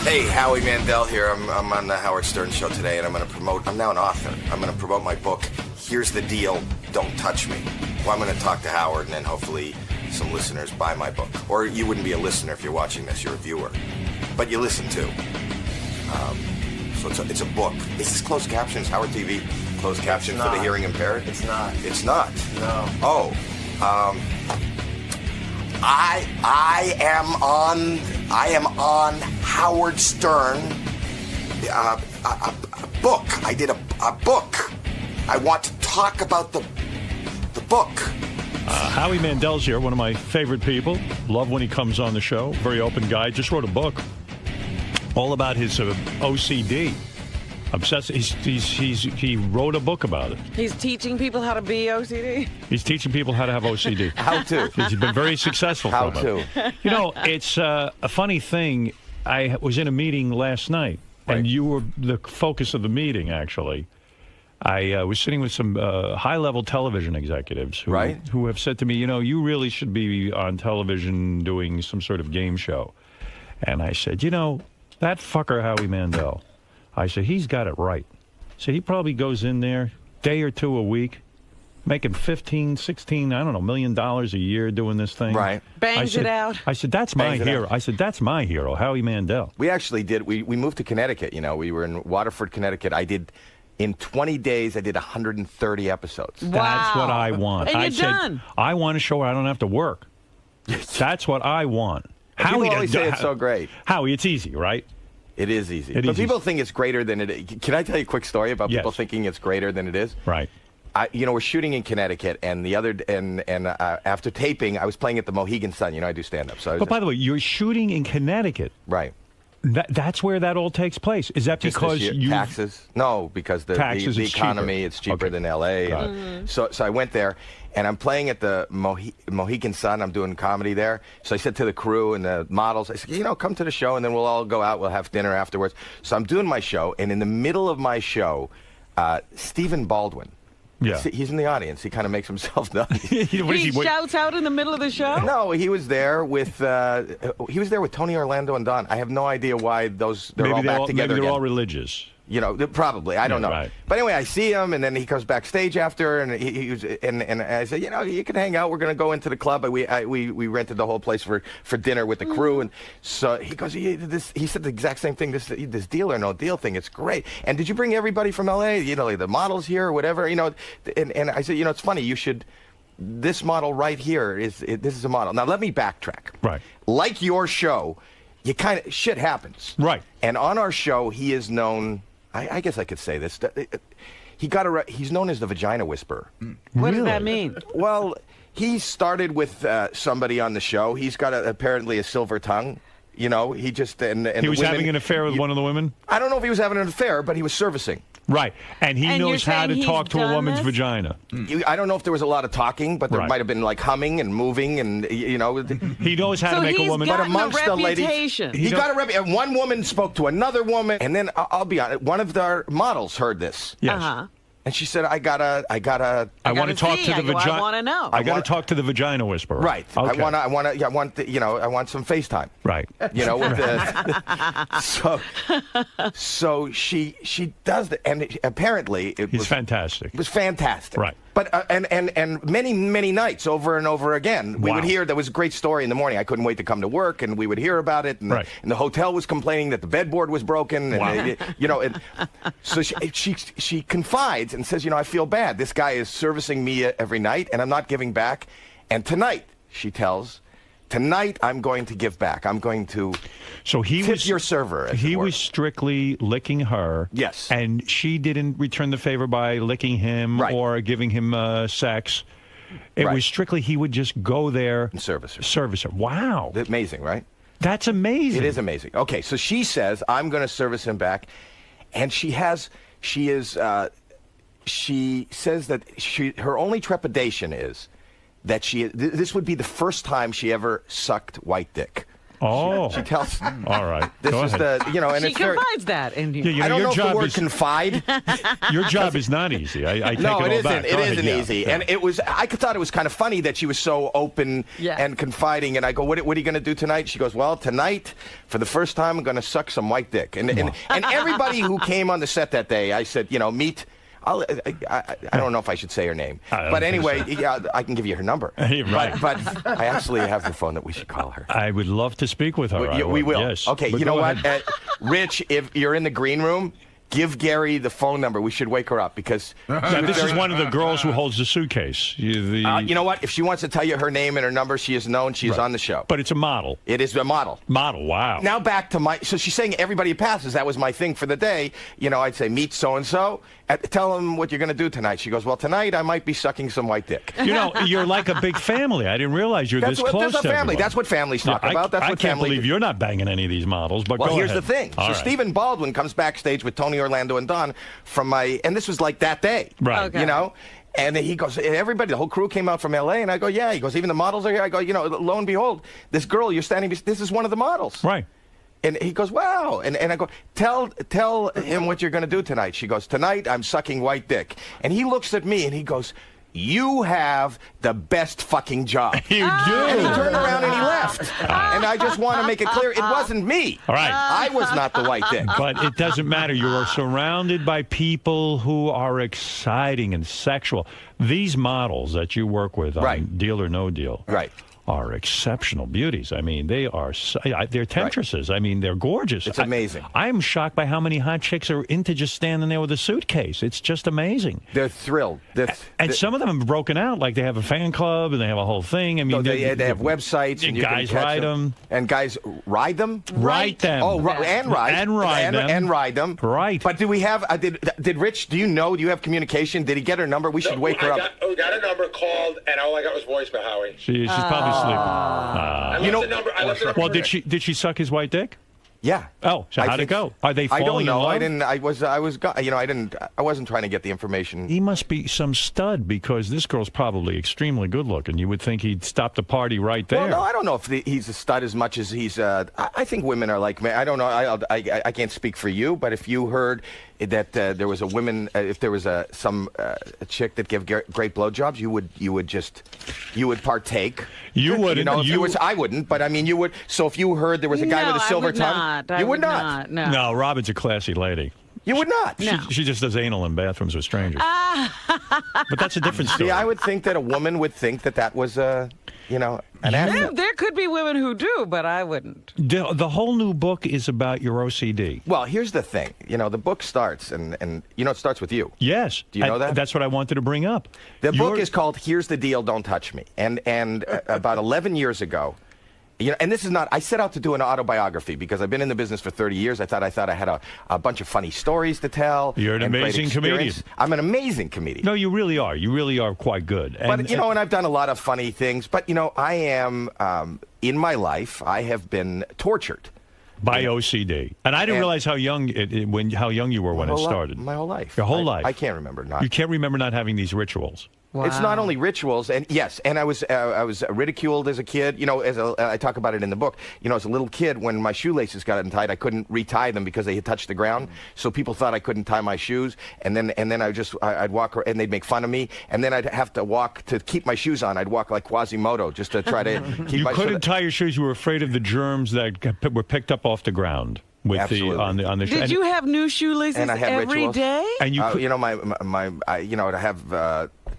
Hey, Howie Mandel here. I'm on the Howard Stern Show today, and I'm now an author. I'm going to promote my book, Here's the Deal, Don't Touch Me. Well, I'm going to talk to Howard, and then hopefully some listeners buy my book. Or you wouldn't be a listener if you're watching this, you're a viewer. But you listen too. So it's a book. Is this closed captions, Howard TV? Closed caption for the hearing impaired? It's not. It's not? No. Oh. I am on Howard Stern. A book. I did a book. I want to talk about the book. Howie Mandel's here, one of my favorite people. Love when he comes on the show. Very open guy. Just wrote a book all about his OCD. Obsessed. He wrote a book about it. He's teaching people how to be OCD. He's teaching people how to have OCD. How to. He's been very successful. How from it. You know, it's a funny thing. I was in a meeting last night, and you were the focus of the meeting, actually. I was sitting with some high-level television executives who have said to me, you know, you really should be on television doing some sort of game show. And I said, you know, that fucker Howie Mandel, I said, he's got it right. So he probably goes in there, day or two a week, making 15, 16, I don't know, $1 million a year doing this thing. Right. Bangs it out. I said, that's my hero. I said, that's my hero, Howie Mandel. We actually did. We moved to Connecticut. You know, we were in Waterford, Connecticut. In 20 days, I did 130 episodes. Wow. That's what I want. And you're done. I want a show where I don't have to work. That's what I want. People always say it's so great. Howie, it's easy, right? It is easy. But people think it's greater than it is. Can I tell you a quick story about people thinking it's greater than it is? Right. We're shooting in Connecticut, and after taping, I was playing at the Mohegan Sun. You know, I do stand-up. But by the way, you're shooting in Connecticut. Right. That's where that all takes place. Is that because you taxes? No, because the economy it's cheaper than L.A. So I went there, and I'm playing at the Mohegan Sun. I'm doing comedy there. So I said to the crew and the models, I said, you know, come to the show, and then we'll all go out. We'll have dinner afterwards. So I'm doing my show, and in the middle of my show, Stephen Baldwin. Yeah. He's in the audience. He kind of makes himself known. He shouts out in the middle of the show? No, he was there with Tony Orlando and Don. I have no idea why they're all back together. Maybe they're again. all religious. You know, probably. I don't know. Right. But anyway, I see him, and then he comes backstage after, and and I said, you know, you can hang out. We're going to go into the club. We rented the whole place for dinner with the crew, and so he goes, he said the exact same thing. This Deal or No Deal thing, it's great. And did you bring everybody from L.A.? You know, like the models here or whatever. You know, and I said, you know, it's funny. You should. This model right here this is a model. Now let me backtrack. Right. Like your show, you kind of shit happens. Right. And on our show, he is known. I guess I could say this. He's known as the vagina whisperer. What does that mean? Well, he started with somebody on the show. He's got apparently a silver tongue. You know, he just and he was having an affair with one of the women. I don't know if he was having an affair, but he was servicing. Right, and he knows how to talk to a woman's vagina. I don't know if there was a lot of talking, but there might have been like humming and moving, and you know. He knows how to make a woman. But amongst the ladies, he got a reputation. One woman spoke to another woman, and then I'll be honest, one of our models heard this. Yes. And she said, I want to talk to the vagina. I want to know. I got to talk to the vagina whisperer. Right. Okay. I want some FaceTime. Right. You know, with so she does that, and apparently He's fantastic. It was fantastic. Right. But and many nights over and over again, we would hear there was a great story in the morning. I couldn't wait to come to work, and we would hear about it. And, and the hotel was complaining that the bedboard was broken. And you know, so she confides and says, you know, I feel bad. This guy is servicing me every night, and I'm not giving back. And tonight, she tells, tonight I'm going to give back. I'm going to tip your server. He was strictly licking her. Yes. And she didn't return the favor by licking him or giving him sex. It was strictly he would just go there and service her. Wow. Amazing, right? That's amazing. It is amazing. Okay, so she says, I'm going to service him back. And she says that her only trepidation is that this would be the first time she ever sucked white dick. Oh. She tells. All right. This Go is ahead. and she it's very. confides that in you. Yeah, you know, I don't your know if the job word is confide. your job is not easy. I take No, it it all isn't. back. It Go ahead. isn't easy, Yeah. and it was. I thought it was kind of funny that she was so open and confiding. And I go, "What are you going to do tonight?" She goes, "Well, tonight, for the first time, I'm going to suck some white dick." And everybody who came on the set that day, I said, meet. I don't know if I should say her name, but anyway, yeah, I can give you her number. Right. But I actually have the phone that we should call her. I would love to speak with her. We will. Yes. Okay. But you know what, Rich? If you're in the green room, give Gary the phone number. We should wake her up because this is one of the girls who holds the suitcase. You know what? If she wants to tell you her name and her number, she is known. She is on the show. But it's a model. It is a model. Model. Wow. Now back to so she's saying everybody passes. That was my thing for the day. I'd say meet so and so. Tell them what you're going to do tonight. She goes, well, tonight I might be sucking some white dick. You're like a big family. I didn't realize you're this close That's to a family. everyone. That's what families talk about. That's I what can't believe you're not banging any of these models. But well, go here's ahead. the thing. So Stephen Baldwin comes backstage with Tony Orlando and Don and this was like that day. Right. Okay. And he goes, everybody, the whole crew came out from L.A., and I go, yeah. He goes, even the models are here. I go, lo and behold, this girl you're standing, this is one of the models. Right. And he goes, wow. And I go, tell him what you're going to do tonight. She goes, tonight I'm sucking white dick. And he looks at me and he goes, you have the best fucking job. You do. And he turned around and he left. And I just want to make it clear, it wasn't me. All right. I was not the white dick. But it doesn't matter. You are surrounded by people who are exciting and sexual. These models that you work with on Deal or No Deal. Right. Are exceptional beauties. I mean, they're temptresses. I mean, they're gorgeous. It's amazing. I'm shocked by how many hot chicks are into just standing there with a suitcase. It's just amazing. They're thrilled. And some of them have broken out, like they have a fan club and they have a whole thing. I mean, they have websites. And guys ride them. And guys ride them? Ride them. Oh, and ride. And ride them. And ride them. Right. But do we have, did Rich, do you have communication? Did he get her number? We should wake her up. We got a number, called, and all I got was voicemail, Howie. She's probably sleeping. I left the number. Well, did she suck his white dick? Yeah. Oh, so how'd it go? Are they falling in love? I don't know. I wasn't trying to get the information. He must be some stud because this girl's probably extremely good looking. You would think he'd stop the party right there. Well, no, I don't know if he's a stud as much as he's. I think women are like me. I don't know. I can't speak for you, but if you heard that there was if there was a chick that gave great blowjobs, you would partake. You wouldn't. I wouldn't, but I mean, you would. So if you heard there was a guy with a silver tongue, you would not. No, Robin's a classy lady. You would not. No. She just does anal in bathrooms with strangers. But that's a different story. See, I would think that a woman would think that was an asset. There could be women who do, but I wouldn't. The whole new book is about your OCD. Well, here's the thing. The book starts, and it starts with you. Yes. Do you know that? That's what I wanted to bring up. The book is called Here's the Deal, Don't Touch Me. And about 11 years ago, and this is not, I set out to do an autobiography because I've been in the business for 30 years. I thought I had a bunch of funny stories to tell. You're an amazing comedian. I'm an amazing comedian. No, you really are. You really are quite good. And I've done a lot of funny things. But, I am, in my life, I have been tortured. By OCD. And I didn't realize how young you were when it started. My whole life. Your whole life. I can't remember not. You can't remember not having these rituals. Wow. It's not only rituals, and yes, and I was ridiculed as a kid. I talk about it in the book. As a little kid, when my shoelaces got untied, I couldn't retie them because they had touched the ground. So people thought I couldn't tie my shoes, and then I'd walk, and they'd make fun of me, and then I'd have to walk to keep my shoes on. I'd walk like Quasimodo just to try to keep. You couldn't tie your shoes. You were afraid of the germs that were picked up off the ground. Absolutely. On the Did you have new shoelaces and I had every rituals. day? And you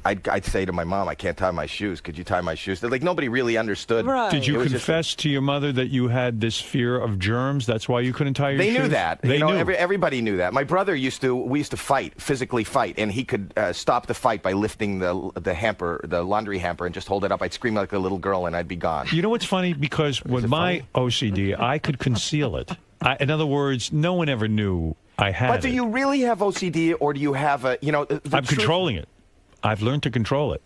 I'd say to my mom, I can't tie my shoes. Could you tie my shoes? They're like, nobody really understood. Right. Did you confess to your mother that you had this fear of germs? That's why you couldn't tie your shoes? They knew that. They knew. Everybody knew that. My brother we used to physically fight, and he could stop the fight by lifting the hamper, the laundry hamper, and just hold it up. I'd scream like a little girl, and I'd be gone. You know what's funny? Because with my OCD, I could conceal it. In other words, no one ever knew I had it. But do you really have OCD, or do you have I'm controlling it. I've learned to control it,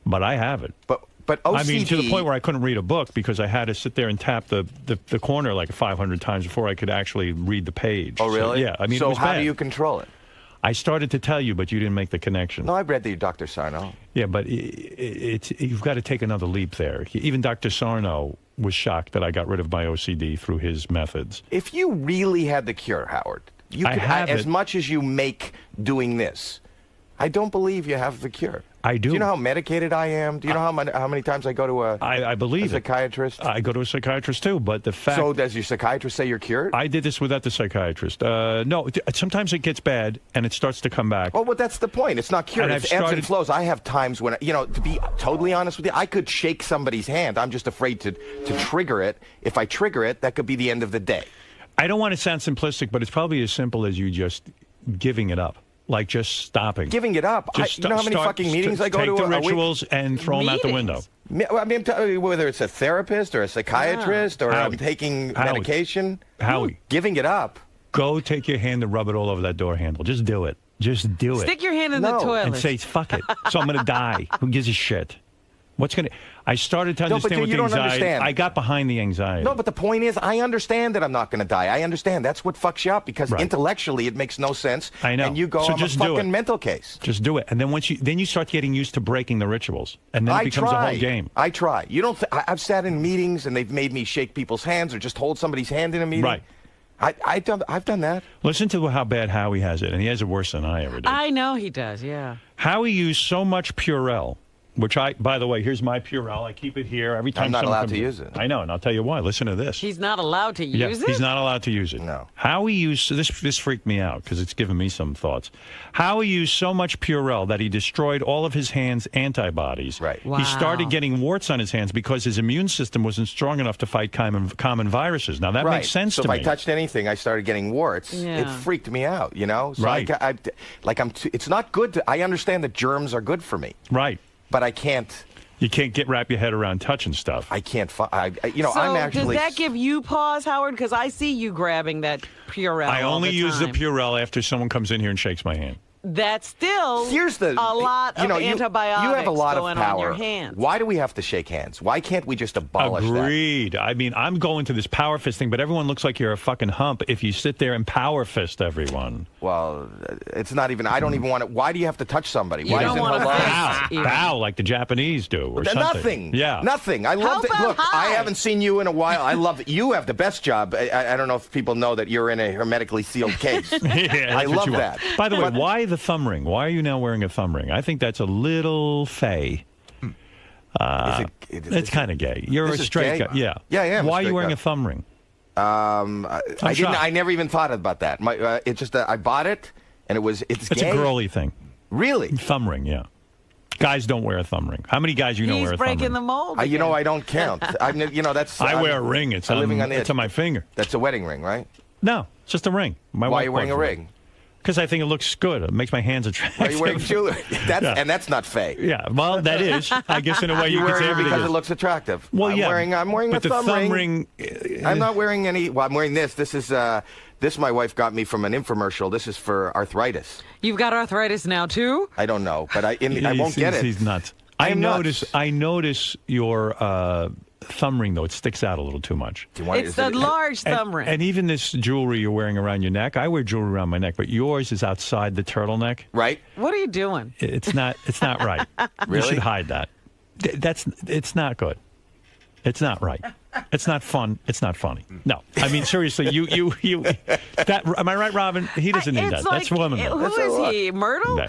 but I have it. But OCD... I mean, to the point where I couldn't read a book because I had to sit there and tap the corner like 500 times before I could actually read the page. Oh, really? So, yeah. I mean, so it was how bad. do you control it? I started to tell you, but you didn't make the connection. No, I read the Dr. Sarno. Yeah, but you've got to take another leap there. Even Dr. Sarno was shocked that I got rid of my OCD through his methods. If you really had the cure, Howard, you could, as much as you make doing this, I don't believe you have the cure. I do. Do you know how medicated I am? Do you know how many times I go to a psychiatrist? I go to a psychiatrist too, but the fact... So does your psychiatrist say you're cured? I did this without the psychiatrist. No, sometimes it gets bad and it starts to come back. Oh, but that's the point. It's not cured. It's ebbs and flows. I have times when, to be totally honest with you, I could shake somebody's hand. I'm just afraid to trigger it. If I trigger it, that could be the end of the day. I don't want to sound simplistic, but it's probably as simple as you just giving it up. Like just stopping. Giving it up. You know how many fucking meetings I go to? Take the rituals and throw them out the window. I mean, whether it's a therapist or a psychiatrist or I'm taking medication. Howie. Giving it up. Go take your hand and rub it all over that door handle. Just do it. Just do it. Stick your hand in the toilet. And say, fuck it. So I'm going to die. Who gives a shit? I started to understand what the anxiety. I got behind the anxiety. No, but the point is, I understand that I'm not going to die. I understand. That's what fucks you up because intellectually it makes no sense. I know. And you go, I'm a fucking mental case. Just do it. And then you start getting used to breaking the rituals. And then it becomes a whole game. I try. You don't. I've sat in meetings and they've made me shake people's hands or just hold somebody's hand in a meeting. Right. I've done that. Listen to how bad Howie has it, and he has it worse than I ever did. I know he does, yeah. Howie used so much Purell, which by the way, here's my Purell. I keep it here every time. I'm not allowed to use it. I know, and I'll tell you why. Listen to this. He's not allowed to use it? He's not allowed to use it. No. Howie used, this freaked me out because it's given me some thoughts. Howie used so much Purell that he destroyed all of his hands' antibodies. Right. Wow. He started getting warts on his hands because his immune system wasn't strong enough to fight common viruses. Now, that makes sense to me. So if I touched anything, I started getting warts. Yeah. It freaked me out, So right. It's not good. I understand that germs are good for me. Right. But I can't. You can't wrap your head around touching stuff. I can't. I'm does actually. that give you pause, Howard? Because I see you grabbing that Purell. I only use the time. Purell after someone comes in here and shakes my hand. That's still a lot of antibiotics you have a lot going of power. on your hands. Why do we have to shake hands? Why can't we just abolish that? Agreed. I mean, I'm going to this power fist thing, but everyone looks like you're a fucking hump if you sit there and power fist everyone. Well, it's not even. I don't even want to. Why do you have to touch somebody? You Why don't want to bow like the Japanese do, or something. Nothing. Yeah. Nothing. I love it. Look, I haven't seen you in a while. I love it. You have the best job. I don't know if people know that you're in a hermetically sealed case. Yeah, I love that. By the way, why the thumb ring? Why are you now wearing a thumb ring? I think that's a little fay. It's kind of gay. You're a straight guy. Yeah. Yeah, I am. Why are you wearing a thumb ring? I never even thought about that. It's just that I bought it, and it's gay. It's a girly thing. Really? Thumb ring, yeah. Guys don't wear a thumb ring. How many guys wear a thumb ring? He's breaking the mold. I don't count. That's. I wear a ring. It's on my finger. That's a wedding ring, right? No, it's just a ring. Why are you wearing a ring? Because I think it looks good. It makes my hands attractive. Why are you wearing jewelry? And that's not fake. Yeah, well, that is. I guess in a way you could say everything because it looks attractive. Well, I'm wearing a thumb ring. I'm not wearing any. Well, I'm wearing this. This is this my wife got me from an infomercial. This is for arthritis. You've got arthritis now too? I don't know, but I won't get it. He's nuts. I notice your thumb ring, though. It sticks out a little too much. It's the large thumb ring. And even this jewelry you're wearing around your neck, I wear jewelry around my neck, but yours is outside the turtleneck. Right. What are you doing? It's not right. Really? You should hide that. It's not good. It's not right. It's not fun. It's not funny. No. I mean, seriously, am I right, Robin? He doesn't need that. That's women. Who is he? Myrtle? No.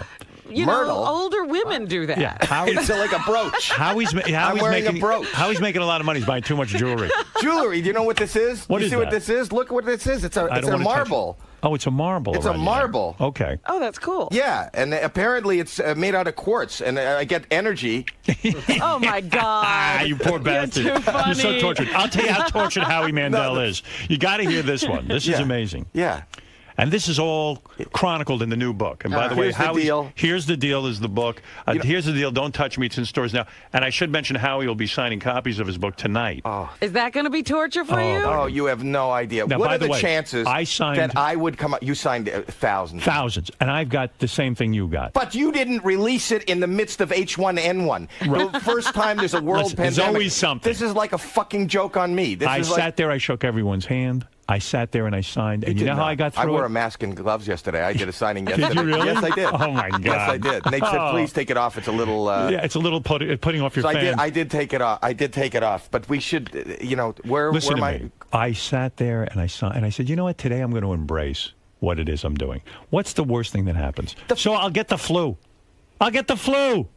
Myrtle? Older women do that. Yeah. It's like a brooch. Howie's making a lot of money. He's buying too much jewelry. Jewelry. Do you know what this is? What is see that? What this is? Look what this is. It's a marble. Oh, it's a marble. It's a marble. Okay. Oh, that's cool. Yeah, and apparently it's made out of quartz, and I get energy. Oh, my God. You poor bastard. You're too funny. You're so tortured. I'll tell you how tortured Howie Mandel is. You got to hear this one. This is amazing. Yeah. And this is all chronicled in the new book. And by the way, Here's the Deal is the book. Here's the Deal. Don't touch me. It's in stores now. And I should mention Howie will be signing copies of his book tonight. Oh. Is that going to be torture for you? Oh, you have no idea. Now, what are the chances that I would come up? You signed thousands. Thousands. And I've got the same thing you got. But you didn't release it in the midst of H1N1. Right. The first time there's a world pandemic. There's always something. This is like a fucking joke on me. I sat there. I shook everyone's hand. I sat there and I signed. And you know how I got through I wore it? a mask and gloves yesterday. I did a signing yesterday. Did you really? Yes, I did. Oh, my God. Yes, I did. And they said, please take it off. It's a little... yeah, it's a little putting off your so fan. I did take it off. I did take it off. But we should, you know, Listen where to me. I sat there and I said, you know what? Today I'm going to embrace what it is I'm doing. What's the worst thing that happens? So I'll get the flu. I'll get the flu.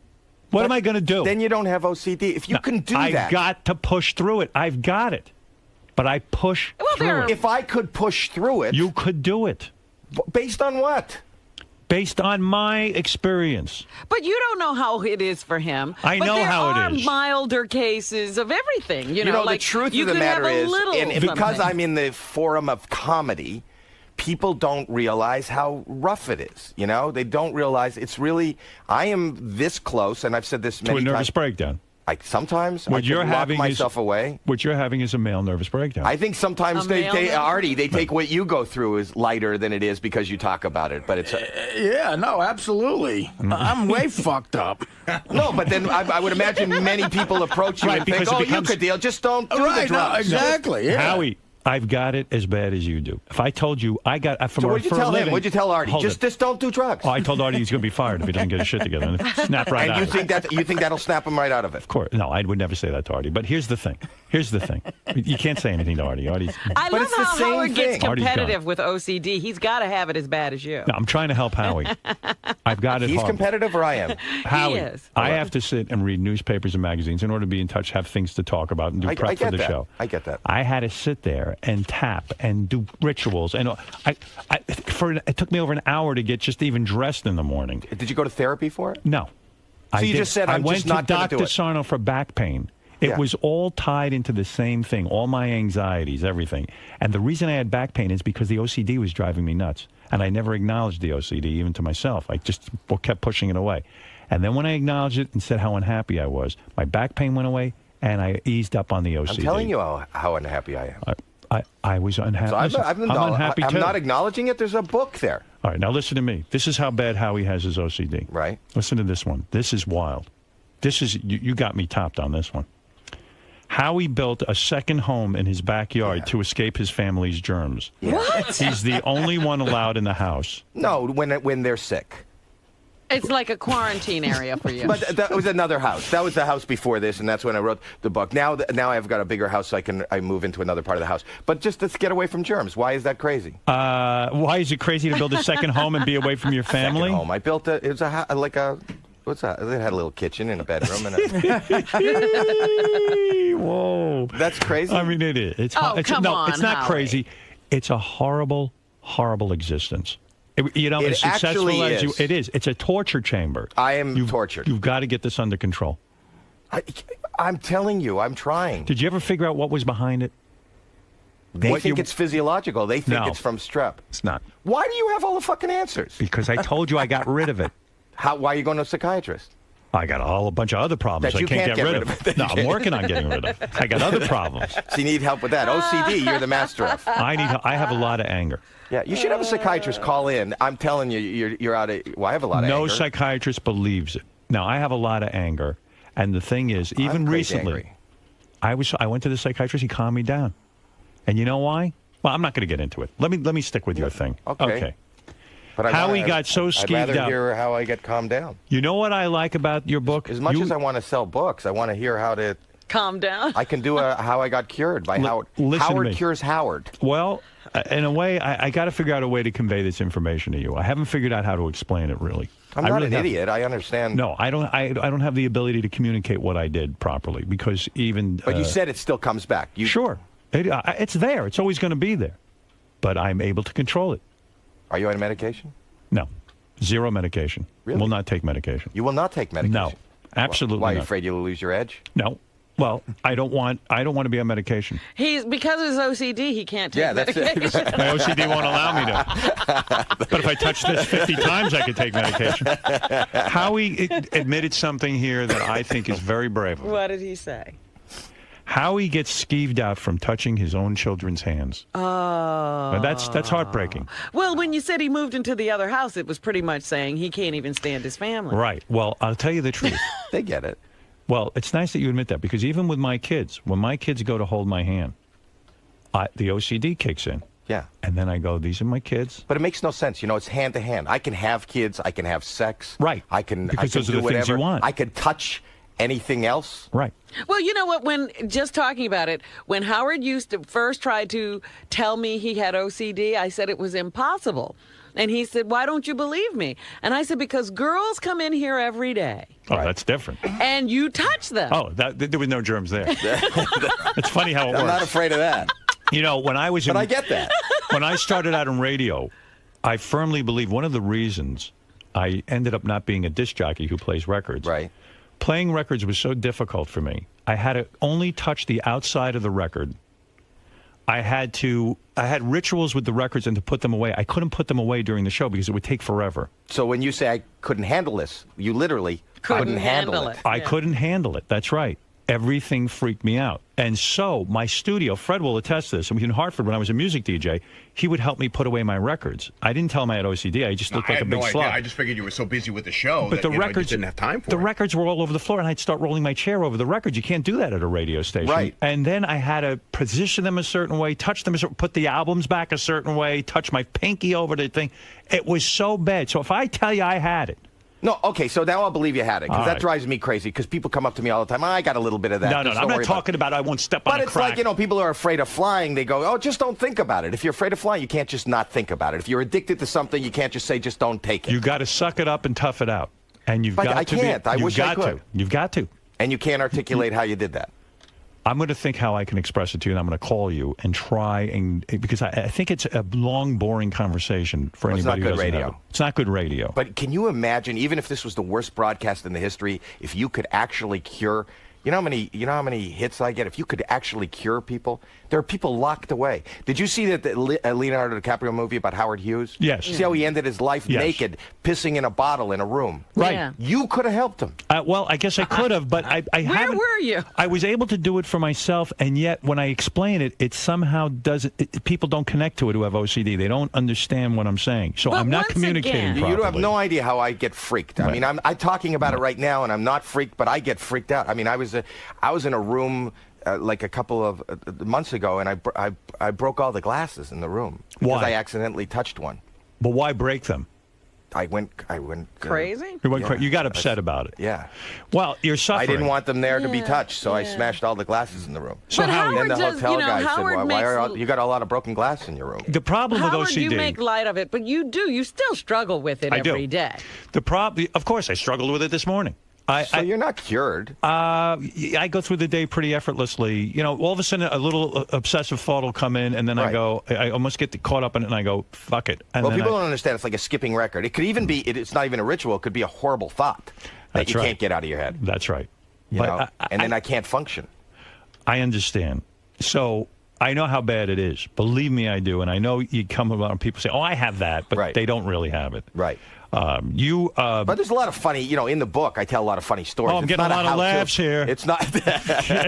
What am I going to do? Then you don't have OCD. If you can do that. I've got to push through it. I've got it. But I push through it. If I could push through it. You could do it. Based on what? Based on my experience. But you don't know how it is for him. I know how it is. There are milder cases of everything. You know, the truth of the matter is, and because I'm in the forum of comedy, people don't realize how rough it is. You know, they don't realize it's really. I am this close, and I've said this many times. To a nervous breakdown. Sometimes I can lock myself away. What you're having is a male nervous breakdown. I think sometimes they take what you go through as lighter than it is because you talk about it. But it's yeah, no, absolutely. I'm way fucked up. No, but then I would imagine many people approach you and think, "Oh, you could deal. Just don't do the drugs." No, exactly. Yeah. Howie, I've got it as bad as you do. If I told you, I got from so what'd you tell him? What'd you tell Artie? Just don't do drugs. Oh, I told Artie he's going to be fired if he doesn't get his shit together. And snap right out. And you think that'll snap him right out of it? Of course. No, I would never say that to Artie. But here's the thing. You can't say anything to Artie. I love how Howard gets competitive with OCD. He's got to have it as bad as you. No, I'm trying to help Howie. I've got it. He's competitive, or I am. Howie, he is. I have to sit and read newspapers and magazines in order to be in touch, have things to talk about, and do prep for the show. I get that. I had to sit there and tap and do rituals, and it took me over an hour to get just even dressed in the morning. Did you go to therapy for it? No. So you just said, I went to Dr. Sarno for back pain. It was all tied into the same thing, all my anxieties, everything. And the reason I had back pain is because the OCD was driving me nuts. And I never acknowledged the OCD, even to myself. I just kept pushing it away. And then when I acknowledged it and said how unhappy I was, my back pain went away, and I eased up on the OCD. I'm telling you how unhappy I am. I was unhappy. So I'm unhappy too. I'm not acknowledging it. There's a book there. All right, now listen to me. This is how bad Howie has his OCD. Right. Listen to this one. This is wild. This is you got me topped on this one. Howie built a second home in his backyard to escape his family's germs. Yeah. What? He's the only one allowed in the house. No, when they're sick. It's like a quarantine area for you. But that was another house. That was the house before this, and that's when I wrote the book. Now I've got a bigger house, so I move into another part of the house. But just to get away from germs. Why is that crazy? Why is it crazy to build a second home and be away from your family? Second home. I built it was what's that? It had a little kitchen and a bedroom. Whoa. That's crazy. I mean, it is. Come on, it's not Howie. crazy. It's a horrible, horrible existence. As successful as you, it is. It's a torture chamber. I am tortured. You've got to get this under control. I'm telling you, I'm trying. Did you ever figure out what was behind it? They think it's physiological. They think it's from strep. It's not. Why do you have all the fucking answers? Because I told you I got rid of it. Why are you going to a psychiatrst? I got a bunch of other problems that you I can't get rid of. No, I'm working on getting rid of. I got other problems. So you need help with that. OCD, you're the master of. I have a lot of anger. Yeah, you should have a psychiatrist call in. I'm telling you, you're out of. Well, I have a lot of anger. No psychiatrist believes it. Now, I have a lot of anger, and the thing is, even recently, I went to the psychiatrist. He calmed me down, and you know why? Well, I'm not going to get into it. Let me stick with your thing. Okay. But Howie got so skeeved out. I'd rather hear how I get calmed down. You know what I like about your book? As much as I want to sell books, I want to hear how to calm down. I can do how I got cured by Howard. Howard cures Howard. Well, in a way, I got to figure out a way to convey this information to you. I haven't figured out how to explain it really. I'm not an idiot. I understand. No, I don't have the ability to communicate what I did properly because even. But you said it still comes back. Sure, it's there. It's always going to be there, but I'm able to control it. Are you on medication? No. 0 medication. Really? Will not take medication. You will not take medication? No. Absolutely Why, are you not. afraid you'll lose your edge? No. Well, I don't want to be on medication. Because of his OCD, he can't take medication. That's it. My OCD won't allow me to. But if I touch this 50 times, I could take medication. Howie admitted something here that I think is very brave. What did he say? Howie gets skeeved out from touching his own children's hands. Oh. That's heartbreaking. Well, when you said he moved into the other house, it was pretty much saying he can't even stand his family. Right. Well, I'll tell you the truth. They get it. Well, it's nice that you admit that because even with my kids, when my kids go to hold my hand, the OCD kicks in. Yeah. And then I go, these are my kids. But it makes no sense. You know, it's hand to hand. I can have kids. I can have sex. Right. Because those are do the whatever. things you want. I could touch anything else. Right. Well, you know what? When just talking about it, when Howard used to first try to tell me he had OCD, I said it was impossible. And he said, why don't you believe me? And I said, because girls come in here every day. Oh, that's different. And you touch them. Oh, there was no germs there. It's funny how it works. I'm not afraid of that. You know, when I was in... But I get that. When I started out in radio, I firmly believe one of the reasons I ended up not being a disc jockey who plays records. Right. Playing records was so difficult for me. I had to only touch the outside of the record. I had rituals with the records and to put them away. I couldn't put them away during the show because it would take forever. So when you say I couldn't handle this, you literally couldn't handle it. I couldn't handle it. That's right. Everything freaked me out. And so my studio, Fred will attest to this, and in Hartford when I was a music DJ, he would help me put away my records. I didn't tell him I had OCD. I just looked like a big slug. I just figured you were so busy with the show but that the records, you didn't have time for the it. records were all over the floor, and I'd start rolling my chair over the records. You can't do that at a radio station. Right. And then I had to position them a certain way, touch them, put the albums back a certain way, touch my pinky over the thing. It was so bad. So if I tell you I had it, no, okay, so now I'll believe you had it, because that right. drives me crazy, because people come up to me all the time, I got a little bit of that. No, I'm not talking about I won't step on a crack. But it's like, you know, people are afraid of flying, they go, oh, just don't think about it. If you're afraid of flying, you can't just not think about it. If you're addicted to something, you can't just say, just don't take it. You got to suck it up and tough it out. And you've got to I can't. I wish I could. You've got to. And you can't articulate how you did that. I'm going to think how I can express it to you, and I'm going to call you and try, and because I think it's a long, boring conversation for anybody who doesn't know it. It's not good radio. But can you imagine, even if this was the worst broadcast in the history, if you could actually cure... You know how many hits I get? If you could actually cure people, there are people locked away. Did you see that the Leonardo DiCaprio movie about Howard Hughes? Yes. See how he ended his life naked, pissing in a bottle in a room? Right. Yeah. You could have helped him. Well, I guess I could have, but I Where were you? I was able to do it for myself, and yet when I explain it, it somehow doesn't. People don't connect to it who have OCD. They don't understand what I'm saying. So But I'm not once communicating again- properly. You have no idea how I get freaked. I mean, I'm talking about it right now, and I'm not freaked, but I get freaked out. I mean, I was in a room like a couple of months ago, and I broke all the glasses in the room because Why? I accidentally touched one. But why break them? I went Crazy? You, you got upset about it. Yeah. Well, you're suffering. I didn't want them there to be touched, so I smashed all the glasses in the room. So But Howie, And then the Howard does, hotel you know, guy said, Howard why are makes- you got a lot of broken glass in your room? the problem Howard, with OCD. you make light of it, but you still struggle with it every day. The problem, of course, I struggled with it this morning. So you're not cured. I go through the day pretty effortlessly. You know, all of a sudden a little obsessive thought will come in, and then I almost get caught up in it, and I go, fuck it. And Well, then people don't understand. It's like a skipping record. It could even be, it's not even a ritual. It could be a horrible thought that you can't get out of your head. That's right. You know? And then I can't function. I understand. So I know how bad it is. Believe me, I do. And I know you come around, people say, oh, I have that, but they don't really have it. Right. But there's a lot of funny, you know, in the book, I tell a lot of funny stories. Oh, I'm getting a lot of laughs here. It's not.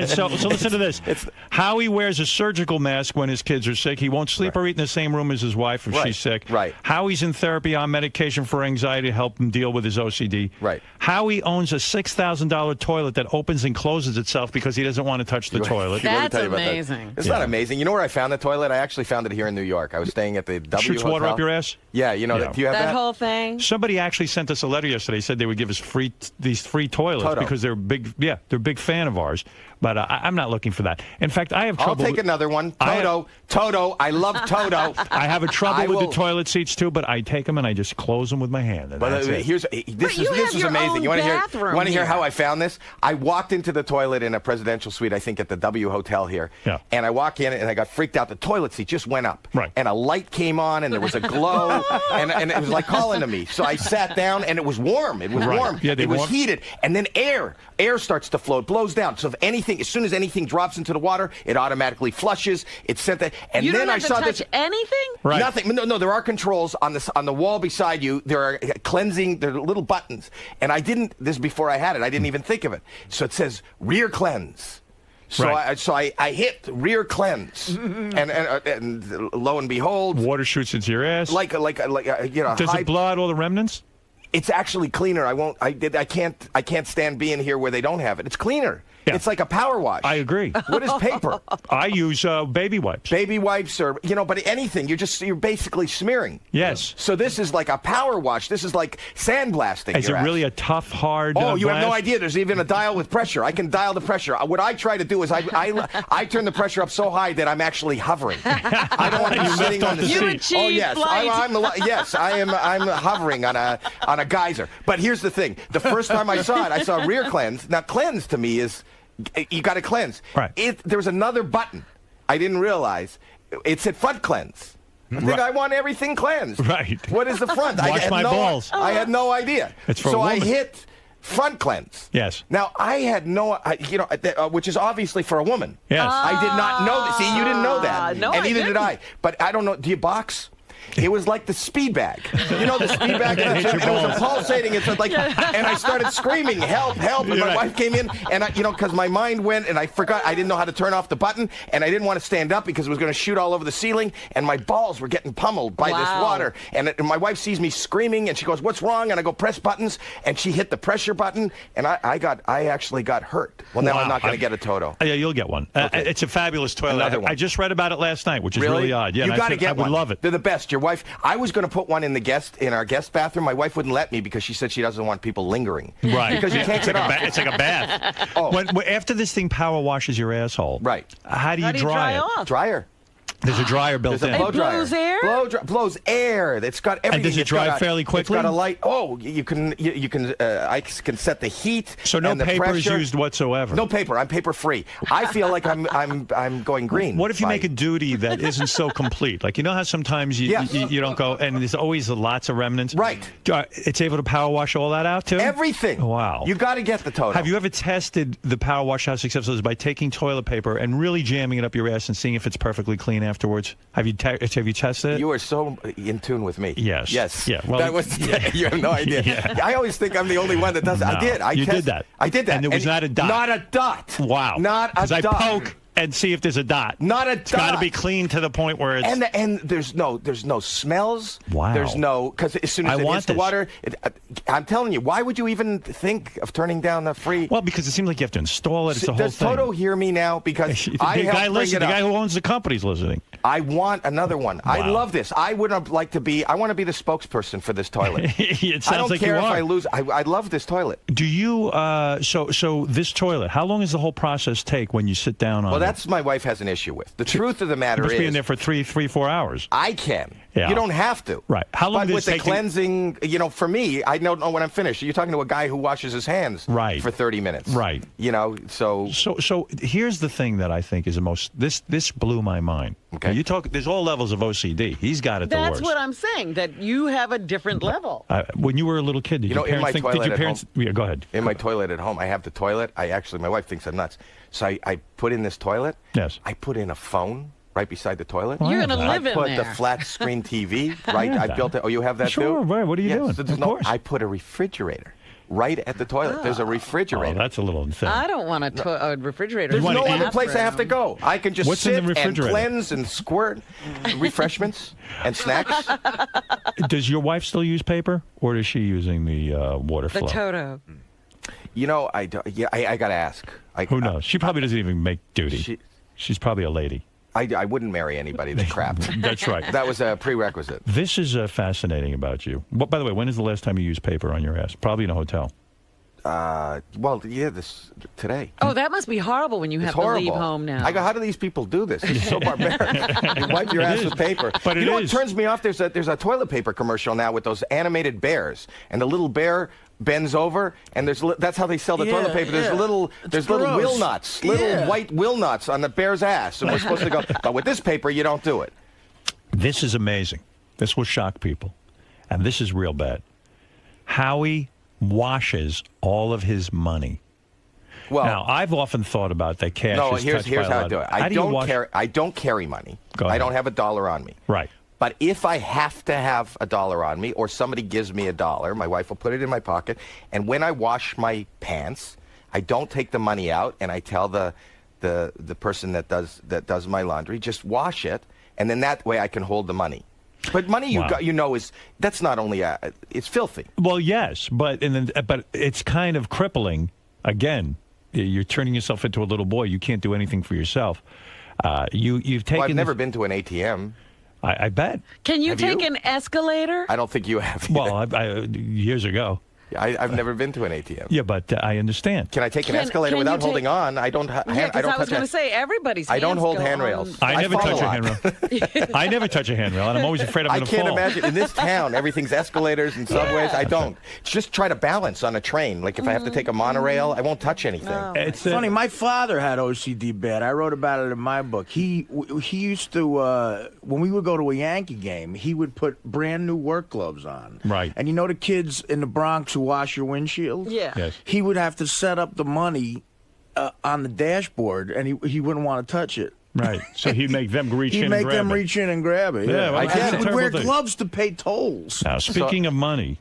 so listen to this. Howie wears a surgical mask when his kids are sick. He won't sleep or eat in the same room as his wife if she's sick. Right. Howie's in therapy on medication for anxiety to help him deal with his OCD. Right. Howie owns a $6,000 toilet that opens and closes itself because he doesn't want to touch the toilet. That's amazing. It's not amazing. You know where I found the toilet? I actually found it here in New York. I was staying at the W Shoots Hotel. water up your ass? Yeah, you know, do you have that? That whole thing? Somebody actually sent us a letter yesterday. Said they would give us these free toilets because they're big. Yeah, they're a big fan of ours. But I'm not looking for that. In fact, I have trouble. I'll take another one. Toto. I love Toto. I have a trouble with the toilet seats too, but I take them and I just close them with my hand. And But this is amazing. You want to hear how I found this? I walked into the toilet in a presidential suite, I think at the W Hotel here. Yeah. And I walk in and I got freaked out. The toilet seat just went up. Right. And a light came on and there was a glow and it was like calling to me. So I sat down and it was warm. It was warm. Yeah, it was heated. And then air starts to flow. It blows down. So as soon as anything drops into the water, it automatically flushes. It sent that. And you then don't have I saw to touch anything? Right. Nothing. No, there are controls on the wall beside you. There are cleansing. There are little buttons. And I didn't. This is before I had it. I didn't even think of it. So it says rear cleanse. So I hit rear cleanse, and lo and behold, water shoots into your ass. Like you know. Does it blow out all the remnants? It's actually cleaner. I can't stand being here where they don't have it. It's cleaner. Yeah. It's like a power wash. I agree. What is paper? I use baby wipes. Baby wipes or, but anything. You're basically smearing. Yes. So this is like a power wash. This is like sandblasting. Is it really a tough, hard you have no blast? idea. There's even a dial with pressure. I can dial the pressure. What I try to do is I turn the pressure up so high that I'm actually hovering. I don't want to be sitting on the seat. You achieve Oh yes, I'm hovering on a geyser. But here's the thing: the first time I saw it, I saw rear cleanse. Now cleanse to me is you got to cleanse. Right. There was another button I didn't realize. It said front cleanse. I think I want everything cleansed. Right. What is the front? Wash my balls. I had no idea. It's for a so woman. I hit front cleanse. Yes. Now I had which is obviously for a woman. Yes. I did not know that. See, you didn't know that. No, and I neither did didn't. I. But I don't know. Do you box? It was like the speed bag. You know the speed bag? And it was pulsating. It's like, and I started screaming, help, help. And my wife came in, and because my mind went, and I forgot, I didn't know how to turn off the button, and I didn't want to stand up because it was going to shoot all over the ceiling, and my balls were getting pummeled by this water. And my wife sees me screaming, and she goes, what's wrong? And I go, press buttons, and she hit the pressure button, and I actually got hurt. Well, now I'm not going to get a Toto. Yeah, you'll get one. Okay. It's a fabulous toilet. Another one. I just read about it last night, which is really odd. Yeah, you got to get one. I would love it. They're the best. Your wife. I was going to put one in our guest bathroom. My wife wouldn't let me because she said she doesn't want people lingering. Right. Because you can't get off. It's like a bath. Oh. After this thing power washes your asshole. Right. How do you dry it? off? Dryer. There's a dryer built There's a in. blow dryer. blows air? Blows air. It's got everything. And does it dry fairly quickly? It's got a light. Oh, you can. I can set the heat. So no and the paper is pressure. used whatsoever. No paper. I'm paper free. I feel like I'm going green. What if you make a duty that isn't so complete? Like, you know how sometimes you don't go, and there's always lots of remnants? Right. It's able to power wash all that out, too? Everything. Wow. You got to get the Toto. Have you ever tested the power wash, how successful it is by taking toilet paper and really jamming it up your ass and seeing if it's perfectly clean afterwards? Have you tested it? You are so in tune with me. Yes. Yes. Yeah. Well, that was. You have no idea. Yeah. I always think I'm the only one that does it. No, I did. you did that. I did that. And there was not a dot. Not a dot. Wow. Not a dot. Because I poke and see if there's a dot. Not a It's got to dot. be clean to the point where it's... And there's no smells. Wow. There's no, because as soon as it hits the water, I'm telling you, why would you even think of turning down the free? Well, because it seems like you have to install it. It's the whole Does thing. Toto hear me now? Because the I helped guy bring it the up. guy who owns the company's listening. I want another one. I Wow. love this. I would have liked to be. I want to be the spokesperson for this toilet. It sounds I don't like care you if are. I lose. I love this toilet. Do you? So this toilet. How long does the whole process take when you sit down on? Well, it? that's my wife has an issue with. The truth of the matter You must is, be in there for 4 hours. I can. Yeah. You don't have to. Right. How long But does with it the take to- cleansing, for me, I don't know when I'm finished. You're talking to a guy who washes his hands for 30 minutes. Right. So here's the thing that I think is the most. This blew my mind. Okay. You talk. There's all levels of OCD. He's got it the worst. That's what I'm saying, that you have a different level. When you were a little kid, did your in parents my think? toilet Did your at parents? home- Yeah, go ahead. in my toilet at home, I have the toilet. My wife thinks I'm nuts. So I put in this toilet. Yes. I put in a phone right beside the toilet. You're going to live I in put there. the flat screen TV right. I built it. Oh, you have that too? Sure. Right. What are you doing? So Of course. I put a refrigerator right at the toilet. There's a Oh, refrigerator. that's a little insane. I don't want a refrigerator. There's want no to other eat? place I have to go. I can just What's in sit the and refrigerator? cleanse and squirt refreshments and snacks. Does your wife still use paper, or is she using the water The flow? Toto. I got to ask. Who knows? She probably doesn't even make duty. She's probably a lady. I wouldn't marry anybody that crapped. That's right. That was a prerequisite. This is fascinating about you. By the way, when is the last time you used paper on your ass? Probably in a hotel. Today. Oh, that must be horrible when you have It's to horrible. leave home now. I go, how do these people do this? It's so barbaric. You wipe your ass with paper. But you know what turns me off? There's a toilet paper commercial now with those animated bears, and the little bear bends over, and that's how they sell the toilet paper. There's little will nuts, white will nuts on the bear's ass, and we're supposed to go. But with this paper, you don't do it. This is amazing. This will shock people, and this is real bad. Howie washes all of his money. Well, now I've often thought about that cash. no. is Here's touched by how a I do it. lot. I don't carry money. Go ahead. I don't have $1 on me. Right. But if I have to have $1 on me, or somebody gives me $1, my wife will put it in my pocket. And when I wash my pants, I don't take the money out, and I tell the person that does my laundry, just wash it, and then that way I can hold the money. But money that's not only it's filthy. Well, yes, but it's kind of crippling again You're turning yourself into a little boy. You can't do anything for yourself. You've taken. Well, I've never been to an ATM. I bet. Can you Have take you? an escalator? I don't think you have. Well, years ago. I've never been to an ATM. Yeah, but I understand. Can I take an escalator without holding on? I don't. Yeah, because I was going to say everybody's. I don't hold hands go handrails. on. I never touch a handrail. I never touch a handrail, and I'm always afraid I'm going to fall. I can't imagine. In this town, everything's escalators and subways. I don't. Just try to balance on a train. Like if I have to take a monorail, I won't touch anything. Oh, It's funny. My father had OCD bad. I wrote about it in my book. He used to when we would go to a Yankee game, he would put brand new work gloves on. Right. And you know the kids in the Bronx who wash your windshield? Yeah. Yes. He would have to set up the money on the dashboard, and he wouldn't want to touch it. Right. So he'd make them reach in He'd and make grab them it. reach in and grab it. Yeah, well, I get He it. would wear Terrible thing. gloves to pay tolls. Now, speaking of money,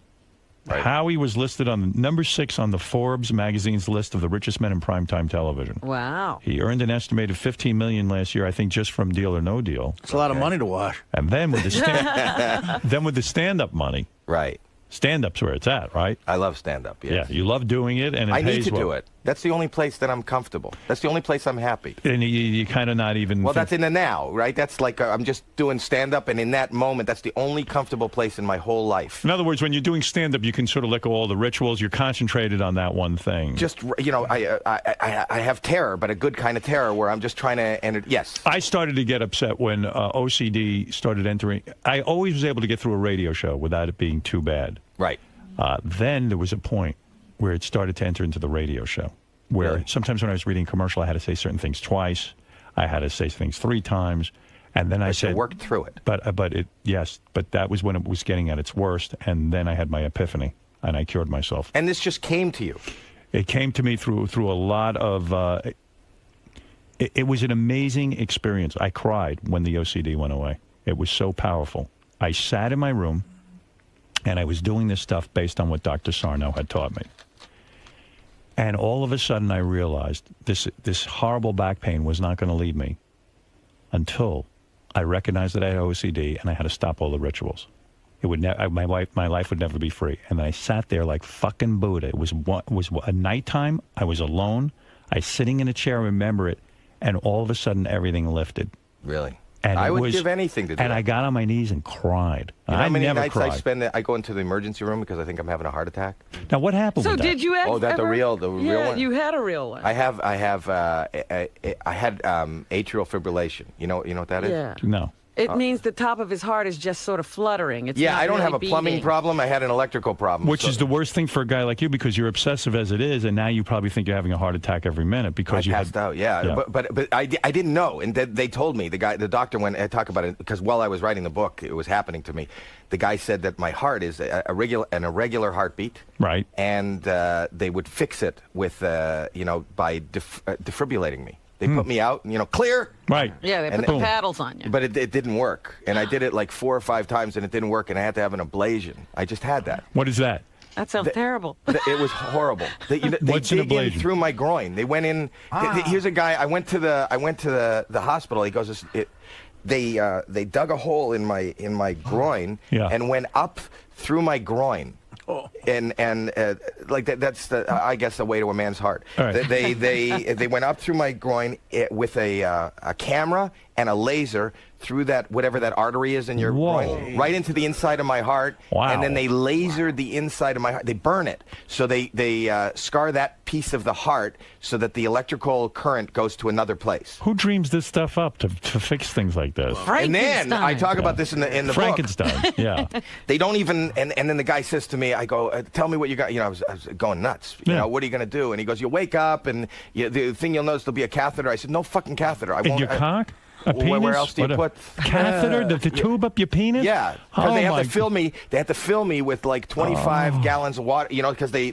Right. Howie was listed on number 6 on the Forbes magazine's list of the richest men in primetime television. Wow. He earned an estimated $15 million last year, I think, just from Deal or No Deal. It's a lot of money to wash. And then with the stand-up money, Right. stand-up's where it's at, right? I love stand-up. Yes. Yeah, you love doing it, and it I pays need to well. do it. That's the only place that I'm comfortable. That's the only place I'm happy. And you kind of not even. Well, that's in the now, right? That's like I'm just doing stand-up, and in that moment, that's the only comfortable place in my whole life. In other words, when you're doing stand-up, you can sort of let go all the rituals. You're concentrated on that one thing. Just, you know, I have terror, but a good kind of terror where I'm just trying to enter. Yes. I started to get upset when OCD started entering. I always was able to get through a radio show without it being too bad. Right. Then there was a point where it started to enter into the radio show, where Really? sometimes when I was reading a commercial, I had to say certain things twice. I had to say things 3 times. And then I But you said, worked through it. But that was when it was getting at its worst. And then I had my epiphany, and I cured myself. And this just came to you. It came to me through a lot of. It was an amazing experience. I cried when the OCD went away. It was so powerful. I sat in my room, and I was doing this stuff based on what Dr. Sarno had taught me. And all of a sudden, I realized this horrible back pain was not going to leave me until I recognized that I had OCD, and I had to stop all the rituals. It would my life would never be free. And I sat there like fucking Buddha. It was a nighttime. I was alone. I was sitting in a chair. I remember it, and all of a sudden, everything lifted. Really. And I would give anything to do And it. I got on my knees and cried. You know how many never nights cried. I spend? I go into the emergency room because I think I'm having a heart attack. Now, what happened So with that? did you ever? Oh, that the real yeah, one? you had a real one. I had atrial fibrillation. You know what that is? Yeah. No. It means the top of his heart is just sort of fluttering. It's Yeah, not I don't really have a plumbing beating. problem. I had an electrical problem. Which is the worst thing for a guy like you because you're obsessive as it is, and now you probably think you're having a heart attack every minute because I you passed out. Yeah. But I didn't know, and they told me the doctor when I talk about it because while I was writing the book, it was happening to me. The guy said that my heart is an irregular heartbeat, Right. And they would fix it with by defibrillating me. They put me out, clear. Right. Yeah, they And put the boom. paddles on you. But it didn't work, and I did it like 4 or 5 times, and it didn't work, and I had to have an ablation. I just had that. What is that? That sounds terrible. It was horrible. They What's an dig in ablation? through my groin. They went in. Here's a guy. I went to the hospital. He goes, they dug a hole in my groin Yeah. and went up through my groin. And like that's I guess the way to a man's heart. All right. They went up through my groin with a camera and a laser through that whatever that artery is in your groin, right into the inside of my heart. Wow. And then they lasered the inside of my heart. They burn it, so they scar that piece of the heart so that the electrical current goes to another place. Who dreams this stuff up to fix things like this? And then I Frankenstein. talk about this in the book. Frankenstein. Yeah. They don't even, and then the guy says to me, I go, tell me what you got. I was going nuts. Yeah. What are you going to do? And he goes, you'll wake up, and the thing you'll notice there'll be a catheter. I said, no fucking catheter. I In won't. your cock? A Where penis? else do you What, put catheter? The tube up your penis? Yeah, because Oh, they have my to fill me. They have to fill me with like 25 gallons of water. Because they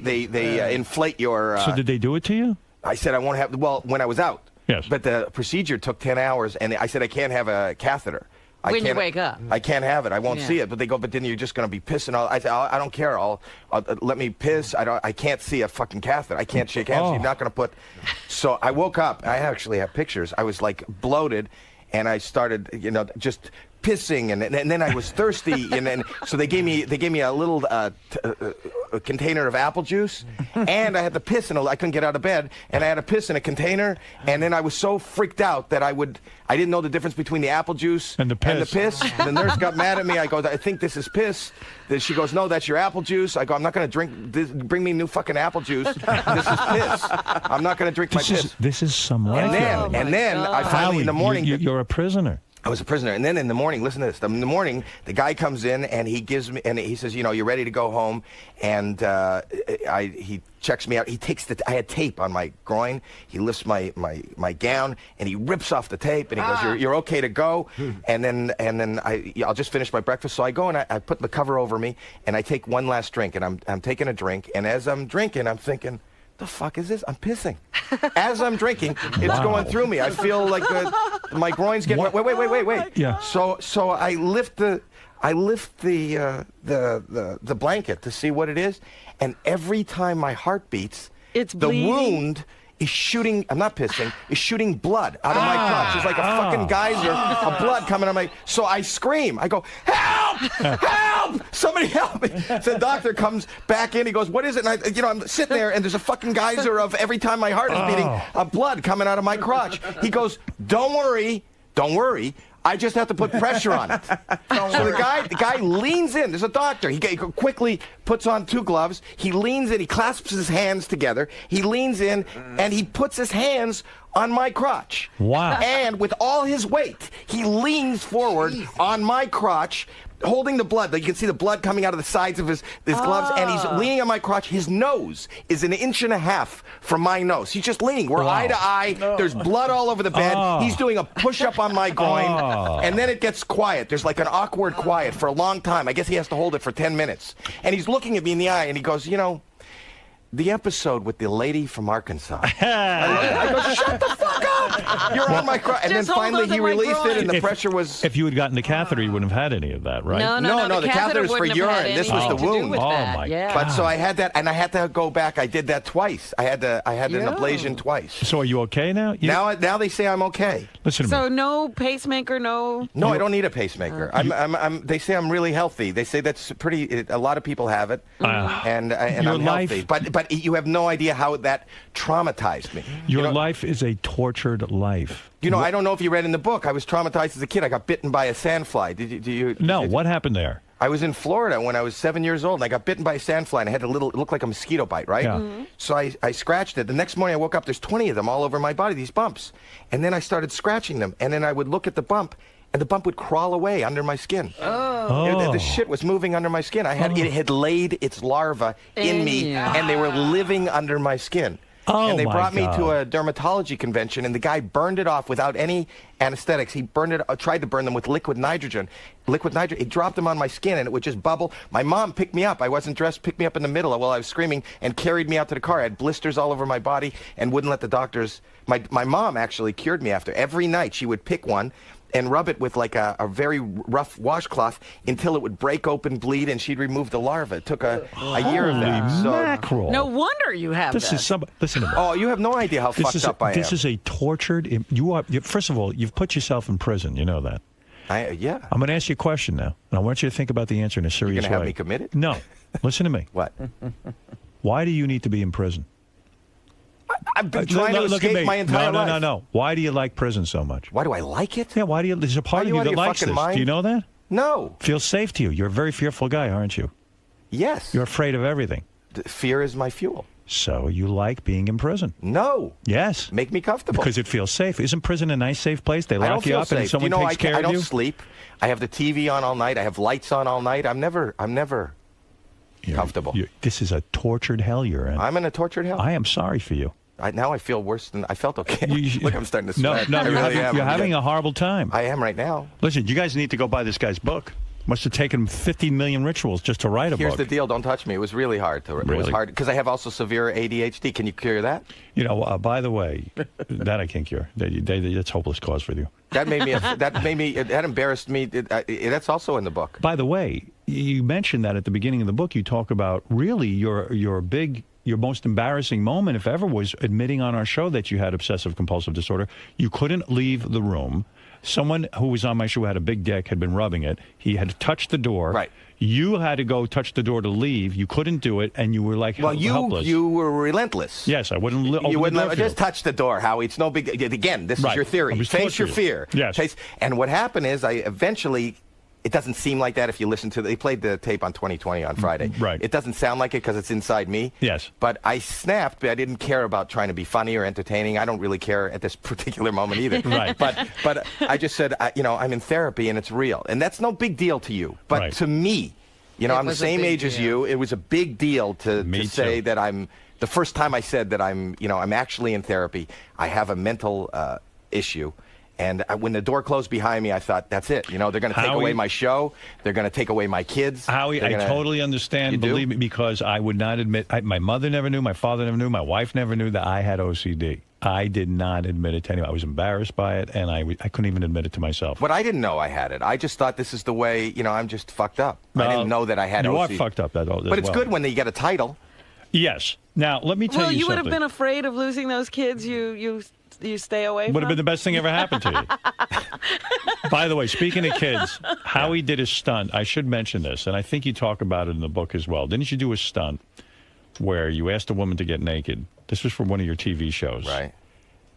inflate your. So did they do it to you? I said I won't have. Well, when I was out. Yes. But the procedure took 10 hours, and I said I can't have a catheter. When you can't- wake up. I can't have it. I won't Yeah. see it. But they go, but then you're just going to be pissing. I said, I don't care. I'll let me piss. I can't see a fucking catheter. I can't shake hands. Oh. You're not going to put. So I woke up. I actually have pictures. I was like bloated, and I started, just pissing, and then I was thirsty, and then so they gave me a little a container of apple juice, and I had to piss, and I couldn't get out of bed, and I had to piss in a container, and then I was so freaked out that I didn't know the difference between the apple juice and the piss. The nurse got mad at me. I go, I think this is piss. Then she goes, no, that's your apple juice. I go, I'm not going to drink this. Bring me new fucking apple juice. This is piss. I'm not going to drink my piss. This is some life. And then I finally, in the morning... You're a prisoner. I was a prisoner. And then in the morning, listen to this. In the morning, the guy comes in and he gives me, and he says, you're ready to go home. And he checks me out. He takes I had tape on my groin. He lifts my gown and he rips off the tape and he goes, you're okay to go. And then I'll just finish my breakfast. So I go and I put the cover over me and I take one last drink, and I'm taking a drink. And as I'm drinking, I'm thinking, the fuck is this? I'm pissing. As I'm drinking, it's going through me. I feel like my groin's getting wait. Yeah. So I lift the blanket to see what it is, and every time my heart beats, it's the bleeding. wound is shooting. I'm not pissing. Is shooting blood out of my crotch. It's like a fucking geyser of blood coming out of my. So I scream. I go, help! Help! Somebody help me! So the doctor comes back in. He goes, what is it? And I'm sitting there, and there's a fucking geyser of every time my heart is beating, of blood coming out of my crotch. He goes, don't worry. I just have to put pressure on it. So the guy leans in. There's a doctor. He quickly puts on 2 gloves. He leans in. He clasps his hands together. He leans in, and he puts his hands on my crotch. Wow. And with all his weight, he leans forward on my crotch, holding the blood. You can see the blood coming out of the sides of his gloves, and he's leaning on my crotch. His nose is 1.5 inches from my nose. He's just leaning. We're eye to eye. There's blood all over the bed. He's doing a push-up on my groin, and then it gets quiet. There's like an awkward quiet for a long time. I guess he has to hold it for 10 minutes. And he's looking at me in the eye, and he goes, the episode with the lady from Arkansas. I go, shut the fuck up! You're on my crotch. And then finally he released it, and the pressure was... If you had gotten the catheter, you wouldn't have had any of that, right? No, the catheter was for urine. This was the wound. Oh, my God. But so I had that, and I had to go back. I did that twice. I had an ablation twice. So are you okay now? Now they say I'm okay. Listen to me. So no pacemaker, no... No, I don't need a pacemaker. They say I'm really healthy. They say that's pretty... A lot of people have it, and I'm healthy. But you have no idea how that traumatized me. Your life is a tortured life. I don't know if you read in the book. I was traumatized as a kid. I got bitten by a sandfly. No, what happened there? I was in Florida when I was 7 years old, and I got bitten by a sandfly, and I had it looked like a mosquito bite, right? Yeah. Mm-hmm. So I scratched it. The next morning I woke up, there's 20 of them all over my body, these bumps. And then I started scratching them, and then I would look at the bump, and the bump would crawl away under my skin. The shit was moving under my skin. It had laid its larvae in me, and they were living under my skin. And they brought me to a dermatology convention, and the guy burned it off without any anesthetics. He tried to burn them with liquid nitrogen. He dropped them on my skin, and it would just bubble. My mom picked me up. I wasn't dressed, picked me up in the middle while I was screaming, and carried me out to the car. I had blisters all over my body and wouldn't let the doctors... My mom actually cured me after. Every night she would pick one and rub it with like a very rough washcloth until it would break open, bleed, and she'd remove the larva. It took a year of that. Mackerel. No wonder you have this. Listen to me. Oh, you have no idea how fucked up I am. This is a tortured... First of all, you've put yourself in prison. You know that. Yeah. I'm going to ask you a question now, and I want you to think about the answer in a serious way. You're going to have me committed? No. Listen to me. What? Why do you need to be in prison? I've been trying to escape my entire life. No. Why do you like prison so much? Why do I like it? Yeah, why do you... There's a part of you that likes this. Mind? Do you know that? No. Feels safe to you. You're a very fearful guy, aren't you? Yes. You're afraid of everything. Fear is my fuel. So you like being in prison? No. Yes. Make me comfortable. Because it feels safe. Isn't prison a nice, safe place? They lock you up and someone takes care of you? I don't sleep. I have the TV on all night. I have lights on all night. I'm never comfortable. This is a tortured hell you're in. I'm in a tortured hell. I am sorry for you. Now I feel worse than I felt okay. Look, I'm starting to sweat. No, you're having a horrible time. I am right now. Listen, you guys need to go buy this guy's book. Must have taken 50 million rituals just to write a book. Here's the deal. Don't touch me. It was really hard. It was hard because I have also severe ADHD. Can you cure that? By the way, that I can't cure. That's hopeless cause for you. That embarrassed me. That's also in the book. By the way, you mentioned that at the beginning of the book. You talk about really your most embarrassing moment, if ever, was admitting on our show that you had obsessive compulsive disorder. You couldn't leave the room. Someone who was on my show had a big dick, had been rubbing it. He had touched the door. Right. You had to go touch the door to leave. You couldn't do it, and you were like helpless. You were relentless. Yes, I wouldn't open you wouldn't the door. just touch the door, Howie. It's no big. Again, this is your theory. Face your fear. Yes. And what happened is, I eventually. It doesn't seem like that if you listen to they played the tape on 2020 on Friday. Right. It doesn't sound like it because it's inside me. Yes. But I snapped. But I didn't care about trying to be funny or entertaining. I don't really care at this particular moment either. Right. But I just said, I'm in therapy and it's real, and that's no big deal to you. But to me, I'm the same age as you. It was a big deal to say that I'm. The first time I said that I'm actually in therapy. I have a mental issue. And when the door closed behind me, I thought, that's it. They're going to take away my show. They're going to take away my kids. Howie, I totally understand. Believe me, because I would not admit. My mother never knew. My father never knew. My wife never knew that I had OCD. I did not admit it to anyone. I was embarrassed by it, and I couldn't even admit it to myself. But I didn't know I had it. I just thought this is the way, I'm just fucked up. I didn't know that I had OCD. You are fucked up. But it's good when you get a title. Yes. Now, let me tell you something. Well, you would have been afraid of losing those kids you stay away from? Would have been the best thing ever happened to you. By the way, speaking of kids, Howie did a stunt. I should mention this, and I think you talk about it in the book as well. Didn't you do a stunt where you asked a woman to get naked? This was for one of your TV shows. Right.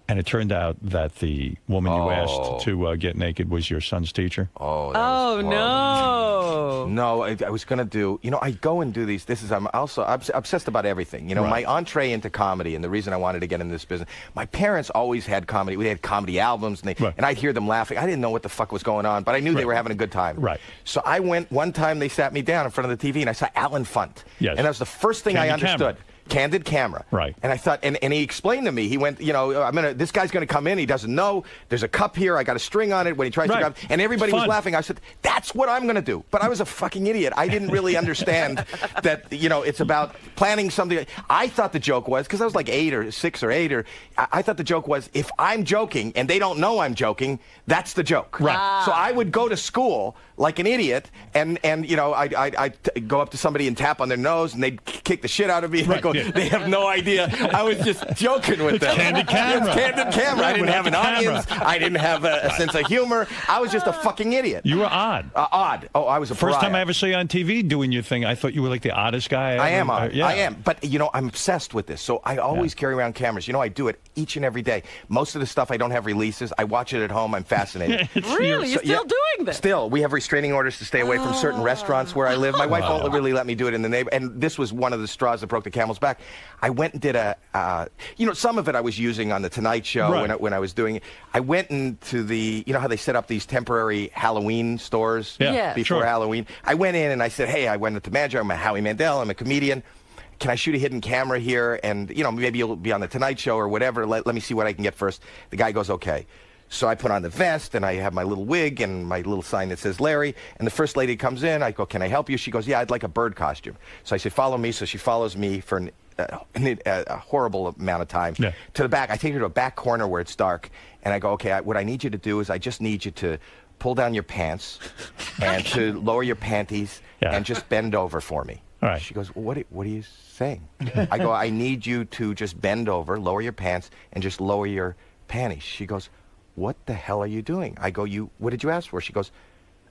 And it turned out that the woman you asked to get naked was your son's teacher. Oh, no. No, I was going to do, I go and do these. I'm obsessed about everything. My entree into comedy, and the reason I wanted to get into this business, my parents always had comedy. We had comedy albums, and I'd hear them laughing. I didn't know what the fuck was going on, but I knew they were having a good time. Right. So I went, one time they sat me down in front of the TV, and I saw Alan Funt. Yes. And that was the first thing I understood. Camera. Candid camera. Right. And I thought, and he explained to me, he went, this guy's going to come in, he doesn't know, there's a cup here, I got a string on it when he tries to grab, and everybody was laughing. I said, that's what I'm going to do. But I was a fucking idiot. I didn't really understand that, it's about planning something. I thought the joke was, because I was like 8 or 6 or 8, I thought the joke was, if I'm joking and they don't know I'm joking, that's the joke. Right. So I would go to school like an idiot, and I'd go up to somebody and tap on their nose, and they'd kick the shit out of me, and I'd go, they have no idea. I was just joking with them. Candid camera. Candid camera. I didn't have an audience. I didn't have a sense of humor. I was just a fucking idiot. You were odd. Odd. Oh, I was a First pariah. time I ever saw you on TV doing your thing, I thought you were like the oddest guy. I am odd. I am. But, I'm obsessed with this. So I always carry around cameras. I do it each and every day. Most of the stuff I don't have releases. I watch it at home. I'm fascinated. Really? You're still doing this? Still. We have restraining orders to stay away from certain restaurants where I live. My wife won't really let me do it in the neighborhood. And this was one of the straws that broke the camel's back. I went and did some of it I was using on The Tonight Show when I was doing it. I went into the, how they set up these temporary Halloween stores before Halloween. I went in and I said, hey, I went to the manager. I'm a Howie Mandel. I'm a comedian. Can I shoot a hidden camera here? And, maybe you'll be on The Tonight Show or whatever. Let me see what I can get first. The guy goes, okay. So I put on the vest, and I have my little wig and my little sign that says Larry. And the first lady comes in. I go, can I help you? She goes, yeah, I'd like a bird costume. So I say, follow me. So she follows me for a horrible amount of time to the back. I take her to a back corner where it's dark, and I go, okay, what I need you to do is I just need you to pull down your pants and to lower your panties and just bend over for me. All right. She goes, what are you saying? I go, I need you to just bend over, lower your pants, and just lower your panties. She goes, what the hell are you doing? I go, what did you ask for? She goes,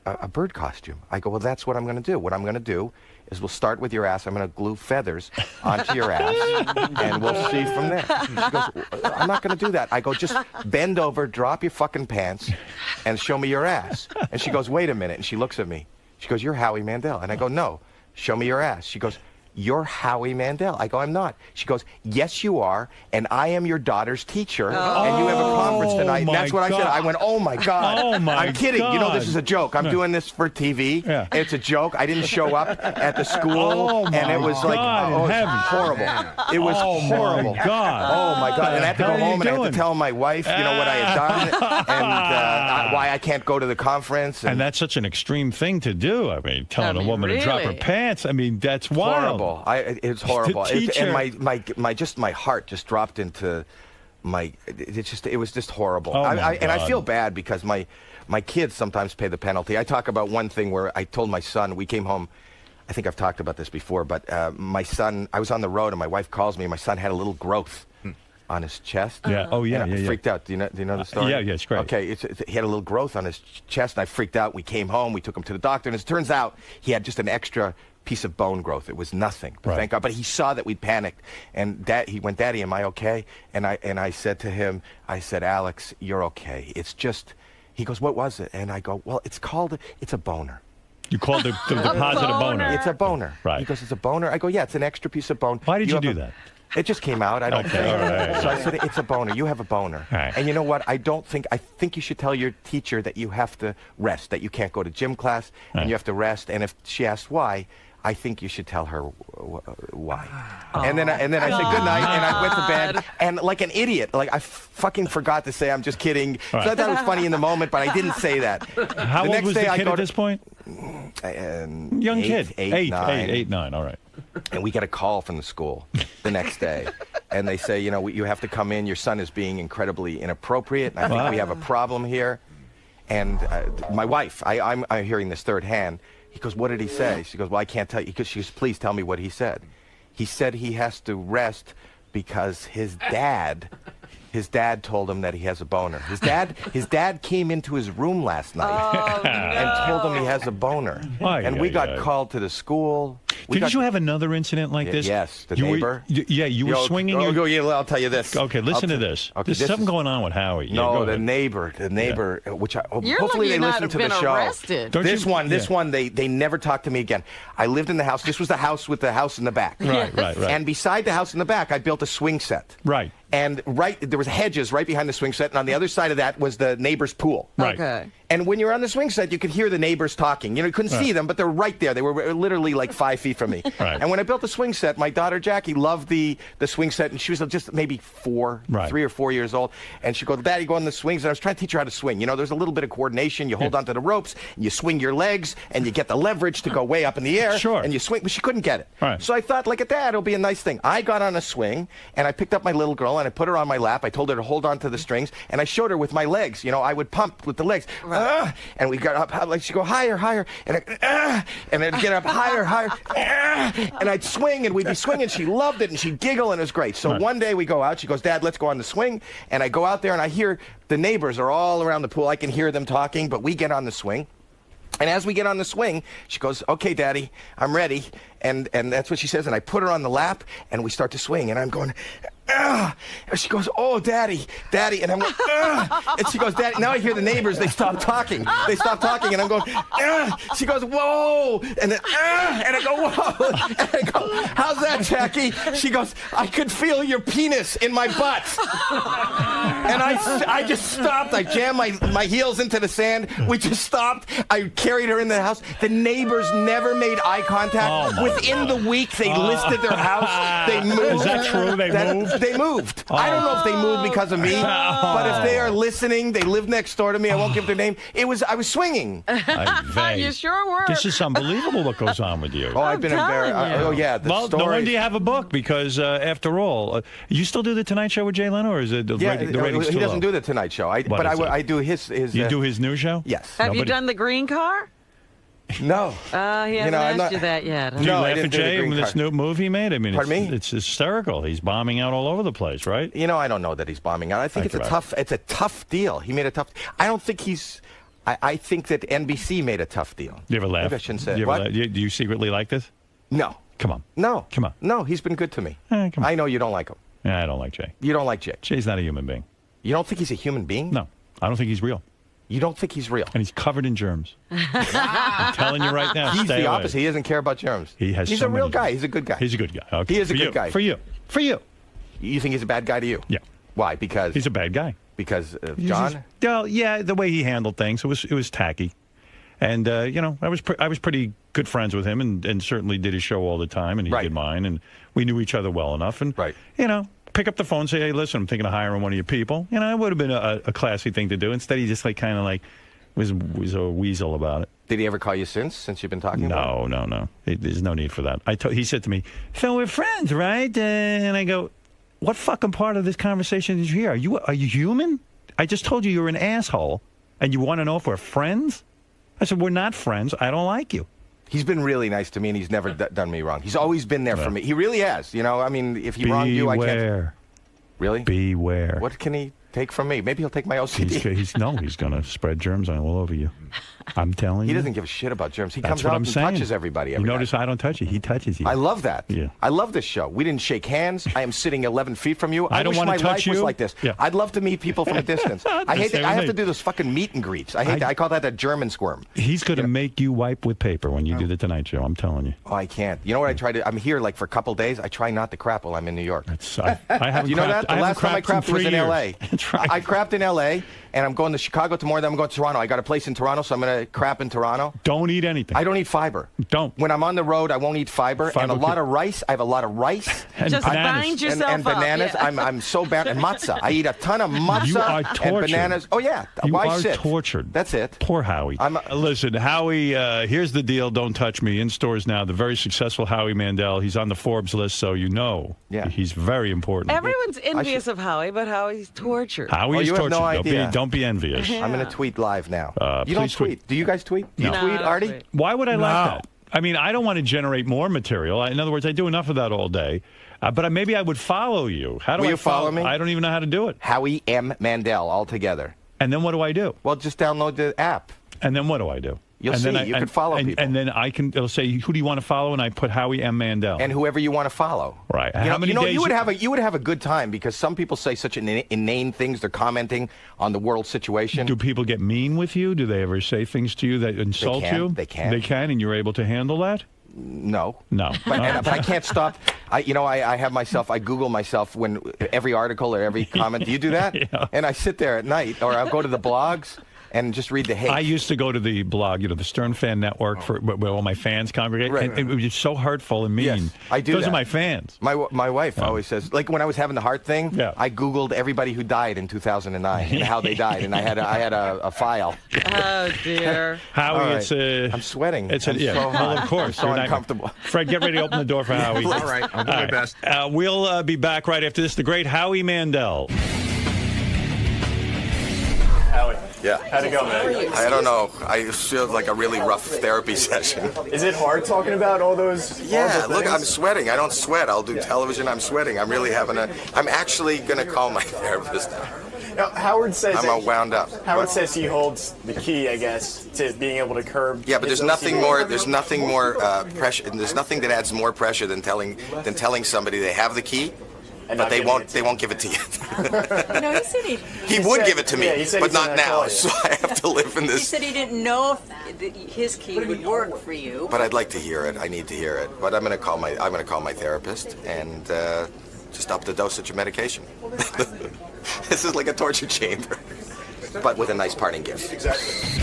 a bird costume. I go, well, that's what I'm going to do. What I'm going to do is we'll start with your ass. I'm going to glue feathers onto your ass, and we'll see from there. She goes, I'm not going to do that. I go, just bend over, drop your fucking pants, and show me your ass. And she goes, wait a minute. And she looks at me. She goes, you're Howie Mandel. And I go, no, show me your ass. She goes, you're Howie Mandel. I go, I'm not. She goes, yes, you are, and I am your daughter's teacher, and you have a conference tonight. And that's what I said. I went, oh, my God. Oh, my I'm kidding. God. This is a joke. I'm doing this for TV. Yeah. It's a joke. I didn't show up at the school, and it was like, it was horrible. It was horrible. My God. Oh, my God. And I had to go home, and I had to tell my wife, what I had done, and why I can't go to the conference. And that's such an extreme thing to do. I mean, telling a woman to drop her pants. I mean, that's wild. Horrible. It's horrible. teacher. And my heart just dropped into it was just horrible. Oh, and I feel bad because my kids sometimes pay the penalty. I talk about one thing where I told my son, we came home, I think I've talked about this before, but my son, I was on the road and my wife calls me, and my son had a little growth on his chest. Yeah. Oh, yeah, And I freaked out. Do you know the story? Yeah, it's great. Okay, he had a little growth on his chest, and I freaked out. We came home. We took him to the doctor, and as it turns out, he had just an extra piece of bone growth. It was nothing, thank God. But he saw that we panicked, and he went, "Daddy, am I okay?" And I said to him, I said, "Alex, you're okay. It's just." He goes, "What was it?" And I go, "Well, it's a boner." You called the deposit a boner. It's a boner. Right. He goes, "It's a boner." I go, "Yeah, it's an extra piece of bone." Why did you do that? It just came out. I don't think. Right. So I said, "It's a boner. You have a boner." Right. And you know what? I think you should tell your teacher that you have to rest, that you can't go to gym class, and you have to rest. And if she asks why, I think you should tell her why. And then I said good night, and I went to bed. And like an idiot, like I fucking forgot to say I'm just kidding. Right. So I thought it was funny in the moment, but I didn't say that. How old was the kid at this point? Young kid. 8, 9. All right. And we get a call from the school the next day, and they say, you have to come in. Your son is being incredibly inappropriate, and I think we have a problem here. And my wife, I'm hearing this third hand. He goes, "What did he say?" She goes, "Well, I can't tell you." She goes, "Please tell me what he said." He said he has to rest because his dad told him that he has a boner. His dad came into his room last night and told him he has a boner. And we got called to the school. Didn't you have another incident like this? Yes, the neighbor. You were swinging. I'll tell you this. Okay, listen to this. Okay, There's something going on with Howie. No, the neighbor, which hopefully they listen to the show. Arrested. This one, they never talked to me again. I lived in the house. This was the house with the house in the back. Right. And beside the house in the back, I built a swing set. Right. And there was hedges right behind the swing set, and on the other side of that was the neighbor's pool. Right. Okay. And when you're on the swing set, you could hear the neighbors talking. You couldn't see them, but they're right there. They were literally like 5 feet from me. Right. And when I built the swing set, my daughter Jackie loved the swing set, and she was just maybe 3 or 4 years old. And she'd go, "Daddy, go on the swings." And I was trying to teach her how to swing. There's a little bit of coordination. You hold onto the ropes, and you swing your legs, and you get the leverage to go way up in the air. Sure. And you swing, but she couldn't get it. Right. So I thought, look at that, it'll be a nice thing. I got on a swing, and I picked up my little girl, and I put her on my lap. I told her to hold on to the strings, and I showed her with my legs. I would pump with the legs. And we got up, like she'd go higher, and I'd get up higher, and I'd swing, and we'd be swinging. She loved it, and she'd giggle, and it was great. So one day we go out. She goes, "Dad, let's go on the swing." And I go out there, and I hear the neighbors are all around the pool. I can hear them talking, but we get on the swing. And as we get on the swing, she goes, "Okay, Daddy, I'm ready." And that's what she says. And I put her on the lap, and we start to swing. And I'm going, "Ah!" And she goes, "Oh, Daddy." And I'm going, "Ah!" And she goes, "Daddy." Now I hear the neighbors. They stop talking. And I'm going, "Ah!" She goes, "Whoa!" And then, "Ah!" And I go, "Whoa!" And I go, "How's that, Jackie?" She goes, "I could feel your penis in my butt." And I just stopped. I jammed my heels into the sand. We just stopped. I carried her in the house. The neighbors never made eye contact. Within the week, they listed their house. They moved. Is that true? They moved. I don't know if they moved because of me, but if they are listening, they live next door to me. I won't give their name. I was swinging. You sure were. This is unbelievable what goes on with you. Oh, I've been embarrassed. Oh, yeah. Well, no wonder you have a book because, after all, you still do the Tonight Show with Jay Leno, or is it the ratings he doesn't do the Tonight Show. But I do his. You do his new show? Yes. Have you done the green car? No. He hasn't asked you that yet. Huh? Do you No, I laugh didn't at do the Jay green with this card. new movie he made? I mean, Pardon it's hysterical. He's bombing out all over the place, right? I don't know that he's bombing out. I think it's a tough deal. He made a tough. I don't think he's. I think that NBC made a tough deal. You ever laugh? Maybe I shouldn't say Do what? you secretly like this? No. Come on. No. Come on. No, he's been good to me. Come on. I know you don't like him. Yeah, I don't like Jay. You don't like Jay. Jay's not a human being. You don't think he's a human being? No, I don't think he's real. You don't think he's real? And he's covered in germs. I'm telling you right now. He's stay the away. opposite. He doesn't care about germs. He's a real guy. He's a good guy. He's a good guy. Okay. He is a good guy. For you. You think he's a bad guy to you? Yeah. Why? Because He's a bad guy. Because of John? Well, yeah, the way he handled things, it was tacky. And, I was pretty good friends with him and certainly did his show all the time, and he did mine, and we knew each other well enough. And, pick up the phone and say, "Hey, listen, I'm thinking of hiring one of your people." It would have been a classy thing to do. Instead, he just was a weasel about it. Did he ever call you since you've been talking about him? No. There's no need for that. He said to me, "Phil, we're friends, right?" And I go, "What fucking part of this conversation did you hear? Are you human? I just told you you're an asshole, and you want to know if we're friends?" I said, "We're not friends. I don't like you." He's been really nice to me, and he's never done me wrong. He's always been there for me. He really has. If he wronged you, I can't. Really? Beware. What can he take from me? Maybe he'll take my OCD. He's going to spread germs all over you. I'm telling you. He doesn't give a shit about germs. He That's comes what out I'm and saying. touches everybody. You notice I don't touch you. He touches you. I love that. Yeah. I love this show. We didn't shake hands. I am sitting 11 feet from you. I don't wish wanna my touch life you. was like this. Yeah. I'd love to meet people from a distance. I hate that. I have to do those fucking meet and greets. I call that a German squirm. He's going to make you wipe with paper when you do the Tonight Show. I'm telling you. Oh, I can't. You know what I try to? I'm here like for a couple days. I try not to crap while I'm in New York. I haven't. You know that? The last time I crapped was in L.A. That's right. I crapped in L.A. and I'm going to Chicago tomorrow. Then I'm going to Toronto. I got a place in Toronto, so I'm going to crap in Toronto. Don't eat anything. I don't eat fiber. Don't. When I'm on the road, I won't eat fiber and a lot of rice. I have a lot of rice. And Just bananas. bind yourself and bananas. up. Yeah. I'm so bad. And matzah. I eat a ton of matzah You are and tortured. bananas. Oh yeah. You Why are sit? tortured. That's it. Poor Howie. Listen, Howie, here's the deal. Don't touch me. In stores now. The very successful Howie Mandel. He's on the Forbes list, so you know he's very important. Everyone's envious of Howie, but Howie's tortured. Howie is you have tortured. no idea. Don't be envious. I'm going to tweet live now. You Please don't tweet. Do you guys tweet? Do you No. tweet, No, Artie? tweet. Why would I like that? I mean, I don't want to generate more material. In other words, I do enough of that all day. But maybe I would follow you. How do Will I you follow me? I don't even know how to do it. Howie M. Mandel, all together. And then what do I do? Well, just download the app. And then what do I do? You'll and see. Then You can follow people. And then it'll say, who do you want to follow? And I put Howie M. Mandel. And whoever you want to follow. Right. You would have a good time because some people say such inane things. They're commenting on the world situation. Do people get mean with you? Do they ever say things to you that insult you? They can. They can, and you're able to handle that? No. But I can't stop. I have myself. I Google myself when every article or every comment. Do you do that? Yeah. And I sit there at night, or I'll go to the blogs and just read the hate. I used to go to the blog, the Stern Fan Network, where all my fans congregate. Right. And it was just so hurtful and mean. Yes, I do. Those that. are my fans. My wife always says, like when I was having the heart thing, I Googled everybody who died in 2009 and how they died, and I had a file. Oh dear. Howie, right. I'm sweating. So hot. well, of course. I'm so uncomfortable. Fred, get ready to open the door for Howie. All right, I'll do my best. We'll be back right after this. The great Howie Mandel. Howie. Yeah. How'd it go, man? I don't know. I feel like a really rough therapy session. Is it hard talking about all those Yeah, horrible look, things? I'm sweating. I don't sweat. I'll do television. I'm sweating. I'm really I'm actually going to call my therapist now. Now, Howard says I'm all wound up. Howard says he holds the key, I guess, to being able to curb. Yeah, but his there's nothing OCD. more. There's nothing more pressure. There's nothing that adds more pressure than telling somebody they have the key, And but not they giving won't. it to They you. won't give it to you. No, he said he. He would said- give it to me, yeah, he said but he's not gonna now. call you. So I have to live in He this. said he didn't know if his key would work for you. But I'd like to hear it. I need to hear it. But I'm going to call my therapist and just up the dosage of medication. This is like a torture chamber, but with a nice parting gift. Exactly.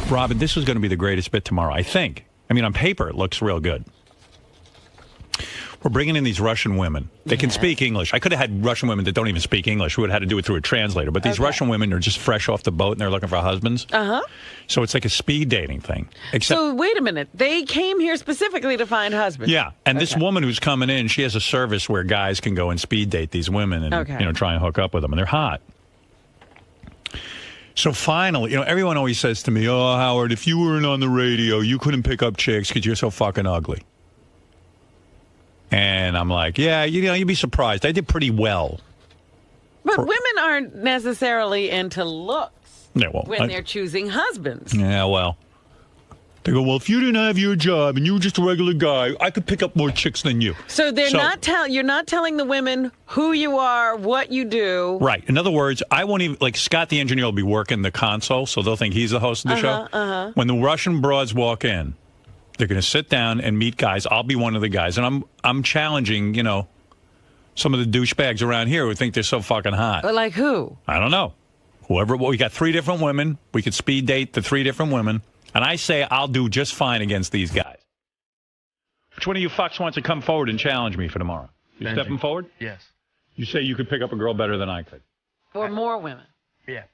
Robin, this was going to be the greatest bit tomorrow, I think. I mean, on paper, it looks real good. We're bringing in these Russian women. They can speak English. I could have had Russian women that don't even speak English. We would have had to do it through a translator. But these Russian women are just fresh off the boat, and they're looking for husbands. Uh-huh. So it's like a speed dating thing. Except, So wait a minute. They came here specifically to find husbands. yeah, and this woman who's coming in, she has a service where guys can go and speed date these women and try and hook up with them, and they're hot. So finally, everyone always says to me, "Oh, Howard, if you weren't on the radio, you couldn't pick up chicks because you're so fucking ugly." And I'm like, yeah, you'd be surprised. I did pretty well. But women aren't necessarily into looks Yeah, well, when they're choosing husbands. Yeah, well, They go, well, if you didn't have your job and you were just a regular guy, I could pick up more chicks than you. So you're not telling the women who you are, what you do. Right. In other words, I won't even, like Scott the engineer will be working the console, so they'll think he's the host of the show. When the Russian broads walk in, they're going to sit down and meet guys. I'll be one of the guys. And I'm challenging, some of the douchebags around here who think they're so fucking hot. Like who? I don't know. Whoever. We got 3 different women. We could speed date the 3 different women. And I say I'll do just fine against these guys. Which one of you fucks wants to come forward and challenge me for tomorrow? You Benji. stepping forward? Yes. You say you could pick up a girl better than I could. Or more women. Yeah.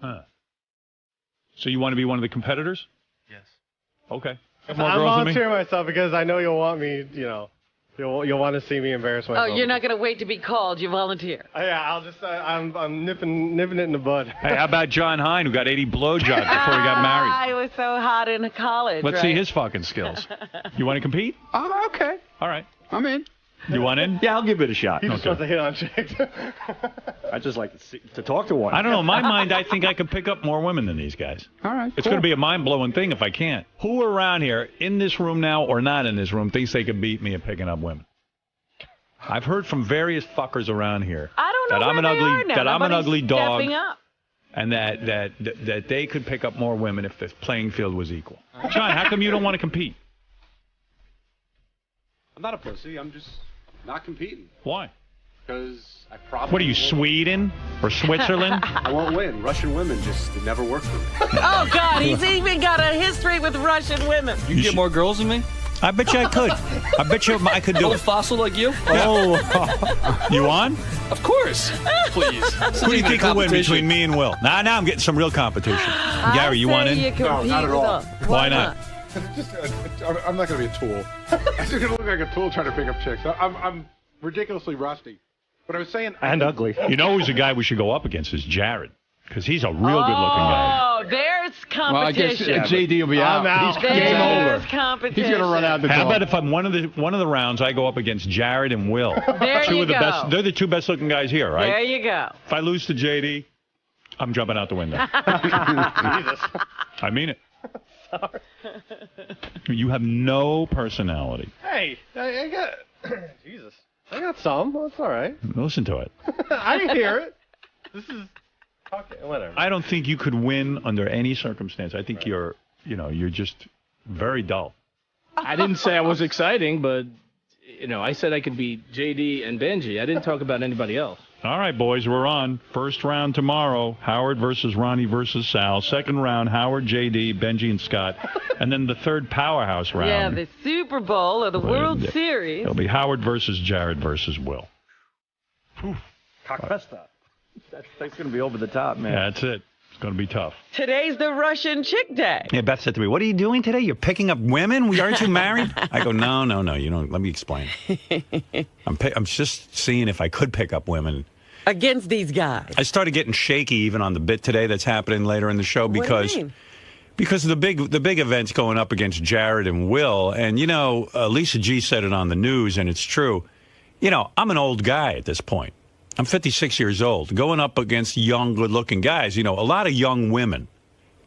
Huh. So you want to be one of the competitors? Yes. Okay. I'm volunteering myself because I know you'll want me, you'll want to see me embarrass myself. Oh, you're not going to wait to be called. You volunteer. Yeah, I'll just, I'm nipping it in the bud. Hey, how about John Hine, who got 80 blowjobs before he got married? I was so hot in college. Let's see his fucking skills. You want to compete? Okay. All right. I'm in. You want in? Yeah, I'll give it a shot. He just wants to hit on chicks. I just like to talk to one. I don't know. In my mind, I think I could pick up more women than these guys. All right. It's going to be a mind-blowing thing if I can't. Who around here, in this room now or not in this room, thinks they could beat me at picking up women? I've heard from various fuckers around here I don't know that I'm an ugly dog, stepping up. and that they could pick up more women if the playing field was equal. John, how come you don't want to compete? I'm not a pussy. I'm just not competing. Why? Because I probably. What are you, Sweden or Switzerland? I won't win. Russian women just never work for me. Oh, God, he's even got a history with Russian women. You can get more girls than me? I bet you I could. I bet you I could do Old it. fossil like you? Oh. You on? Of course. Please. Who do you think will win between me and Will? Now I'm getting some real competition. Gary, you want in? No, not at all. Why not? I'm not going to be a tool. I'm just going to look like a tool trying to pick up chicks. I'm ridiculously rusty. But I was saying... And ugly. You know who's a guy we should go up against is Jared. Because he's a real good-looking guy. Oh, there's competition. Well, I guess JD will be out. He's game over. Competition. He's going to run out the door. How about if I'm one of the rounds, I go up against Jared and Will? There two you of the go. best. They're the 2 best-looking guys here, right? There you go. If I lose to JD, I'm jumping out the window. Jesus. I mean it. You have no personality. Hey, I got... Jesus. I got some. That's all right. Listen to it. I didn't hear it. This is... Okay, whatever. I don't think you could win under any circumstance. I think you're just very dull. I didn't say I was exciting, but, I said I could beat JD and Benji. I didn't talk about anybody else. All right, boys, we're on. First round tomorrow, Howard versus Ronnie versus Sal. Second round, Howard, JD, Benji, and Scott. And then the third powerhouse round. Yeah, the Super Bowl or the World Series. It'll be Howard versus Jared versus Will. Cockfesta. That's going to be over the top, man. That's it. It's going to be tough. Today's the Russian chick day. Yeah, Beth said to me, "What are you doing today? You're picking up women? Aren't you married?" I go, No. You know, let me explain. I'm just seeing if I could pick up women. Against these guys. I started getting shaky even on the bit today that's happening later in the show because... What do you mean? Because the big event's going up against Jared and Will. And, Lisa G said it on the news, and it's true. I'm an old guy at this point. I'm 56 years old. Going up against young, good-looking guys, a lot of young women,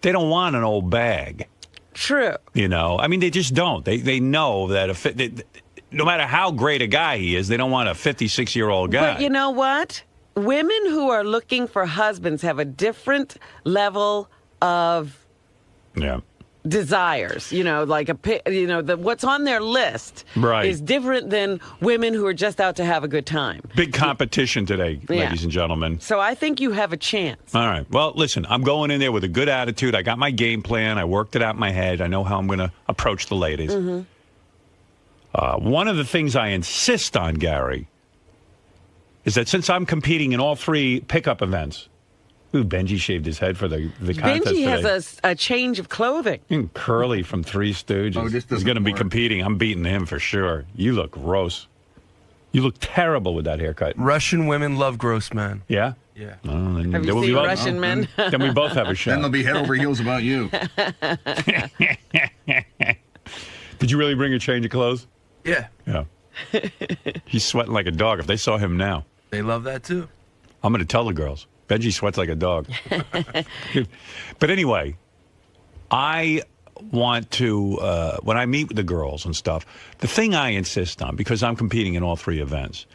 they don't want an old bag. True. I mean, they just don't. They know that no matter how great a guy he is, they don't want a 56-year-old guy. But you know what? Women who are looking for husbands have a different level of desires. What's on their list is different than women who are just out to have a good time. Big competition today, ladies and gentlemen. So I think you have a chance. All right. Well, listen, I'm going in there with a good attitude. I got my game plan. I worked it out in my head. I know how I'm going to approach the ladies. Mm-hmm. One of the things I insist on, Gary, is that since I'm competing in all 3 pickup events, Benji shaved his head for the contest Benji today. has a change of clothing. And Curly from Three Stooges is going to be competing. I'm beating him for sure. You look gross. You look terrible with that haircut. Russian women love gross men. Yeah? Yeah. Oh, have you seen Russian men? Then we both have a shot. Then they'll be head over heels about you. Did you really bring a change of clothes? Yeah. Yeah. He's sweating like a dog. If they saw him now. They love that too. I'm going to tell the girls. Benji sweats like a dog. But anyway, I want to, when I meet with the girls and stuff, the thing I insist on, because I'm competing in all 3 events,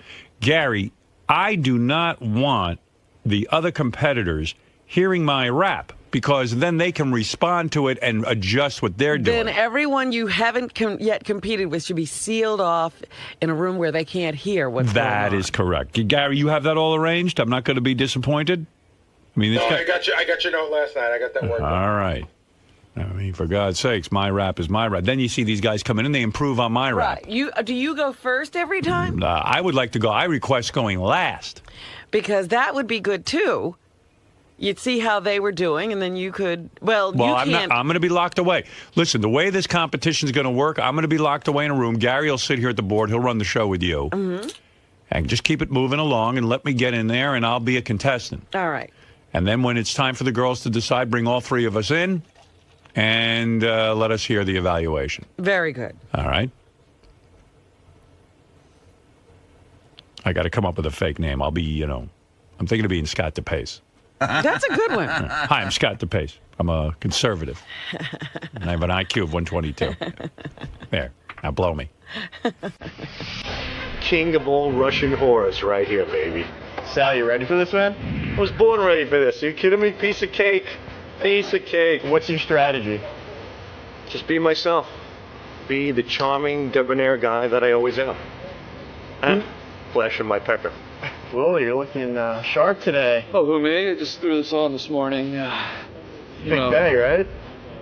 Gary, I do not want the other competitors hearing my rap, because then they can respond to it and adjust what they're doing. Then everyone you haven't yet competed with should be sealed off in a room where they can't hear what's going on. That is correct. Gary, you have that all arranged? I'm not going to be disappointed? I mean, I got your note last night. I got that work. All right. I mean, for God's sakes, my rap is my rap. Then you see these guys come in and they improve on my rap. Right. Do you go first every time? I would like to go. I request going last. Because that would be good, too. You'd see how they were doing, and then you could, you can't. I'm going to be locked away. Listen, the way this competition is going to work, I'm going to be locked away in a room. Gary will sit here at the board. He'll run the show with you. Mm-hmm. And just keep it moving along and let me get in there, and I'll be a contestant. All right. And then when it's time for the girls to decide, bring all 3 of us in and let us hear the evaluation. Very good. All right. I got to come up with a fake name. I'll be, I'm thinking of being Scott DePace. That's a good one. Hi, I'm Scott DePace. I'm a conservative. And I have an IQ of 122. There. Now blow me. King of all Russian whores right here, baby. Sal, you ready for this, man? I was born ready for this. Are you kidding me? Piece of cake. Piece of cake. What's your strategy? Just be myself. Be the charming, debonair guy that I always am. And flashing my pecker. Whoa, you're looking sharp today. Oh, who, me? I just threw this on this morning. Big day, right?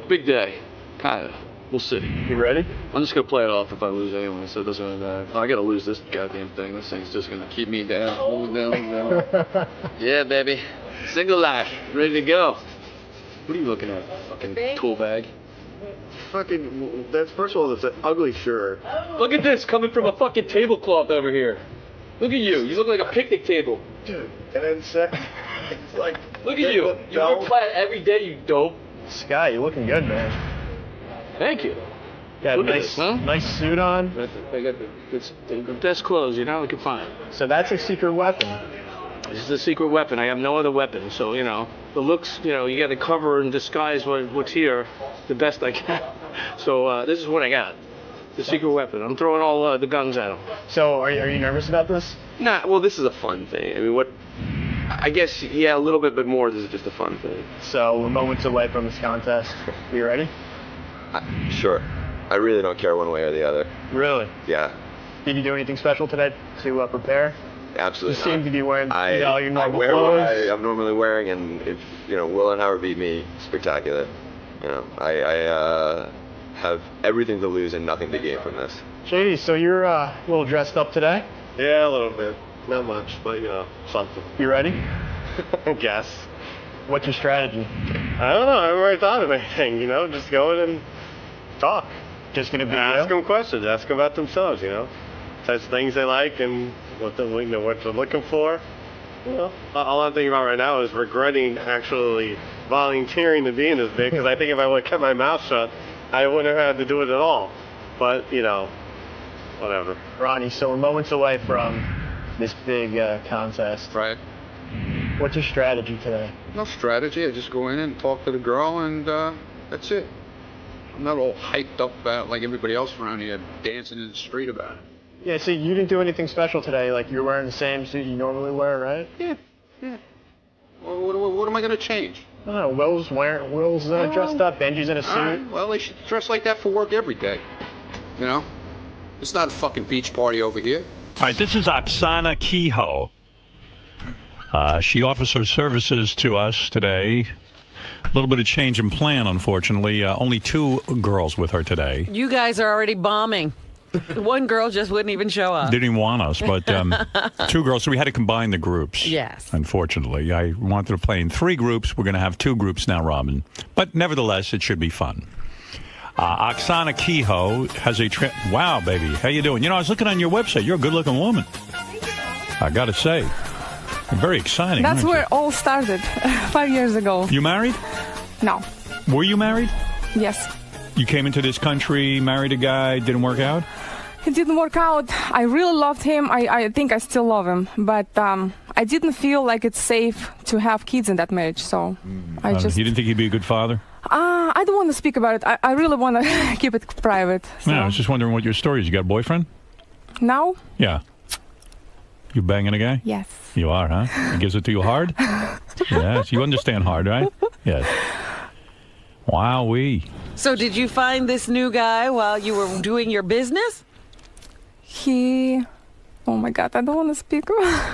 Big day. Kind of. We'll see. You ready? I'm just going to play it off if I lose anyway, so it doesn't really matter. I got to lose this goddamn thing. This thing's just going to keep me down. Hold me down. Yeah, baby. Single life. Ready to go. What are you looking at? Fucking tool bag. Fucking, that's, first of all, that's an ugly shirt. Look at this coming from a fucking tablecloth over here. Look at you. You look like a picnic table. Dude, and then second, it's like... Look at you. You wear plaid every day, you dope. Sky, you're looking good, man. Thank you. Got a nice suit on. I got the best clothes, I can find. So that's a secret weapon. This is a secret weapon. I have no other weapon. So, the looks, you got to cover and disguise what's here the best I can. So this is what I got. The secret weapon. I'm throwing all the guns at him. So are you nervous about this? Nah, well, this is a fun thing. I mean, I guess, yeah, a little bit, but more, this is just a fun thing. So we're moments away from this contest. Are you ready? Sure. I really don't care one way or the other. Really? Yeah. Did you do anything special today to prepare? Absolutely. You seem to be wearing your normal I wear clothes. what I'm normally wearing, and if Will and Howard beat me, spectacular. I have everything to lose and nothing to gain from this. JD, so you're a little dressed up today? Yeah, a little bit. Not much, but something. You ready? I guess. What's your strategy? I don't know. I haven't really thought of anything. Just go in and talk. Just gonna be ask them questions. Ask them about themselves. Types of things they like and what they're looking for. All I'm thinking about right now is regretting actually volunteering to be in this bit, because I think if I would have kept my mouth shut, I wouldn't have had to do it at all. But whatever. Ronnie, so we're moments away from this big contest. Right. What's your strategy today? No strategy. I just go in and talk to the girl, and that's it. I'm not all hyped up about it like everybody else around here dancing in the street about it. Yeah, so you didn't do anything special today. Like, you're wearing the same suit you normally wear, right? Yeah. Well, what am I going to change? I don't know. Will's dressed up. Benji's in a suit. Right. Well, they should dress like that for work every day. It's not a fucking beach party over here. All right, this is Oksana Kehoe. She offers her services to us today. A little bit of change in plan, unfortunately. Only 2 girls with her today. You guys are already bombing. One girl just wouldn't even show up. Didn't even want us, but 2 girls, so we had to combine the groups. Yes. Unfortunately. I wanted to play in 3 groups. We're going to have 2 groups now, Robin. But nevertheless, it should be fun. Oksana Kehoe has a trip. Wow, baby. How you doing? I was looking on your website. You're a good-looking woman. I got to say. Very exciting. That's where it all started 5 years ago. You married? No. Were you married? Yes. You came into this country, married a guy, didn't work out? It didn't work out. I really loved him. I think I still love him. But I didn't feel like it's safe to have kids in that marriage. So I just... You didn't think he'd be a good father? I don't want to speak about it. I really want to keep it private. So. No, I was just wondering what your story is. You got a boyfriend? Now? Yeah. You banging a guy? Yes. You are, huh? He gives it to you hard? Yes. You understand hard, right? Yes. Wowee. So did you find this new guy while you were doing your business? Oh my God, I don't want to speak.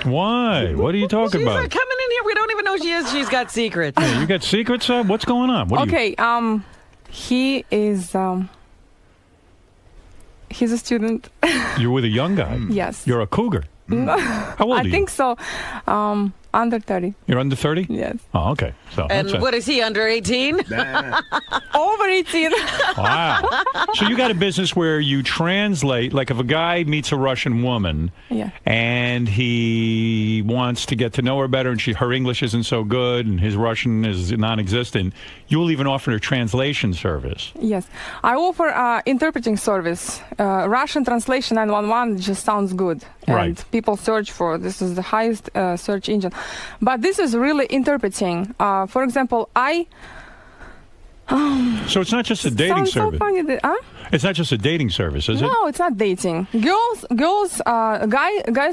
Why? What are you talking about? She's coming in here. We don't even know she is. She's got secrets. Yeah, you got secrets? What's going on? He is... he's a student. You're with a young guy? Yes. You're a cougar? How old are you? I think so. Under 30. You're under 30? Yes. Oh, okay. So and what is he, under 18? Over 18. Wow. So you got a business where you translate, like if a guy meets a Russian woman and he wants to get to know her better and her English isn't so good and his Russian is non-existent, you'll even offer a translation service. Yes. I offer interpreting service. Russian translation 911 just sounds good. And people search for this is the highest search engine. But this is really interpreting. For example, so it's not just a dating service. So funny It's not just a dating service, is it? No, it's not dating. Guys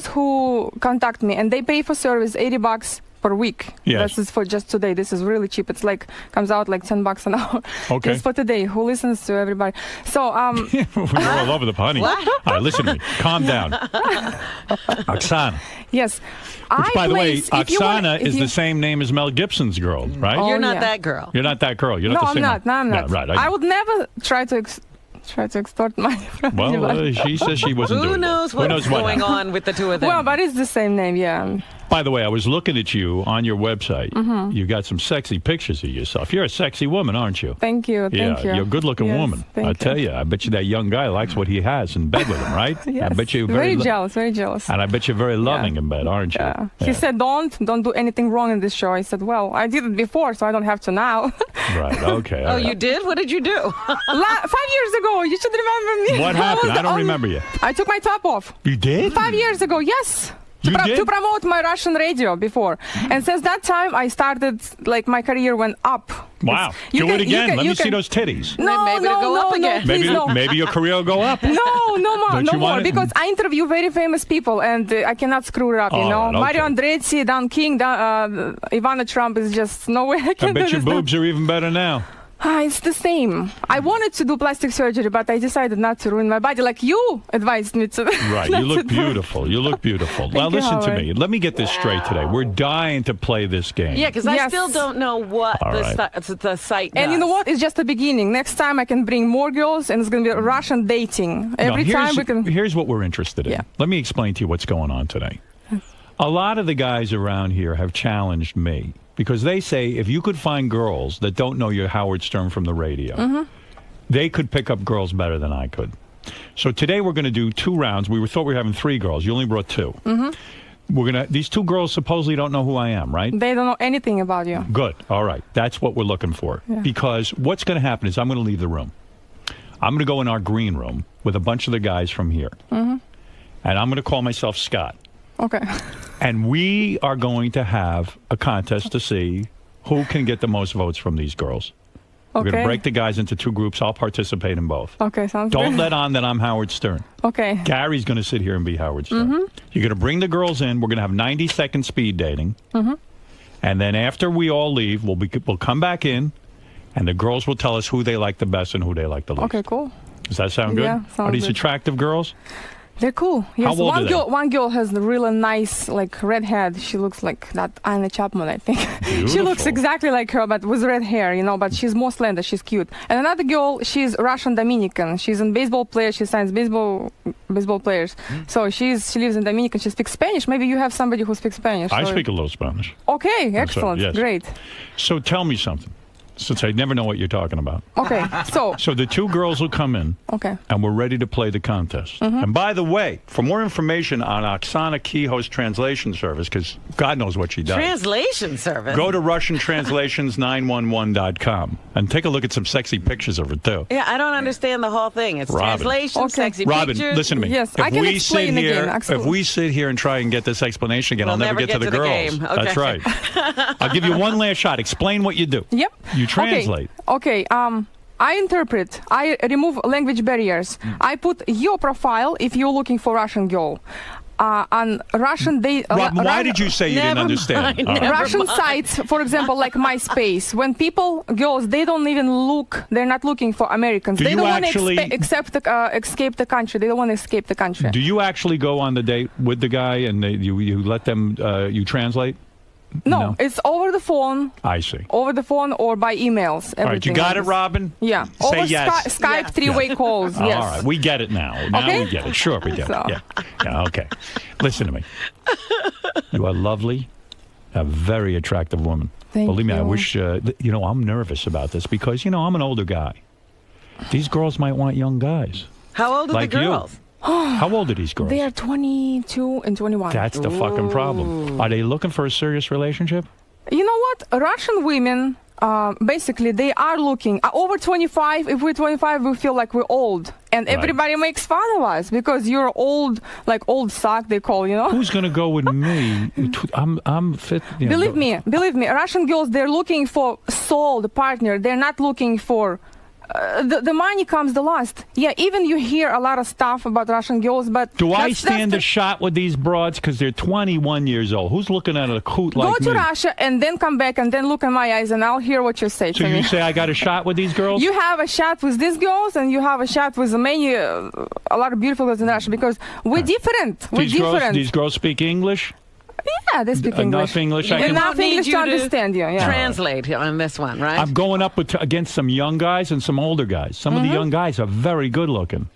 who contact me and they pay for service $80 per week. Yes. This is for just today. This is really cheap. It's like comes out like $10 an hour. Okay. Just for today. Who listens to everybody? So we're all over the honey. All right, listen to me. Calm down. Oksana. Yes. Which, by the way, Oksana is the same name as Mel Gibson's girl, right? You're not that girl. You're not that girl. You're not the same. No, I'm not. No, right. I would never try to extort money from anybody. She says she wasn't doing that. Who knows what's going on with the two of them? Well, but it's the same name, yeah. By the way, I was looking at you on your website. Mm-hmm. You got some sexy pictures of yourself. You're a sexy woman, aren't you? Thank you. Thank you. You're a good-looking woman. I tell you. I bet you that young guy likes what he has in bed with him, right? Yes. I bet you very jealous. Very jealous. And I bet you're very loving in bed, aren't you? Yeah. He said, "Don't do anything wrong in this show." I said, "Well, I did it before, so I don't have to now." Right. Okay. Oh, you did? What did you do? 5 years ago. You should remember me. What happened? I don't remember you. I took my top off. You did? 5 years ago. Yes. To promote my Russian radio before. And since that time, I started, my career went up. Wow. Do it again. Let me see those titties. No, maybe it'll go up again. Maybe your career will go up. No more. Because I interview very famous people, and I cannot screw it up, you know. Okay. Mario Andretti, Don King, Ivana Trump is just no way I can do this. I bet your boobs are even better now. It's the same. I wanted to do plastic surgery, but I decided not to ruin my body like you advised me to. Right. You look beautiful. You look beautiful. Now, listen to me. Let me get this straight today. We're dying to play this game. Yeah, because I still don't know what the site does. And you know what? It's just the beginning. Next time I can bring more girls, and it's going to be Russian dating. Every time we can. Here's what we're interested in. Yeah. Let me explain to you what's going on today. A lot of the guys around here have challenged me. Because they say if you could find girls that don't know you're Howard Stern from the radio, they could pick up girls better than I could. So today we're going to do 2 rounds. We thought we were having 3 girls. You only brought 2. These 2 girls supposedly don't know who I am, right? They don't know anything about you. Good. All right. That's what we're looking for. Yeah. Because what's going to happen is I'm going to leave the room. I'm going to go in our green room with a bunch of the guys from here. And I'm going to call myself Scott. Okay. And we are going to have a contest to see who can get the most votes from these girls. We're going to break the guys into 2 groups. I'll participate in both. Okay, sounds good. Don't let on that I'm Howard Stern. Okay. Gary's going to sit here and be Howard Stern. You're going to bring the girls in. We're going to have 90-second speed dating. And then after we all leave, we'll come back in, and the girls will tell us who they like the best and who they like the least. Okay, cool. Does that sound good? Yeah, sounds good. Are these attractive girls? They're cool. Yes, How old are they? One girl has the really nice, red head. She looks like that Anna Chapman, I think. She looks exactly like her, but with red hair, you know, but she's more slender. She's cute. And another girl, she's Russian Dominican. She's a baseball player. She signs baseball players. So she lives in Dominican. She speaks Spanish. Maybe you have somebody who speaks Spanish. I speak a little Spanish. Okay, excellent. Yes. Great. So tell me something. since I never know what you're talking about. Okay, so the two girls will come in. Okay. And we're ready to play the contest. And by the way, for more information on Oksana Kehoe's translation service, because God knows what she does. Translation service? Go to RussianTranslations911.com and take a look at some sexy pictures of her, too. Yeah, I don't understand the whole thing. It's translation, sexy pictures. Robin, listen to me. Yes, I can explain the game. If we sit here and try and get this explanation again, I'll never get to the girls. Game. Okay. That's right. I'll give you one last shot. Explain what you do. Yep. You translate. Okay. I interpret. I remove language barriers. I put your profile if you're looking for Russian girl. On Russian, Robin, why did you say you didn't understand? Russian sites, for example, like MySpace, when girls, they don't even look. They're not looking for Americans. They don't want to escape the country. They don't want to escape the country. Do you actually go on the date with the guy and you let them you translate? No, it's over the phone. I see. Over the phone or by emails. All right, you got it, Robin? Yeah. Say over yes. Skype, three-way calls. Yes. All right, we get it now. Now Okay? we get it. Sure, we get it. Yeah, okay. Listen to me. You are lovely, a very attractive woman. Believe me, I wish, I'm nervous about this because, I'm an older guy. These girls might want young guys. How old are like the girls? You. How old are these girls? They are 22 and 21. That's the fucking problem. Are they looking for a serious relationship? You know what? Russian women, basically, they are looking. Over 25, if we're 25, we feel like we're old. And everybody makes fun of us because you're old, like old sock, they call, Who's going to go with me? I'm fit. Believe me, Russian girls, they're looking for soul, the partner. They're not looking for... the money comes the last. Yeah, even you hear a lot of stuff about Russian girls, but... Do I stand a shot with these broads? Because they're 21 years old. Who's looking at a coot like me? Go to Russia and then come back and then look in my eyes and I'll hear what you say to me. So you say I got a shot with these girls? You have a shot with these girls and you have a shot with a lot of beautiful girls in Russia because we're different. These girls speak English? Yeah, they speak English. Enough English. Enough English to understand you. Yeah. Translate on this one, right? I'm going up against some young guys and some older guys. Some of the young guys are very good looking.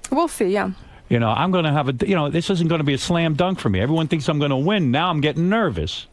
We'll see, yeah. I'm going to have this isn't going to be a slam dunk for me. Everyone thinks I'm going to win. Now I'm getting nervous.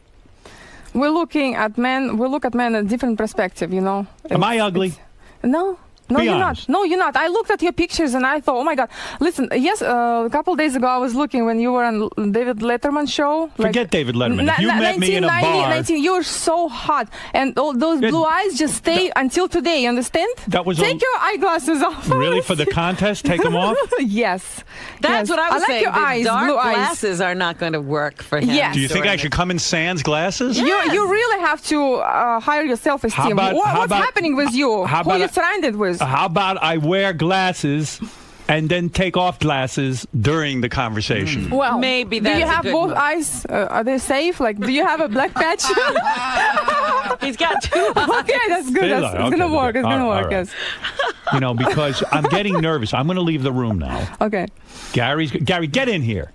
We're looking at men. We look at men in a different perspective, Am I ugly? No. No, you're not. No, you're not. I looked at your pictures and I thought, oh my God. Listen, yes, a couple days ago I was looking when you were on David Letterman show. Forget David Letterman. If you met me in a bar. You were so hot. And all those blue eyes just stay until today, you understand? Take your eyeglasses off. Really? For the contest? Take them off? Yes. That's what I was saying. Your eyes, dark blue glasses are not going to work for him. Yes. Do you think I should come in sans glasses? Yes. You really have to hire your self-esteem. What's happening with you? Who are you surrounded with? How about I wear glasses and then take off glasses during the conversation? Well, maybe that's do you have both move. eyes? Are they safe? Like, do you have a black patch? He's got two eyes. Okay, that's good. It's going to work. It's going to work, yes. Because I'm getting nervous. I'm going to leave the room now. Okay. Gary, get in here.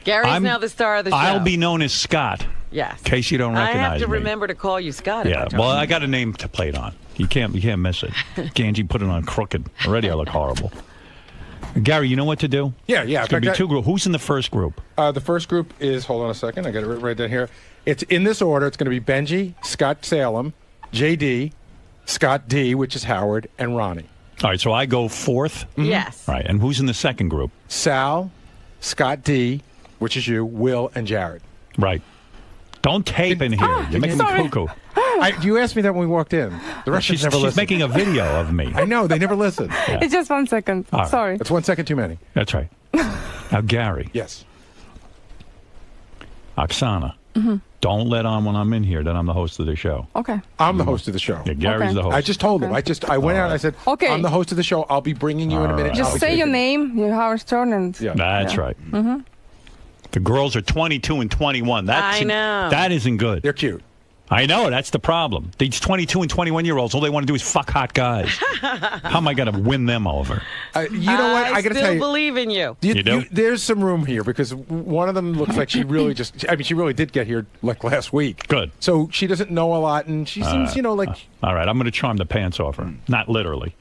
Gary's now the star of the show. I'll be known as Scott. Yes. In case you don't recognize me. I have to remember to call you Scott. Yeah, well, I got a name to play it on. You can't miss it. Ganji put it on crooked. Already I look horrible. Gary, you know what to do? Yeah. It's going to be two groups. Who's in the first group? The first group is, hold on a second, I got it right down here. It's in this order. It's going to be Benji, Scott Salem, JD, Scott D, which is Howard, and Ronnie. All right, so I go fourth? Yes. All right, and who's in the second group? Sal, Scott D, which is you, Will, and Jared. Right. Don't tape in here. You're making me cuckoo. You asked me that when we walked in. The Russians never listen. She's making a video of me. I know. They never listen. Yeah. It's just 1 second. Right. Sorry. It's 1 second too many. That's right. Now, Gary. Yes. Oksana. Don't let on when I'm in here that I'm the host of the show. Okay. I'm the host of the show. Yeah, Gary's the host. I just told him. I went out and I said, okay. I'm the host of the show. I'll be bringing you in a minute. Just say your name, your Howard Stern, and... Yeah. That's right. The girls are 22 and 21. I know. That isn't good. They're cute. I know. That's the problem. These 22 and 21-year-olds, all they want to do is fuck hot guys. How am I going to win them over? You know what? I got to tell you. I still believe in you. You do? There's some room here because one of them looks like she really she really did get here like last week. Good. So she doesn't know a lot and she seems, like... All right. I'm going to charm the pants off her. Not literally.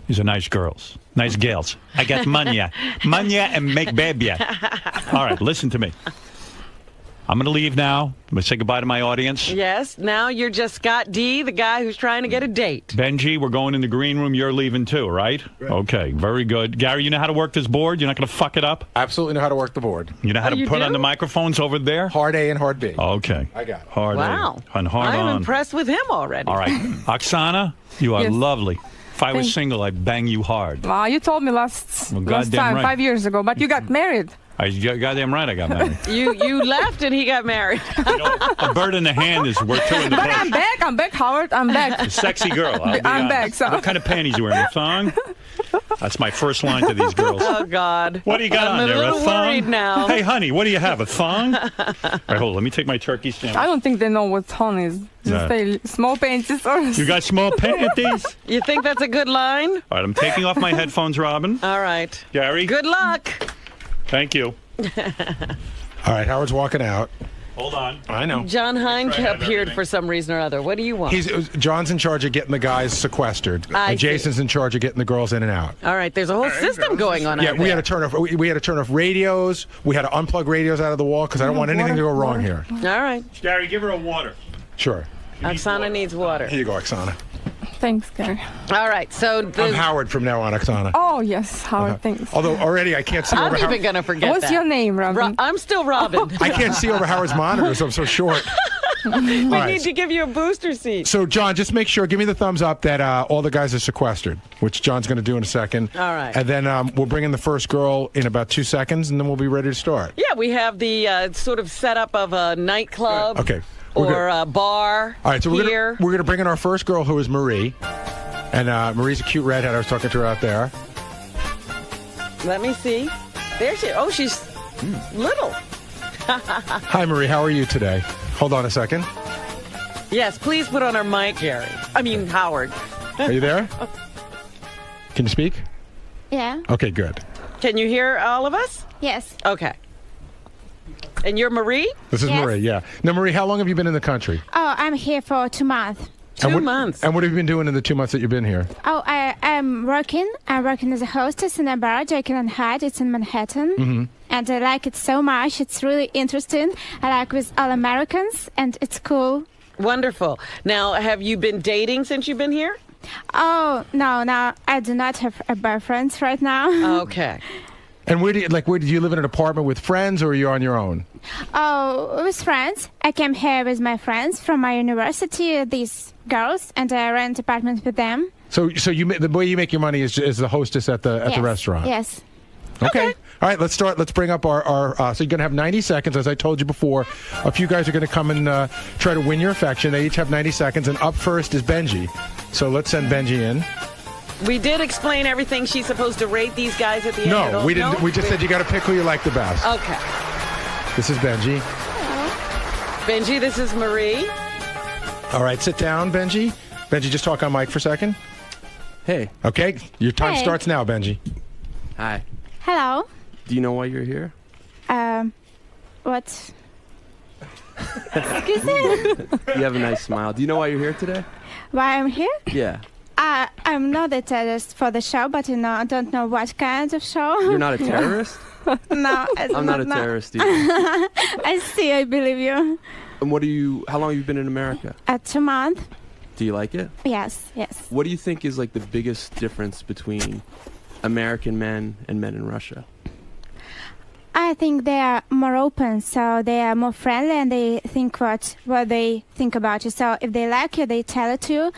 These are nice girls. Nice gals. I got manya. Manya and make baby. All right. Listen to me. I'm going to leave now. I'm going to say goodbye to my audience. Yes. Now you're just Scott D, the guy who's trying to get a date. Benji, we're going in the green room. You're leaving too, right? Okay, very good. Gary, you know how to work this board? You're not going to fuck it up? Absolutely know how to work the board. You know how to put on the microphones over there? Hard A and hard B. Okay. I got it. Hard Wow. A and hard I'm on. impressed with him already. All right. Oksana, you are Yes. lovely. If I was single, I'd bang you hard. Wow, you told me last goddamn time, right. 5 years ago, but you got married. Goddamn right I got married. You left and he got married. A bird in the hand is worth two in the But bush. I'm back, Howard. I'm back. A sexy girl. I'll be I'm honest. back. So. What kind of panties you wearing? A thong? That's my first line to these girls. Oh, God. What do you got I'm on there? a little thong? worried now. Hey, honey, what do you have? A thong? All right, hold on. Let me take my turkey sandwich. I don't think they know what thong is. Just say small panties or. You got small panties? You think that's a good line? All right, I'm taking off my headphones, Robin. All right. Gary? Good luck. Thank you. All right, Howard's walking out. Hold on. I know. John Hines appeared for some reason or other. What do you want? John's in charge of getting the guys sequestered. I And Jason's in charge of getting the girls in and out. All right, there's a whole system going on Yeah, out we there. had to turn off. We had to turn off radios. We had to unplug radios out of the wall because I don't want anything to go wrong here. All right. Gary, give her a water. Sure. Oksana needs water. Here you go, Oksana. Thanks, Gary. All right, so I'm Howard from now on, Oksana. Oh, yes, Howard, thanks. Although already I can't see I'm over. even going to forget What's that. your name, Robin? I'm still Robin. I can't see over Howard's monitors. I'm so short. We right. need to give you a booster seat. So, John, just make sure, give me the thumbs up that all the guys are sequestered, which John's going to do in a second. All right. And then we'll bring in the first girl in about 2 seconds, and then we'll be ready to start. Yeah, we have the sort of setup of a nightclub Okay. or a bar. All right, so here. we're gonna bring in our first girl, who is Marie, and Marie's a cute redhead. I was talking to her out there. Let me see. There she. Oh, she's little. Hi, Marie. How are you today? Hold on a second. Yes, please put on her mic, Gary. I mean, Howard. Are you there? Can you speak? Yeah. Okay, good. Can you hear all of us? Yes. Okay. And you're Marie? This is Marie. Yeah. Now, Marie, how long have you been in the country? Oh, I'm here for 2 months. 2 months. And what have you been doing in the 2 months that you've been here? Oh, I'm working. I'm working as a hostess in a bar, Jekyll and Hyde. It's in Manhattan. Mm-hmm. And I like it so much. It's really interesting. I like with all Americans, and it's cool. Wonderful. Now, have you been dating since you've been here? Oh, no, I do not have a boyfriend right now. Okay. And where do you live in an apartment with friends, or are you on your own? Oh, with friends. I came here with my friends from my university, these girls, and I rent apartments with them. So the way you make your money is the hostess at the restaurant. Yes. Okay. All right, let's start. Let's bring up our so you're going to have 90 seconds. As I told you before, a few guys are going to come and try to win your affection. They each have 90 seconds, and up first is Benji. So let's send Benji in. We did explain everything. She's supposed to rate these guys at the end. No, we didn't. We just said you got to pick who you like the best. Okay. This is Benji. Benji, this is Marie. All right, sit down, Benji. Benji, just talk on mic for a second. Hey. Okay, your time Hey. starts now, Benji. Hi. Hello. Do you know why you're here? What? Excuse me? You have a nice smile. Do you know why you're here today? Why I'm here? Yeah. I'm not a terrorist for the show, but I don't know what kind of show. You're not a terrorist? No, I'm not a terrorist either. I see. I believe you. And how long have you been in America? 2 months. Do you like it? Yes. What do you think is like the biggest difference between American men and men in Russia? I think they are more open, so they are more friendly, and they think what they think about you. So if they like you, they tell it to you.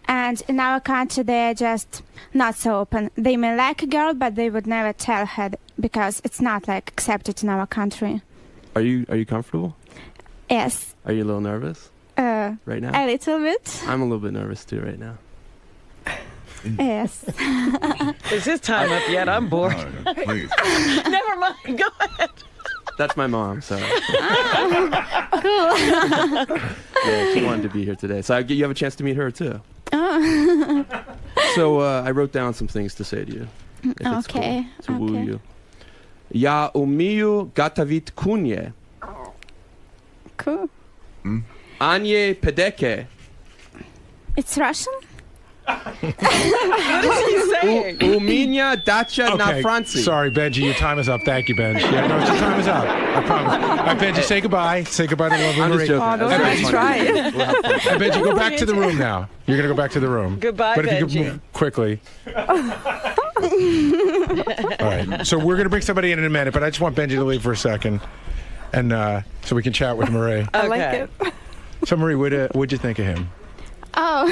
And in our country, they are just not so open. They may like a girl, but they would never tell her because it's not like accepted in our country. Are you comfortable? Yes. Are you a little nervous? Right now? A little bit. I'm a little bit nervous too right now. Yes. Is his time up yet? I'm bored. No, please. Never mind. Go ahead. That's my mom, so. Cool. Yeah, she wanted to be here today. So you have a chance to meet her too. Oh. So I wrote down some things to say to you. If it's Okay. Cool, to woo you. Я умею готовить кунье. Cool. Anye pedeke. It's Russian? What is he saying? У меня Cunha, Dacia, na Franci. Sorry, Benji, your time is up. Thank you, Benji. Yeah, no, your time is up. I promise. All right, Benji, say goodbye. Say goodbye to lovely I'm Marie. just joking. Oh, that's right. Hey, Benji, go back to the room now. You're going to go back to the room. Goodbye, but if you Benji. could move quickly. All right. So we're going to bring somebody in a minute, but I just want Benji to leave for a second, and so we can chat with Marie. I like it. So, Marie, what'd you think of him? Oh,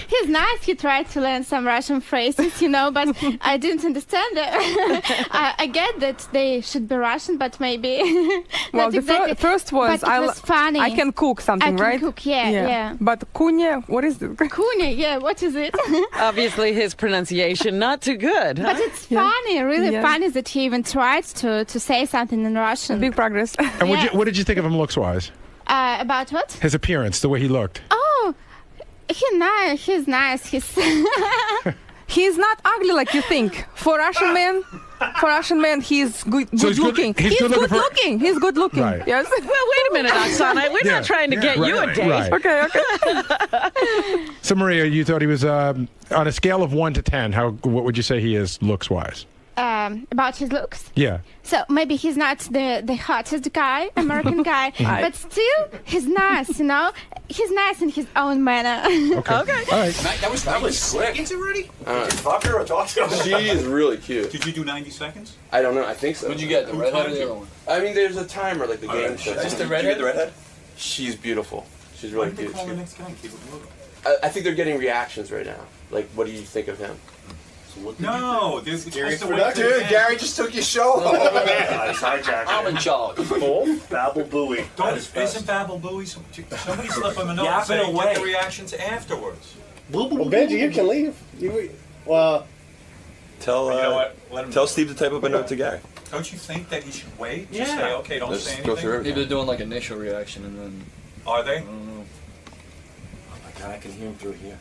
he's nice. He tried to learn some Russian phrases, but I didn't understand it. I get that they should be Russian, but maybe Well, not the exactly. first was, But it was funny. I can cook something, I can right? cook, yeah. But Cunha, what is it? Cunha, yeah, what is it? Obviously, his pronunciation not too good. Huh? But it's funny, really funny that he even tried to say something in Russian. Big progress. And what did you think of him looks-wise? About what? His appearance, the way he looked. Oh, he's nice. He's not ugly like you think. For Russian man, he's good looking. He's good looking. He's good looking. Right. Yes. Well, wait a minute, Oksana. We're not trying to get you a date. Right. Okay. So, Maria, you thought he was on a scale of 1 to 10. What would you say he is looks-wise? About his looks. Yeah. So maybe he's not the hottest guy, American guy, but still he's nice, He's nice in his own manner. Okay. All right. That was quick. Seconds already? Did you fuck her or talk to her? She is really cute. Did you do 90 seconds? I don't know. I think so. What'd you get, the redhead or the other one? I mean, there's a timer, like the game show. Just the Did you redhead? get the redhead? She's beautiful. She's really cute. Call the next guy and keep it moving. I think they're getting reactions right now. Like, what do you think of him? No, this Gary's supposed to wait till the Dude, end. Gary just took your show. I'm in charge. Babble Booey. Isn't Babble Booey? Somebody slip him a note Yap and say, it away. get the reactions afterwards. Well, Benji, you can leave. Tell You know what? Let him tell Steve to type up a note to Gary. Don't you think that he should wait? Yeah. Just say, okay, don't Let's say go through anything. Maybe they're doing like initial reaction and then, Are they? I don't know. Oh my God, I can hear him through here.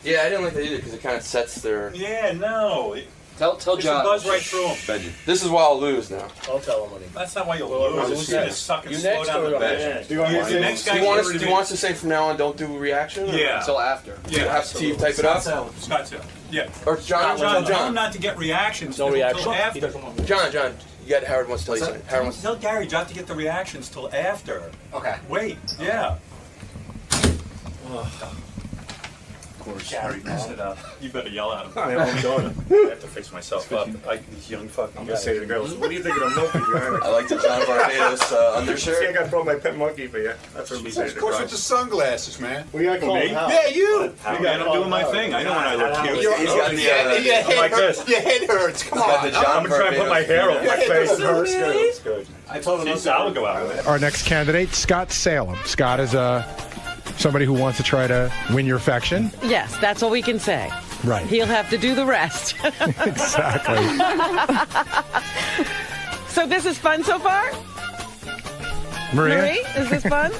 Yeah, I didn't like that either because it kind of sets their. Yeah, no. Tell Just John. buzz right through him. Benji. This is why I'll lose now. I'll tell him when he. That's not why you'll Well, lose. It's yeah. just suck and You slow next down or the am I bench. next? Do you want Yeah, me to the say next Do guy you want should us? Do you want us to say from now on, don't do reaction? or- Yeah. Until after. Yeah. Have Steve type it up. Scott too. Yeah. Or John. Tell him not to get reactions No until reaction. after. John. You got Howard wants to tell you something. Howard wants. Tell Gary not to get the reactions till after. Okay. Wait. Yeah. Of course. Gary messed it up. You better yell at him. I am doing it. I have to fix myself up. These young fucking I'm guys. gonna say to the girls, what do you think of the monkey behind me? I like the John Barbados See, I undershirt. got brought my pet monkey for you. That's what we say to the girls. sunglasses, man. We got called me? out. Yeah, you. Man, I'm doing my thing. I know when I look cute. He's got the. I'm like this. Your head hurts. Come He's got on. the John I'm gonna try and put my hair over my face. It hurts. It's good. I told him I would go out with it. Our next candidate, Scott Salem. Scott is somebody who wants to try to win your affection. Yes, that's all we can say. Right. He'll have to do the rest. Exactly. So this is fun so far? Maria? Marie, is this fun?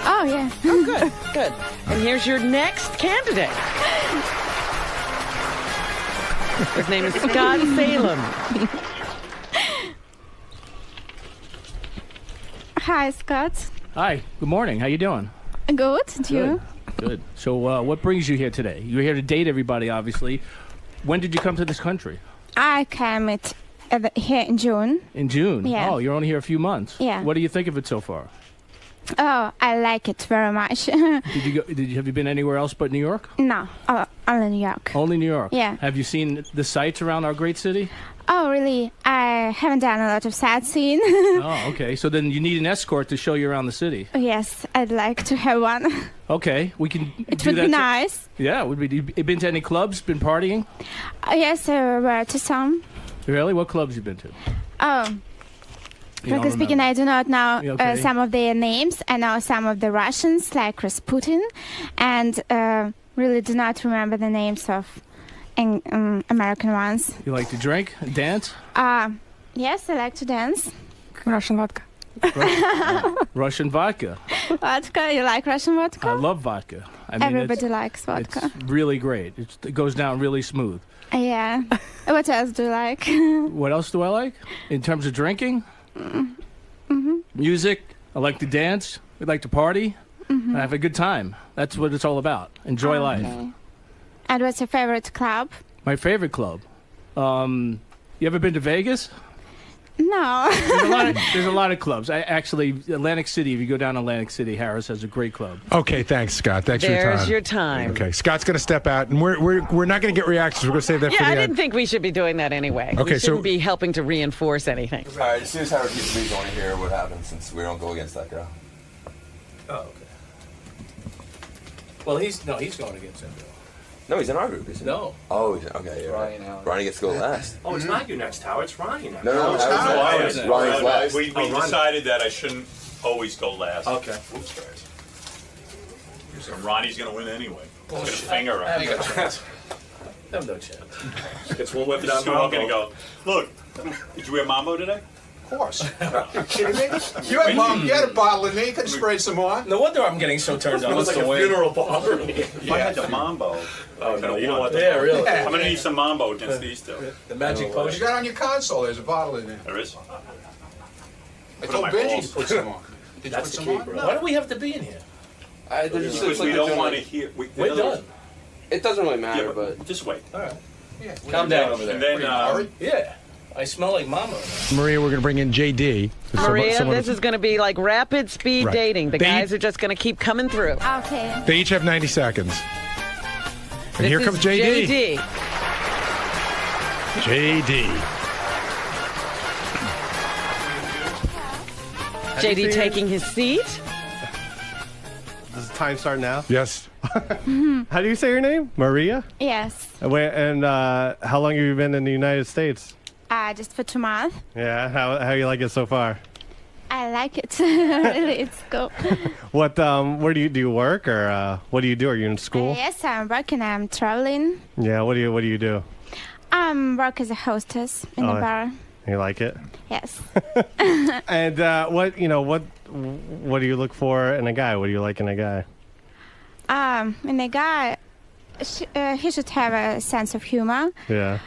Oh, yeah. Oh, good, good. And here's your next candidate. His name is Scott Salem. Hi, Scott. Hi. Good morning. How you doing? Good. And you? Good. So, what brings you here today? You're here to date everybody, obviously. When did you come to this country? I came here in June. In June. Yeah. Oh, you're only here a few months. Yeah. What do you think of it so far? Oh, I like it very much. Have you been anywhere else but New York? No, only New York. Only New York. Yeah. Have you seen the sights around our great city? Oh, really? I haven't done a lot of sightseeing. Oh, okay. So then you need an escort to show you around the city. Yes, I'd like to have one. Okay, we can. It do would that be nice. Yeah, it would be. You been to any clubs? Been partying? Yes, I went to some. Really? What clubs you been to? Oh. You don't Frankly speaking, remember. I do not know Okay. some of their names. I know some of the Russians, like Rasputin, and really do not remember the names of American ones. You like to drink, dance? Yes, I like to dance. Russian vodka. Russian vodka. Vodka, you like Russian vodka? I love vodka. I mean, Everybody likes vodka. It's really great. It goes down really smooth. Yeah. What else do you like? What else do I like? In terms of drinking? Mm-hmm. Music. I like to dance. We like to party. Mhm. I have a good time. That's what it's all about. Enjoy life. Okay. And what's your favorite club? My favorite club. You ever been to Vegas? No. There's a lot of clubs. Actually, Atlantic City, if you go down to Atlantic City, Harris has a great club. Okay, thanks, Scott. Thanks for your time. There's your time. Okay, Scott's going to step out, and we're not going to get reactions. We're going to save that for the Yeah, I end. didn't think we should be doing that anyway. Okay, we shouldn't be helping to reinforce anything. All right, as soon as Howard gets to me, I want to hear what happens since we don't go against that girl. Oh, okay. Well, he's going against him. No, he's in our group, isn't he? No. Oh, okay, yeah. Right. Ronnie gets to go last. Oh, it's not you next, Howard. It's Ronnie next. No, Ronnie's last. We decided that I shouldn't always go last. Okay. Oops, guys. So Ronnie's going to win anyway. He's going to finger I up. ain't got a chance. I have no chance. Gets one whip This down is who I'm going to go. Look, did you wear Mambo today? Of course. You kidding me? You had a bottle in there. You could spray some more. No wonder I'm getting so turned on. It was like a funeral bottle. If I had the Mambo. Oh, no, you don't want that. Yeah, really. I'm going to need some Mambo against these two. The magic potion. You got on your console. There's a bottle in there. There is? I told Benji to put some on. Did you put some on? Why do we have to be in here? Because we don't want to hear. We're done. It doesn't really matter, Yeah, but just wait. All right. Yeah. Calm down over there. And then, yeah. I smell like mama. Maria, we're going to bring in JD. Maria, this is going to be like rapid speed dating. The guys are just going to keep coming through. Okay. They each have 90 seconds. And This here is comes JD. JD taking his seat. Does the time start now? Yes. How do you say your name? Maria? Yes. And how long have you been in the United States? Just for 2 months. Yeah. How you like it so far? I like it. Really, it's cool. What? Where do you work, or what do you do? Are you in school? Yes, I'm working. I'm traveling. Yeah. What do you do? Work as a hostess in a bar. You like it? Yes. And what do you look for in a guy? What do you like in a guy? In a guy, he should have a sense of humor. Yeah.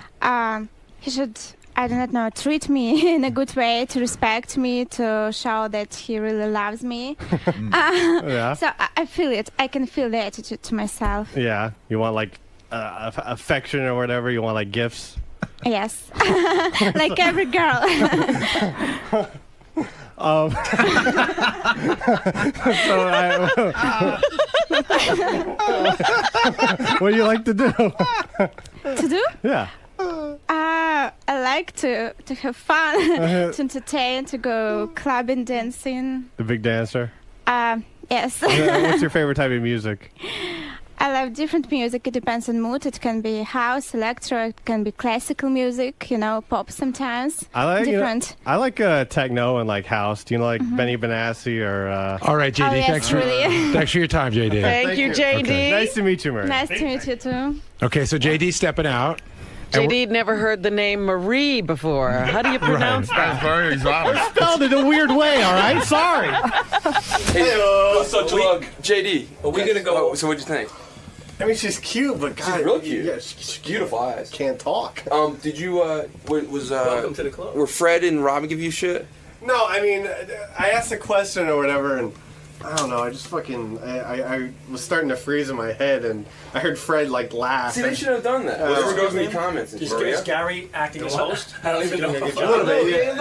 He should, I do not know, treat me in a good way, to respect me, to show that he really loves me. Yeah. So I feel it. I can feel the attitude to myself. Yeah. You want like affection or whatever? You want like gifts? Yes. Like every girl. What do you like to do? To do? Yeah. I like to have fun, to entertain, to go clubbing, dancing. The big dancer? Yes. What's your favorite type of music? I love different music. It depends on mood. It can be house, electro, it can be classical music, pop sometimes. I like different. I like techno and like house. Do you know like Benny Benassi or? All right, JD. Oh, yes, thanks really. for your time, JD. Thank you, JD. Okay. Nice to meet you, Marie. Nice to meet you too. Okay, so JD's stepping out. JD never heard the name Marie before. How do you pronounce that? Very exotic. Spelled it a weird way. All right, sorry. Hey, JD. Are we gonna go? So what'd you think? I mean, she's cute, but God, She's real cute. Yeah, she's Beautiful eyes. Can't talk. Did you Welcome to the club. were Fred and Robin give you shit? No, I mean, I asked a question or whatever, and I don't know. I just fucking I was starting to freeze in my head, and I heard Fred like laugh. See, they should have done that. Whatever goes in the comments. Is Gary acting as host? I don't even know. A little bit.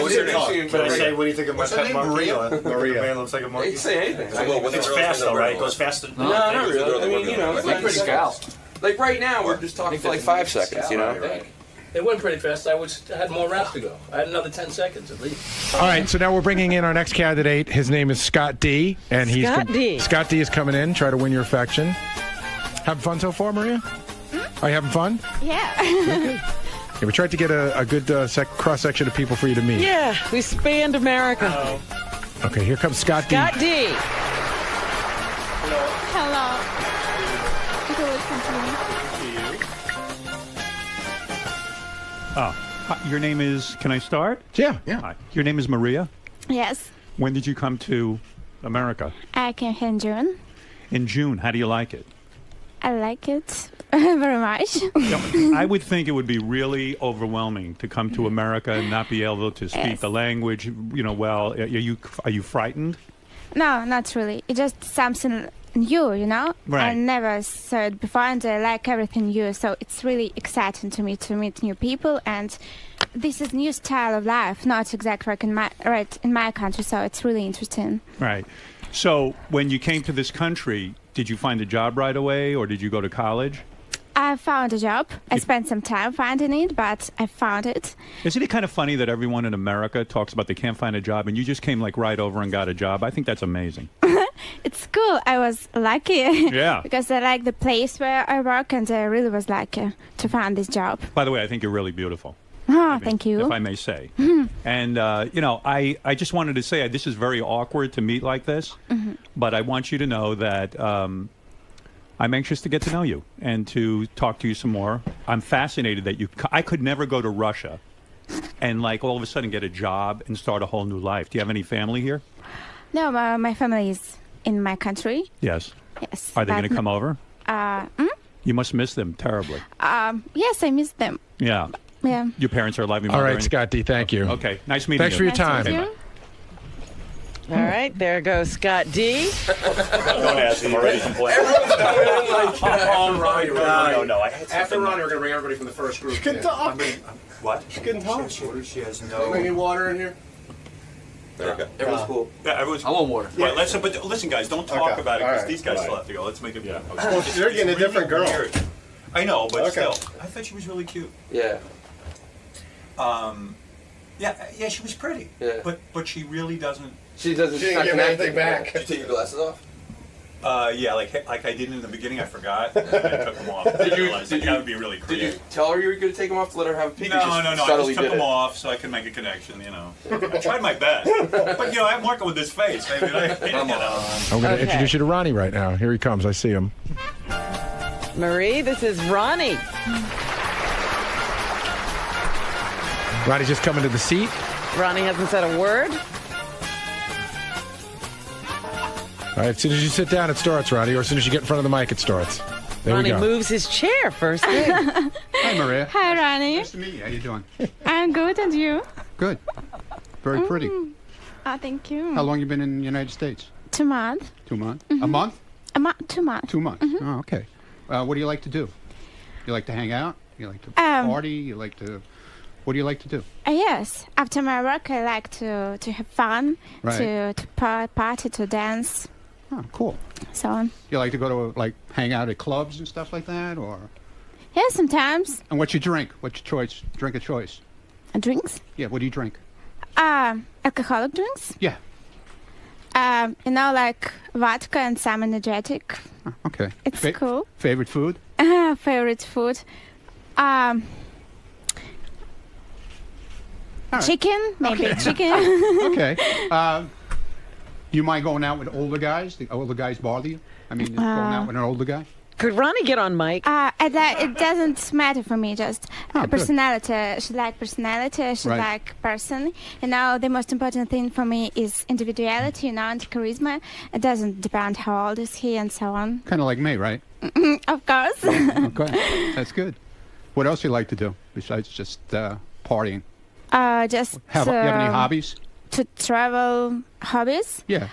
What's your name? But I say, what do you think of my pet monkey? Maria. Man looks like a monkey. You can say anything. It's fast though, right? It goes faster. No, not really. I mean, it's like pretty fast. Like right now, we're just talking for like 5 seconds, It went pretty fast. I had more rap to go. I had another 10 seconds at least. All right, so now we're bringing in our next candidate. His name is Scott D. And Scott D is coming in. Try to win your affection. Having fun so far, Maria? Are you having fun? Yeah. Okay. Yeah, we tried to get a good cross-section of people for you to meet. Yeah, we spanned America. Okay, here comes Scott D. Scott D. Hello. Your name is, can I start? Yeah. Hi. Your name is Maria? Yes. When did you come to America? I came here in June. In June. How do you like it? I like it very much. I would think it would be really overwhelming to come to America and not be able to speak the language, well. Are you frightened? No, not really. It's just something new, you know. Right. I never saw it before, and I like everything new. So it's really exciting to me to meet new people, and this is new style of life, not exactly like in my country. So it's really interesting. Right. So when you came to this country, did you find a job right away, or did you go to college? I found a job. I spent some time finding it, but I found it. Isn't it kind of funny that everyone in America talks about they can't find a job, and you just came like right over and got a job? I think that's amazing. It's cool. I was lucky. Yeah. Because I like the place where I work, and I really was lucky to find this job. By the way, I think you're really beautiful. Oh, thank you. If I may say. And, you know, I just wanted to say this is very awkward to meet like this, but I want you to know that I'm anxious to get to know you and to talk to you some more. I'm fascinated that I could never go to Russia and, like, all of a sudden get a job and start a whole new life. Do you have any family here? No, my family is in my country. Yes. Yes. Are they going to come over? You must miss them terribly. Yes, I miss them. Yeah. Yeah. Your parents are alive. All right, Scott D, thank you. Okay, nice meeting you. Thanks for your time. Thank you. All right, there goes Scott D. Don't ask him already. No. After Ronnie, we're going to bring everybody from the first group. She can talk. What? She can talk. She has no. Bring me water in here. There we go. Everyone's cool. Yeah, everyone's I want water. Right, but listen, guys, don't talk about it because these guys still have to go. Let's make it. Yeah. Well, you're getting a different girl. Weird. I know, but still, I thought she was really cute. Yeah. Yeah, she was pretty. Yeah. But she really doesn't. She doesn't. She didn't give anything back. Did you take your glasses off? Yeah, like I did in the beginning. I forgot. And I took them off. That would be really creepy. Did you tell her you were going to take them off to let her have a peek? No. I just took them off so I could make a connection. You know, I tried my best, but you know, I'm working with this face. Maybe I'm going to introduce you to Ronnie right now. Here he comes. I see him. Marie, this is Ronnie. Ronnie's just coming to the seat. Ronnie hasn't said a word. All right, as soon as you sit down, it starts, Ronnie, or as soon as you get in front of the mic, it starts. There Ronnie we go. moves his chair first thing. Hi, Maria. Hi, Ronnie. Nice to meet you. How you doing? I'm good, and you? Good. Very pretty. Oh, thank you. How long you been in the United States? 2 months. 2 months? A month? 2 months. 2 months. Oh, okay. What do you like to do? You like to hang out? You like to party? You like to... What do you like to do? Yes. After my work, I like to have fun, Right. to party, to dance. Oh, cool. So on. You like to go to, like, hang out at clubs and stuff like that, or? Yeah, sometimes. And what's your drink? What's your choice? Drink of choice? Drinks? Yeah, what do you drink? Alcoholic drinks? Yeah. You know, like vodka and some energetic. Oh, okay. It's cool. Favorite food? Favorite food? All right. Chicken? Maybe chicken. Okay. You mind going out with older guys? The older guys bother you? I mean, going out with an older guy? Could Ronnie get on mic? It doesn't matter for me, just good. personality. She like personality, she Right. like person. You know, the most important thing for me is individuality, you know, and charisma. It doesn't depend how old is he and so on. Kind of like me, right? Of course. Okay. That's good. What else you like to do besides just partying? You You have any hobbies? To travel hobbies? Yeah.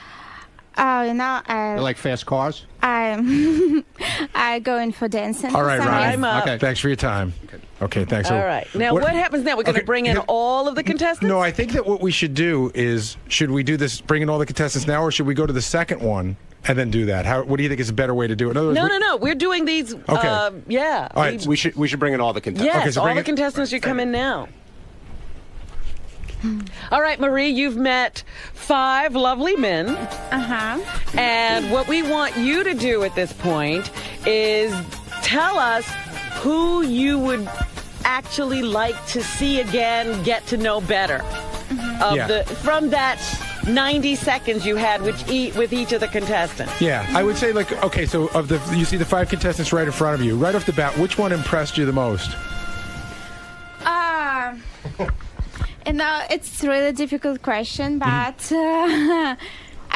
You know, You like fast cars? I go in for dancing. All right, Ronnie. Okay. Thanks for your time. Okay, thanks. All right. Now, what happens now? We're going to bring in all of the contestants? No, I think that what we should do is, should we do this, bring in all the contestants now, or should we go to the second one and then do that? What do you think is a better way to do it? In other words, No. We're doing these. Okay. Yeah. All right. We should bring in all the contestants. Yes, Okay, so all bring the it- contestants should come in now. All right, Marie, you've met 5 lovely men. And what we want you to do at this point is tell us who you would actually like to see again, get to know better. From that 90 seconds you had with each of the contestants. Yeah, I would say, like, okay, so you see the 5 contestants right in front of you. Right off the bat, which one impressed you the most? You know, it's a really difficult question, but I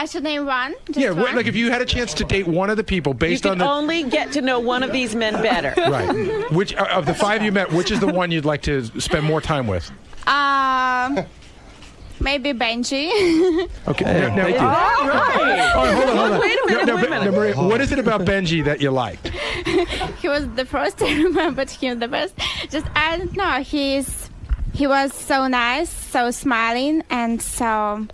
should name one. Yeah, one. like if you had a chance to date one of the people based You on can the... only get to know one of these men better. Right. Which of the 5 you met, which is the one you'd like to spend more time with? Maybe Benji. Okay. All right. Hold on. Wait a minute. Maria, what is it about Benji that you liked? He was the first. I remembered him the best. Just I don't know. He was so nice, so smiling, and so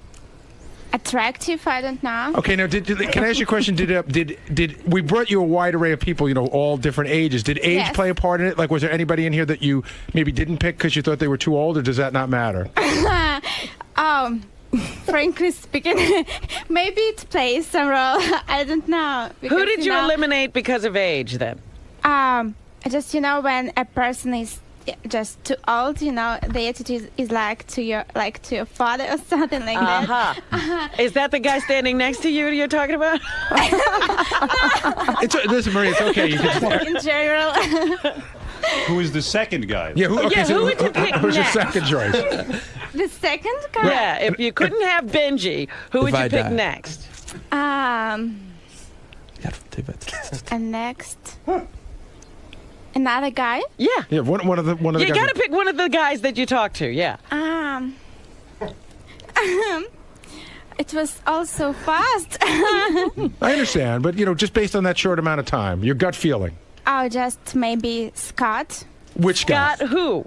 attractive. I don't know. Okay, now can I ask you a question? Did we brought you a wide array of people? You know, all different ages. Did age play a part in it? Like, was there anybody in here that you maybe didn't pick because you thought they were too old, or does that not matter? Frankly speaking, maybe it plays some role. I don't know. Because, Who did you eliminate because of age then? Just when a person is just too old, the attitude is like to your father or something like that. Is that the guy standing next to you you're talking about? Listen, Maria, it's okay. You can in general. Who is the second guy? Yeah, who would you pick who's your second choice? The second guy? Yeah, if you couldn't have Benji, who would you pick next? And next, another guy. Yeah. Yeah, one of the guys. You got to pick one of the guys that you talk to. Yeah. It was all so fast. I understand, but just based on that short amount of time, your gut feeling. Oh, just maybe Scott. Which guy? Scott who?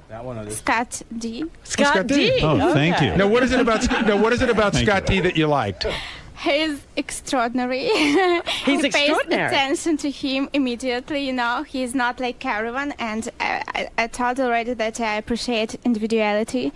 Scott D. Scott D. Oh, thank you. Now, what is it about Scott D that you liked? He's extraordinary. He's extraordinary. Pays attention to him immediately. He's not like everyone, and I told already that I appreciate individuality.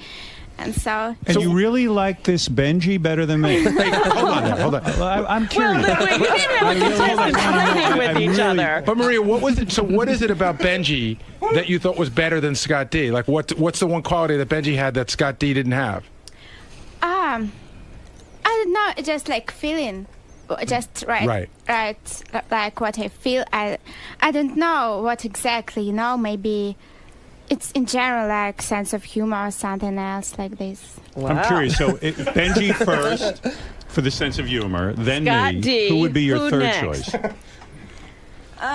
And so you really like this Benji better than me? Hey, hold on. Well, I'm curious. Well, we didn't have a contestant fighting with each other. But Maria, what was it? So what is it about Benji that you thought was better than Scott D? Like, what's the one quality that Benji had that Scott D didn't have? I don't know. Just like feeling, just right. Like what I feel. I don't know what exactly. Maybe. It's in general like sense of humor or something else like this. Wow. I'm curious. So Benji first for the sense of humor, then Scott me. D. Who would be your third next? choice?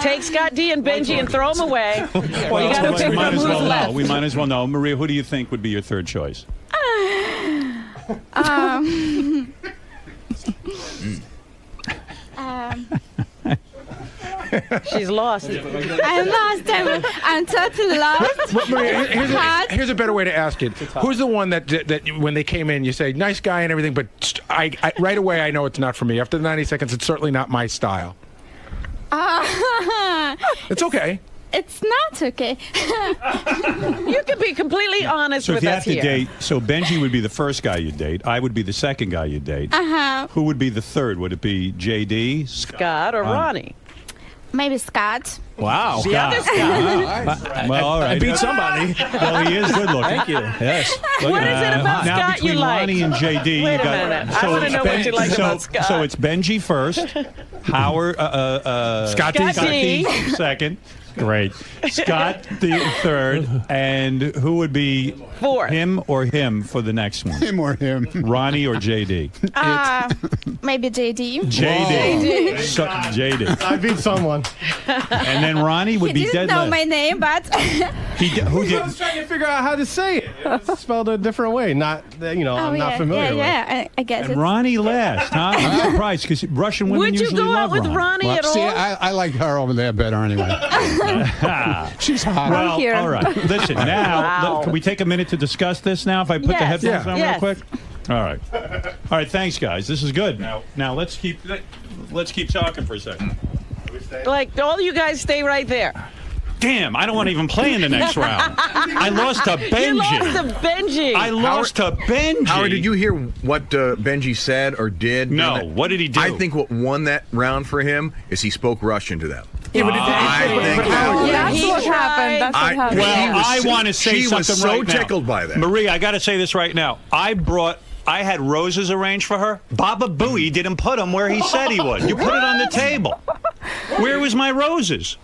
Take Scott D and Benji and throw them away. Well, you got to pick we might who's as well left. know. We might as well know. Maria, who do you think would be your third choice? She's lost. I'm lost. I'm totally lost. Maria, here's a better way to ask it. Who's the one that when they came in, you say, nice guy and everything, but I right away I know it's not for me. After the 90 seconds, it's certainly not my style. It's okay. It's not okay. You can be completely honest with us here. So if you have to date, so Benji would be the first guy you date. I would be the second guy you date. Who would be the third? Would it be JD, Scott, or Ronnie? Maybe Scott. Wow. The other Scott. Well, all right. I beat somebody. Well, he is good looking. Thank you. Yes. What is it about now Scott you between like? Ronnie and JD, Wait you a got. minute. I want to know what you like about Scott. So it's Benji first, Howard, Scott D second. Great. Scott the third, and who would be fourth? Him or him for the next one? Him or him. Ronnie or JD? Maybe JD. JD. So, JD. I beat someone. And then Ronnie would He be didn't dead know last. my name, but Who I did? was trying to figure out how to say it. It's spelled a different way. I'm not familiar with. Yeah, I guess And it's Ronnie last, huh? I'm surprised because Russian women Would you usually go out love with Ronnie at all? See, I like her over there better anyway. She's hot. Well, here. all right. Listen, now, Wow. can we take a minute to discuss this now if I put the Yes. headphones on Yes. real quick? All right. All right, thanks, guys. This is good. Now let's keep talking for a second. Like, all you guys stay right there. Damn, I don't want to even play in the next round. I lost to Benji. You lost to Benji. I lost to Benji. Howard, did you hear what Benji said or did? No. What did he do? I think what won that round for him is he spoke Russian to them. Yeah, but That's what happened. That's what happened. Well, I want to say she something was so right now. tickled by that. Maria, I got to say this right now. I had roses arranged for her. Baba Booey didn't put them where he said he would. You put it on the table. Where was my roses?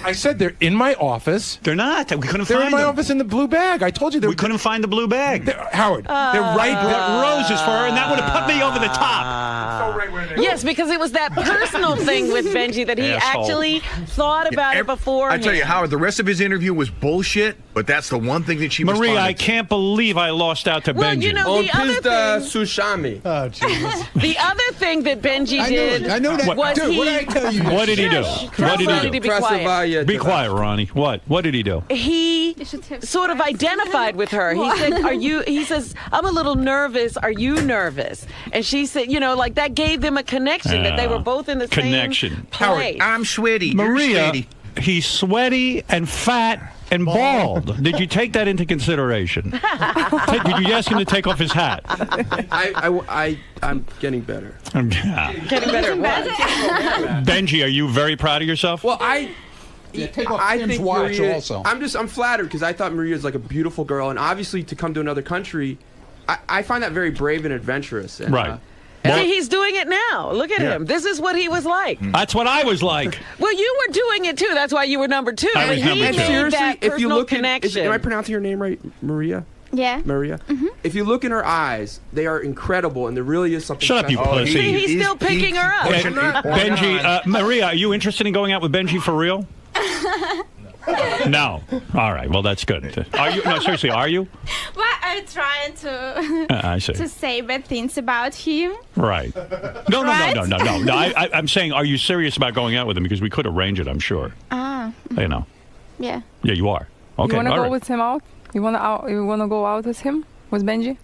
I said they're in my office. They're not. We couldn't They're find in my them. office in the blue bag. I told you they We couldn't find the blue bag. Howard, they're right We there. got roses for her, and that would have put me over the top. So right where they Yes, because it was that personal thing with Benji that he Asshole. actually thought about it beforehand. I tell you, Howard, the rest of his interview was bullshit. But that's the one thing that she Maria, responded I to. can't believe I lost out to Well, Benji. you know, the other thing... Sushami. Oh, Jesus. The other thing that Benji did I know that. was Dude, he... what did I tell you? What did he do? What did he do? To be quiet. Be quiet, Ronnie. What did he do? He sort of identified with her. He said, he says, I'm a little nervous. Are you nervous? And she said, you know, like that gave them a connection that they were both in the same place. I'm sweaty. Maria, You're sweaty. he's sweaty and fat and bald. Did you take that into consideration? Did you ask him to take off his hat? I'm getting better. Getting better at what? Benji, are you very proud of yourself? Well, take off I Tim's think watch Maria, also. I'm flattered because I thought Maria's like a beautiful girl, and obviously to come to another country, I find that very brave and adventurous. And, right. See, he's doing it now. Look at him. This is what he was like. That's what I was like. Well, you were doing it too. That's why you were number 2. I was number 2. And seriously, if you look connection. am I pronouncing your name right, Maria? Yeah. Maria. If you look in her eyes, they are incredible, and there really is something. Shut up, you special. pussy. See, he's still picking her up. Benji, Maria, are you interested in going out with Benji for real? No. All right. Well, that's good. Are you? No, seriously, are you? Well, I'm trying to I see. to say bad things about him. Right. No. I'm saying, are you serious about going out with him? Because we could arrange it, I'm sure. You know. Yeah. Yeah, you are. Okay. You want to all go right. with him out? You want to go out with him? With Benji?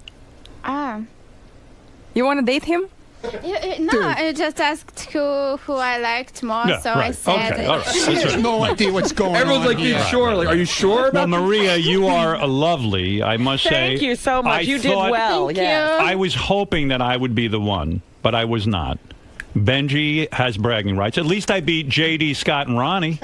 You want to date him? No, I just asked who I liked more, Yeah, so right. I said. Okay, all right. She has no idea what's going on. Everyone's like, "You sure?" Like, are you sure Well, about Maria, you are lovely, I must say. Thank you so much. You did well. Thank Yeah. you. I was hoping that I would be the one, but I was not. Benji has bragging rights. At least I beat JD, Scott, and Ronnie.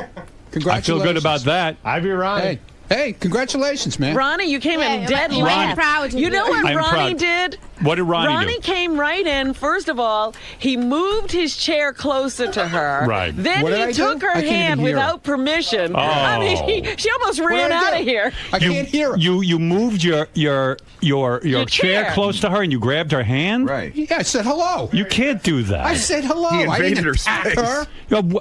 Congratulations. I feel good about that. I be Ronnie. Hey, congratulations, man. Ronnie, you came in dead I'm last. proud of You know what I'm Ronnie proud. did? What did Ronnie do? came right in. First of all, he moved his chair closer to her. Right. Then What did he I took do? her I can't hand even hear without permission. Oh. I mean, she almost ran out of here. I can't hear her. You moved your chair chair. close to her and you grabbed her hand? Right. Yeah, I said hello. You can't do that. I said hello. He I invaded didn't her attack space. her.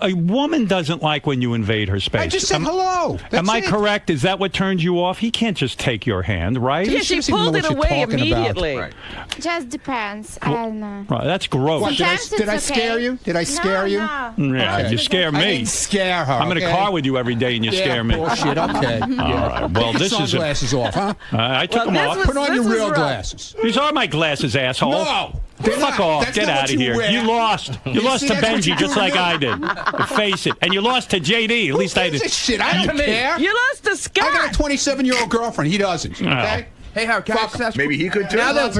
A woman doesn't like when you invade her space. I just said hello. That's Am I it. correct? Is that what turns you off? He can't just take your hand, right? Yeah, she doesn't even know pulled what it you're away talking about. immediately. Right. Just depends. I don't know. Right, that's gross. What, Sometimes did I it's scare okay. you? Did I scare you? No. Yeah, Okay. you scare I me. didn't scare her. I'm in a okay? car with you every day and you Yeah, scare me. bullshit. Okay. All right. Well, Take this your is sunglasses off, huh? I took Well, them this off. was- Put on your was real rough. glasses. These are my glasses, asshole. No, they're Fuck not. off. That's Get not out what of you here. wear. You lost. You lost see, to that's what Benji you just do like to me. I did. Face it. And you lost to JD. At least I Who gives did. a shit? I don't care. You lost to Scott. I got a 27-year-old girlfriend. He doesn't. Okay. Hey, Howard, can I just ask Maybe he could too. now that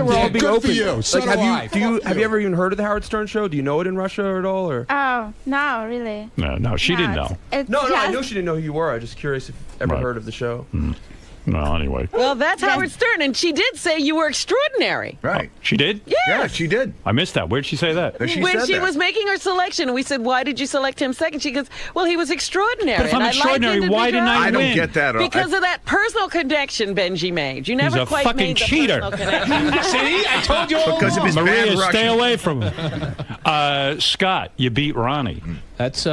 we're all being Good open, for you. So like, do I. have you ever even heard of the Howard Stern show? Do you know it in Russia at all, or? Oh, no, really. No, she didn't know. It's No, I just- know she didn't know who you were. I'm just curious if you ever Right. heard of the show. No, anyway. Well, that's Howard Stern, and she did say you were extraordinary. Right. She did? Yeah, she did. I missed that. Where'd she say that? She When said she that. was making her selection, and we said, "Why did you select him second?" She goes, "Well, he was extraordinary." But if I'm and I liked extraordinary, why didn't I I don't win? get that. Because of that personal connection Benji made. You never a quite fucking made the cheater. personal connection. See, I told you all Because of his Maria, bad stay Russian. away from him. Scott, you beat Ronnie. That's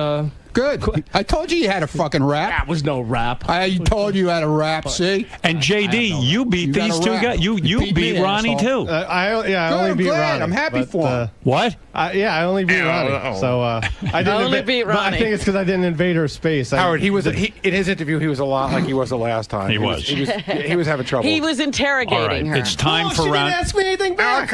good. I told you had a fucking rap. that was no rap. I told you had a rap. See. And JD, you beat You got these a two rap. guys. You You beat beat me, Ronnie asshole. too. I only Good, beat I'm glad. Ronnie. I'm happy but, for him. What? I only beat Ronnie. So I didn't only beat but I Ronnie. think it's because I didn't invade her space. Howard, in his interview, he was a lot like he was the last time. He was. He was having trouble. He was interrogating All right, her. it's time she for didn't round. ask me anything back.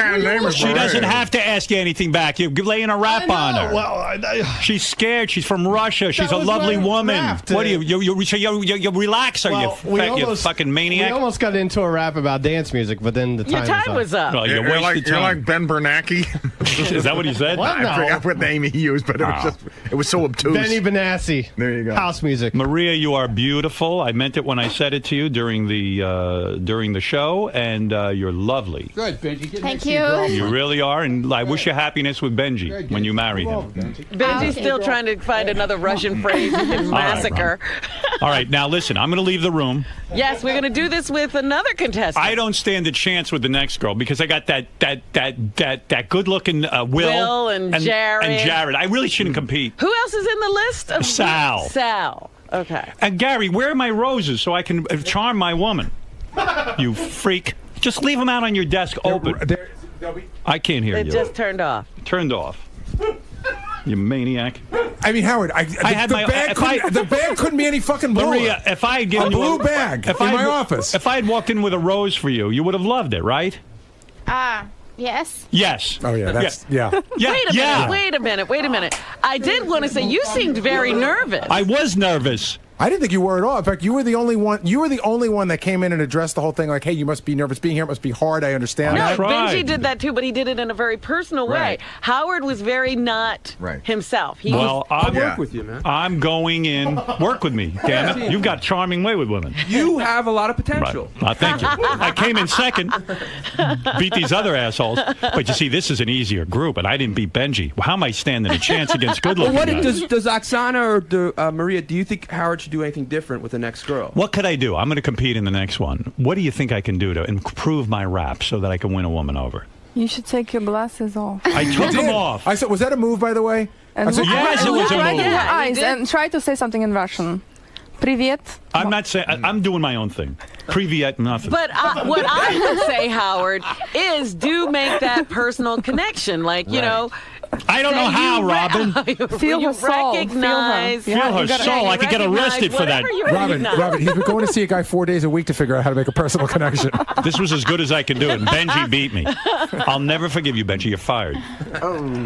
She doesn't have to ask you anything back. You're laying a rap on her. Well, She's scared. She's from Russia. She's a was lovely my woman. rap What do today. you relax? Are Well, you fucking we maniac? almost got into a rap about dance music, but then the Your time was up. Well, you You're wasted like, you're time. like Ben Bernanke. Is that what he said? What? I forgot what name he used, but it was so obtuse. Benny Benassi. There you go. House music. Maria, you are beautiful. I meant it when I said it to you during the show, and you're lovely. Good, Benji. Get Thank next to your you. girlfriend. You really are, and I wish you happiness with Benji when you marry him. Benji's still trying to find another Russian phrase he can massacre. All right, now listen. I'm going to leave the room. Yes, we're going to do this with another contestant. I don't stand a chance with the next girl because I got that good-looking Will and Jared. And Jared. I really shouldn't compete. Who else is in the list? Sal. Sal. Okay. And Gary, where are my roses so I can charm my woman? You freak. Just leave them out on your desk open. I can't hear you. It just turned off. Turned off. You maniac. I mean, Howard, the bag couldn't be any fucking bluer. Maria, if I had given a blue bag in my office. If I had walked in with a rose for you, you would have loved it, right? Yes. Yes. Oh, yeah. That's, yeah. Wait a minute. I did want to say, you seemed very nervous. I was nervous. I didn't think you were at all. In fact, you were the only one. You were the only one that came in and addressed the whole thing. Like, hey, you must be nervous. Being here must be hard. I understand that. No, Benji did that too, but he did it in a very personal way. Howard was very not himself. I'll work with you, man. I'm going in. Work with me, damn it. You've got a charming way with women. You have a lot of potential. Right. Thank you. I came in second, beat these other assholes. But you see, this is an easier group, and I didn't beat Benji. How am I standing a chance against good-looking guys? Does Oksana or Maria, do you think Howard should do anything different with the next girl? What could I do? I'm going to compete in the next one. What do you think I can do to improve my rap so that I can win a woman over? You should take your glasses off. I took them off. I said, was that a move, by the way? And yes, it was a move. Your eyes and try to say something in Russian. Привет. I'm not saying. I'm doing my own thing. Привет, nothing. But what I would say, Howard, is do make that personal connection. Like, you know. I don't know how, Robin. Feel her soul. Recognize. Feel her soul. I could get arrested for that. Robin, he's been going to see a guy 4 days a week to figure out how to make a personal connection. This was as good as I could do it. And Benji beat me. I'll never forgive you, Benji. You're fired.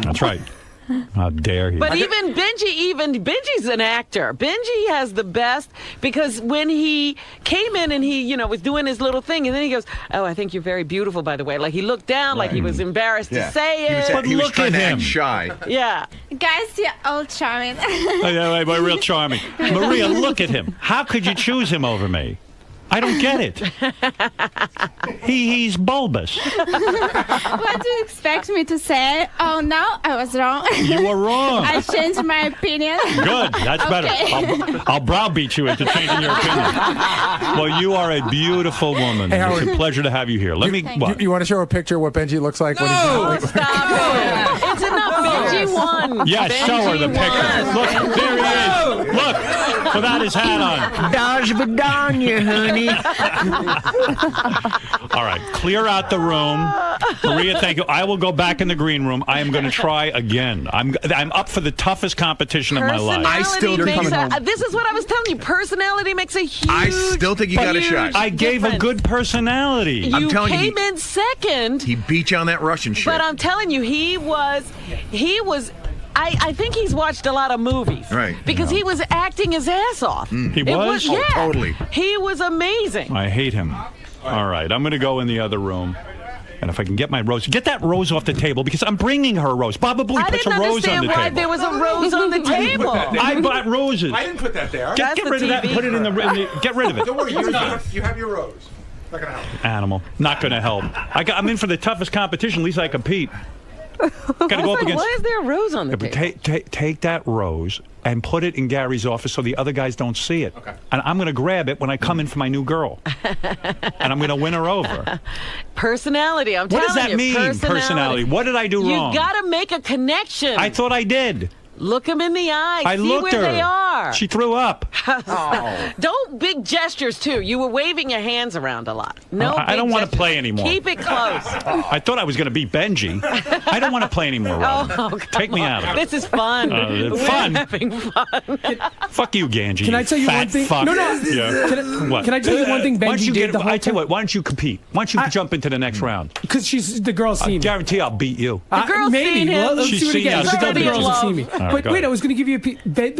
That's right. How dare he? But Benji's an actor. Benji has the best, because when he came in and he, was doing his little thing, and then he goes, "Oh, I think you're very beautiful, by the way." Like, he looked down, like he was embarrassed to say it. He was trying to act shy. Yeah. Guys, you're all charming. We're real charming. Maria, look at him. How could you choose him over me? I don't get it. He's bulbous. What do you expect me to say? Oh, no, I was wrong. You were wrong. I changed my opinion. Good. That's better. I'll browbeat you into changing your opinion. Well, you are a beautiful woman. Hey, Howard, it's a pleasure to have you here. You want to show a picture of what Benji looks like? No, stop it. It's enough. Benji won. Yes, show her the picture. Look, there he is. Look, without his hat on. Dodge Bedonia, honey. All right, clear out the room. Maria, thank you. I will go back in the green room. I am going to try again. I'm up for the toughest competition of my life. I still this is what I was telling you. Personality makes a huge. I still think you got a shot. I gave a good personality. You came in second. He beat you on that Russian shit. But I'm telling you, he was. I think he's watched a lot of movies. Right. Because he was acting his ass off. He was? Yeah. Totally. He was amazing. I hate him. All right, I'm going to go in the other room. And if I can get my rose, get that rose off the table, because I'm bringing her a rose. Baba Booey puts a rose on the table. There was a rose on the table. I bought roses. I didn't put that there. Get rid of that and put it in the get rid of it. Don't worry, you have your rose. Not going to help. Animal. Not going to help. I'm in for the toughest competition. At least I compete. Gotta go up against. Why is there a rose on the table? Take that rose and put it in Gary's office so the other guys don't see it. Okay. And I'm going to grab it when I come in for my new girl. And I'm going to win her over. Personality, I'm telling you. What does that mean, personality? What did I do wrong? You got to make a connection. I thought I did. Look them in the eye. I looked where her. They are. She threw up. Don't big gestures too. You were waving your hands around a lot. No, I don't want to play anymore. Keep it close. I thought I was going to beat Benji. I don't want to play anymore, Robin. Take me out of it. This is fun. Fun. We're having fun. Fuck you, Ganji. Can I tell you one thing? Fuck. No. Yeah. Can I tell you one thing Benji did the whole time? I tell you what. Why don't you compete? Why don't you jump into the next round? Because the girl's seen me. I guarantee I'll beat you. The girl's seen him. Let's She's do it seen again. us. The girls have seen me. Right, but wait, I was going to give you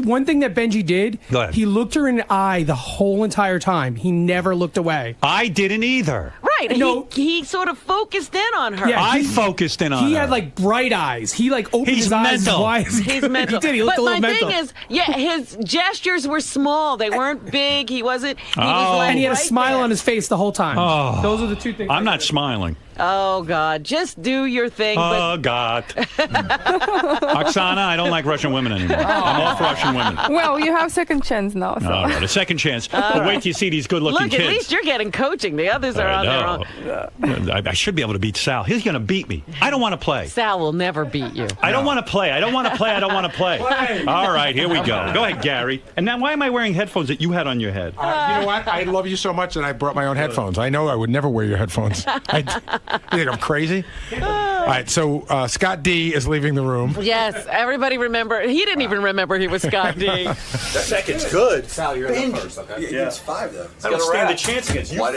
one thing that Benji did. Go ahead. He looked her in the eye the whole entire time. He never looked away. I didn't either. Right. No, he sort of focused in on her. Yeah, I focused in on her. He had like bright eyes. He like opened his eyes wide. He's mental. He did. He looked but a little my mental. thing is, his gestures were small. They weren't big. He wasn't. He was like and he had a right smile there. on his face the whole time. Oh. Those are the two things. I'm not smiling. Oh, God. Just do your thing. Oh, God. Oksana, I don't like Russian women anymore. I'm off Russian women. Well, you have second chance now. So. All right, a second chance. But wait till you see these good-looking Look, kids. at least you're getting coaching. The others are on their own. I should be able to beat Sal. He's going to beat me. I don't want to play. Sal will never beat you. I don't want to play. I don't want to play. I don't want to play. All right, here we go. Go ahead, Gary. And now, why am I wearing headphones that you had on your head? You know what? I love you so much that I brought my own headphones. I know I would never wear your headphones. You think I'm crazy? All right, so Scott D is leaving the room. Yes, everybody remember. He didn't even remember he was Scott D. That second's good. Sal, you're in the first, okay? Yeah. It's 5, though. I don't stand a chance against you. Why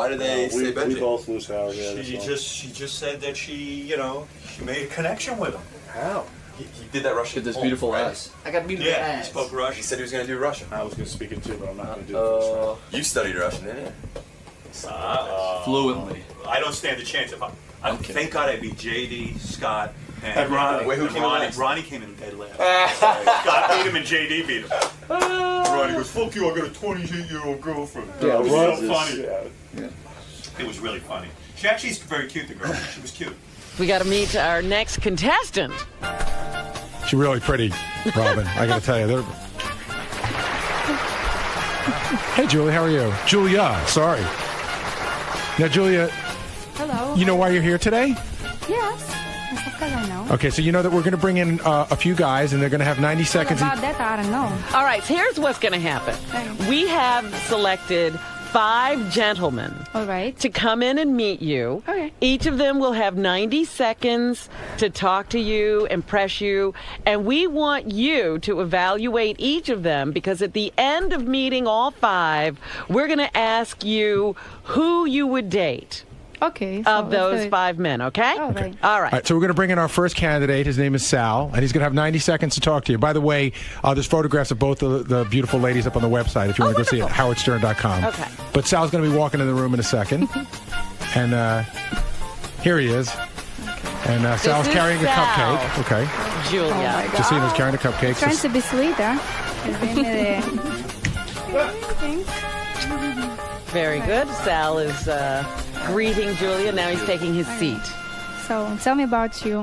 did they say Benji? We both lose Howard. Yeah, She just said that she made a connection with him. How? He did that Russian. Did this beautiful ass. I got beautiful Yeah, ass. he spoke Russian. He said he was going to do Russian. I was going to speak it too, but I'm not going to do it. You studied Russian, didn't you? Fluently. I don't stand a chance. Thank God I beat JD, Scott, and Ronnie. Wait, who came in last? Ronnie came in dead last. Scott beat him and JD beat him. Ronnie goes, "Fuck you! I got a 28-year-old girlfriend." Yeah, it was so funny. Yeah. It was really funny. She actually is very cute. The girl. She was cute. We got to meet our next contestant. She's really pretty, Robin. I got to tell you. Hey, Julie, how are you? Julia, sorry. Now, Julia. Hello. You know why you're here today? Yes. Of course I know. Okay, so you know that we're going to bring in a few guys, and they're going to have 90 seconds. About that, I don't know. All right, so here's what's going to happen. Okay. We have selected 5 gentlemen to come in and meet you. Okay. Each of them will have 90 seconds to talk to you, impress you, and we want you to evaluate each of them because at the end of meeting all 5, we're going to ask you who you would date. Okay. So Of those 5 men, okay? All right. All All right, so we're going to bring in our first candidate. His name is Sal, and he's going to have 90 seconds to talk to you. By the way, there's photographs of both the beautiful ladies up on the website if you want to go see it, howardstern.com. Okay. But Sal's going to be walking in the room in a second. And here he is. And Sal's is carrying Sal. a cupcake. Okay. Julia. Oh my God. Justina's carrying a cupcake. Trying to be sweet, huh? Very good. Sal is greeting Julia. Now he's taking his seat. So tell me about you.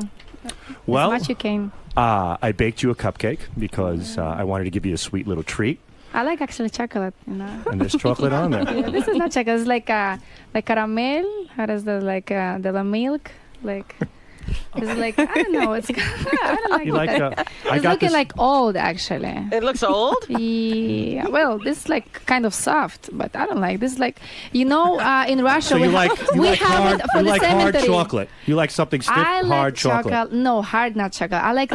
Well, How much you came? I baked you a cupcake because I wanted to give you a sweet little treat. I like actually chocolate, you know. And there's chocolate on there. Yeah, this is not chocolate. It's like caramel. How does the the milk? Like it's like I don't know. It's I don't like. You like it's looking like old actually. It looks old. Yeah. Well, this is like kind of soft, but I don't like this. Is like in Russia So you we like have it for you the like hard cemetery. chocolate. You like something stiff, I like hard chocolate. No, hard not chocolate. I like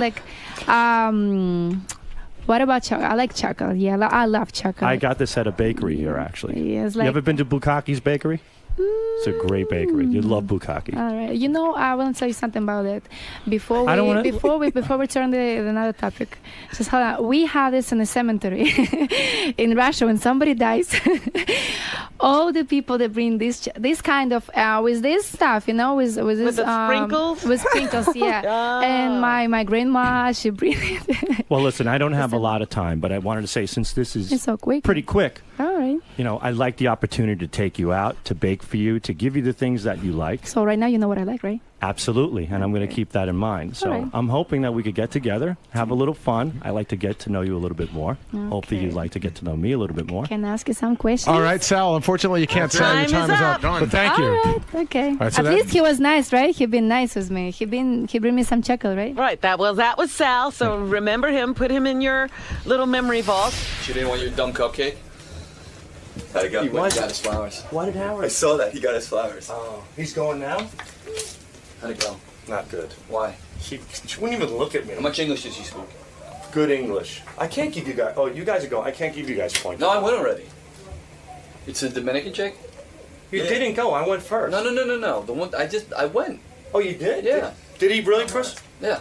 what about chocolate? I like chocolate. Yeah, I love chocolate. I got this at a bakery here, actually. Yeah, it's You like- ever been to Bukkake's bakery? It's a great bakery. You'd love Bukkake. All right. You know, I want to tell you something about it. Before I don't we wanna- before we turn to another topic, just hold on. We have this in the cemetery in Russia. When somebody dies, all the people that bring this kind of with this stuff, you know, with this the sprinkles? with sprinkles, yeah. And my grandma, she bring it. Well, listen, I don't have a lot of time, but I wanted to say since this is It's so quick. pretty quick, All right. you know, I'd like the opportunity to take you out, to bake for you, to give you the things that you like. So right now you know what I like, right? Absolutely, and I'm going to keep that in mind. So All right. I'm hoping that we could get together, have a little fun. I like to get to know you a little bit more. Hopefully you'd like to get to know me a little bit more. Can I ask you some questions? All right, Sal. Unfortunately, you can't say your time is up. But thank you. All right, okay. right, so At that- least he was nice, right? He been nice with me. He bring me some chocolate, right? Right. That was Sal. So remember him. Put him in your little memory vault. She didn't want your dumb cupcake? How'd it go? He got his flowers. Why did Howard? I saw that. He got his flowers. Oh, he's going now? How'd it go? Not good. Why? She wouldn't even look at me. How much English does she speak? Good English. I can't give you guys. Oh, you guys are going. I can't give you guys points. No, I went already. It's a Dominican chick? You didn't go. I went first. No. The one I went. Oh, you did? Yeah. Did he really, Chris? Yeah.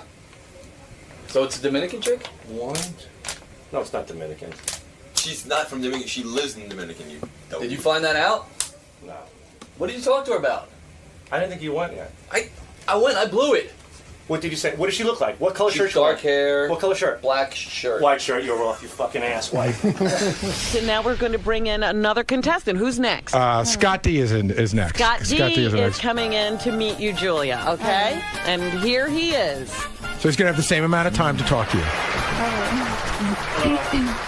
So it's a Dominican chick? What? No, it's not Dominican. She's not from Dominican. She lives in Dominican. Did you find that out? No. What did you talk to her about? I didn't think you went yet. I went. I blew it. What did you say? What does she look like? What color shirt? Dark hair. What color shirt? Black shirt. White shirt. You're off, you fucking ass white. So now we're going to bring in another contestant. Who's next? Scott D is next. Scott D is next. coming in to meet you, Julia. Okay, and here he is. So he's going to have the same amount of time to talk to you.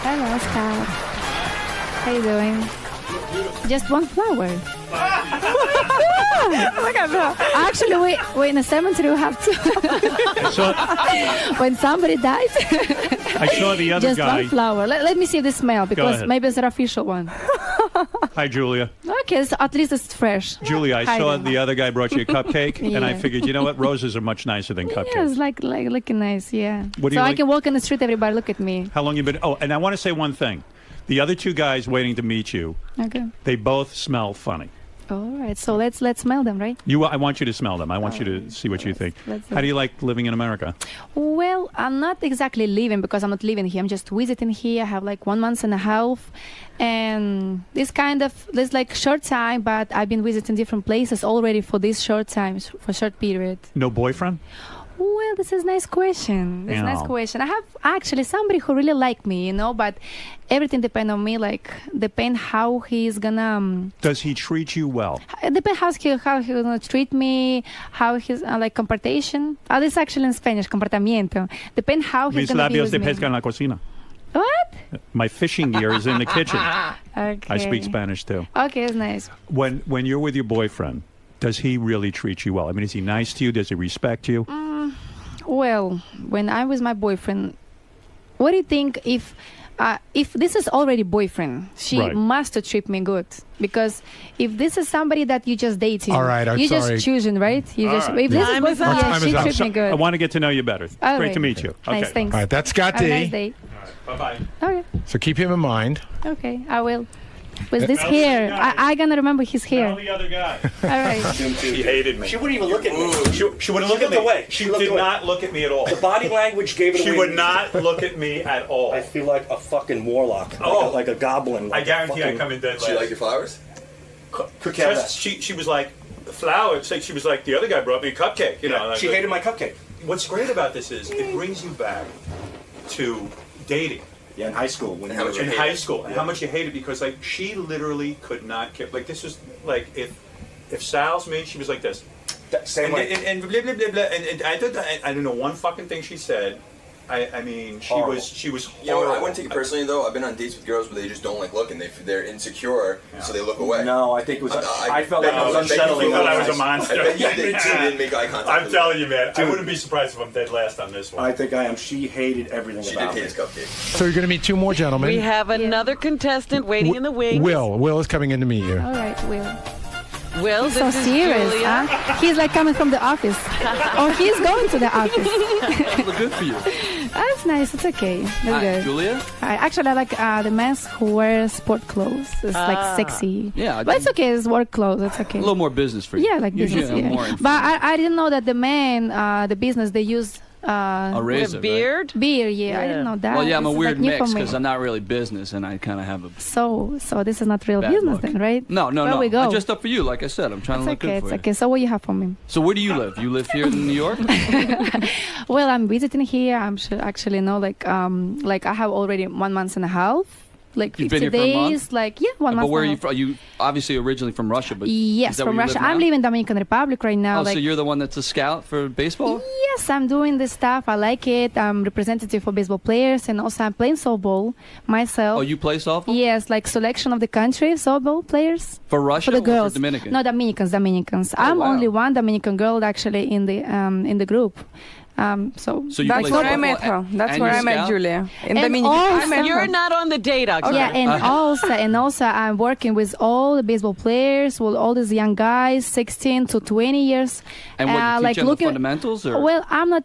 Hello, Scott. How you doing? Just one flower. Look at that. Actually, wait in a cemetery we have to. When somebody dies. I saw the other just guy. Just one flower. Let me see the smell because maybe it's an official one. Hi, Julia. Okay, so at least it's fresh. Julia, I saw the other guy brought you a cupcake, and I Yeah. figured, you know what, roses are much nicer than cupcakes. Yeah, it's like looking nice, yeah. What do so you I like? can walk in the street, everybody look at me. How long you been? Oh, and I want to say one thing. The other two guys waiting to meet you, Okay. they both smell funny. All right, so let's smell them, right? I want you to smell them. I want you to see what you think. let's How do you like living in America? Well, I'm not exactly living because I'm not living here. I'm just visiting here. I have like 1 month and a half. And this like short time, but I've been visiting different places already for this short time, for short period. No boyfriend? Well, this is a nice question. This is a nice Yeah. question. I have actually somebody who really like me, but everything depends on me, depend how he's gonna... Does he treat you well? It depends how he's gonna treat me, how he's, comportation. This is actually in Spanish, comportamiento. Depend how he's Mis gonna be labios with de pesca me. en la cocina. What? My fishing gear is in the kitchen. Okay. I speak Spanish, too. Okay, it's nice. When you're with your boyfriend, does he really treat you well? I mean, is he nice to you? Does he respect you? Well, when I'm with my boyfriend, what do you think if this is already boyfriend, she Right. must treat me good? Because if this is somebody that you just dating, All right, I'm you sorry. just choosing, right? You All just right. if this is Time is boyfriend, up. yeah, Time she is up. treats me good. I want to get to know you better. All Great right. to meet you. Nice, Okay. thanks. All right, that's Scott Have a D. nice day. Bye-bye. Okay, So keep him in mind. okay, I will. With this Now the hair, other guy. I gonna remember his hair. Now the other guy. All right. She hated me. She wouldn't even look at me. She wouldn't look She at me. looked away. She She looked did away. not look at me at all. The body language gave it away. She would not look at me at all. I feel like a fucking warlock. Oh. Like a goblin. I Like guarantee I fucking- come in dead last. She like your flowers? Could care less. She was like, the flower. It's like she was like, the other guy brought me a cupcake. You know. Like, She hated my cupcake. What's great about this is it brings you back to dating. Yeah, in high school. When How you much were you In hate high it. school, and how much you hate it because like she literally could not care. Like this was like if Sal's me, she was like this. Same and, way. and blah blah blah blah. And I don't know one fucking thing she said. I mean, she Horrible. was You know horrible. what? I wouldn't take it personally though. I've been on dates with girls where they just don't like looking. They're insecure, so they look away. No, I think it was. I felt like it was I bet you unsettling. thought I was a otherwise. monster. I bet you didn't make eye contact. I'm with telling you, man. I wouldn't be surprised if I'm dead last on this one. I think I am. She hated everything She did about hate me. his cupcake. So you're going to meet two more gentlemen. We have another contestant waiting in the wings. Will is coming in to meet you. All right, Will. Will, He's this so is serious, Julia. huh? He's like coming from the office. Or he's going to the office. Look good for you. That's nice. It's okay. That's Hi, good. Julia. Actually, I like the men who wear sport clothes. It's like sexy. Yeah, But it's okay. It's work clothes. It's okay. A little more business for you. Yeah, like Usually business. I'm Yeah. more But I didn't know that the men, the business, they use a razor. With beard? beard. Yeah, I didn't know that. Well, yeah, I'm a This is, weird like, new mix for me. because I'm not really business, and I kind of have a So this is not real bad business look. then, right? No, Where we go? I dressed up for you, like I said. I'm trying It's to look okay. good It's for okay. So what you have for me? you. So where do you live? You live here in New York? Well, I'm visiting here. I'm sure actually no, like I have already 1 month and a half, like You've 50 been here for a month? days, like yeah, 1 month. But where are and a you half. from? You obviously originally from Russia, but Yes, is that from where you Russia. live I'm now? living in Dominican Republic right now. Oh, like, so you're the one that's a scout for baseball? yes, I'm doing this stuff. I like it. I'm representative for baseball players, and also I'm playing softball myself. Oh, you play softball? Yes, like selection of the country softball players. For Russia For the or girls. for Dominican? No, Dominicans. Oh, I'm wow. only one Dominican girl actually in the group. So So you that's play where I softball met her. That's and where you I met scout? Julia. In Dominican. You're not on the date, okay. Yeah, and also I'm working with all the baseball players, with all these young guys, 16 to 20 years. And what, you teach like them the looking, fundamentals? Or? Well, I'm not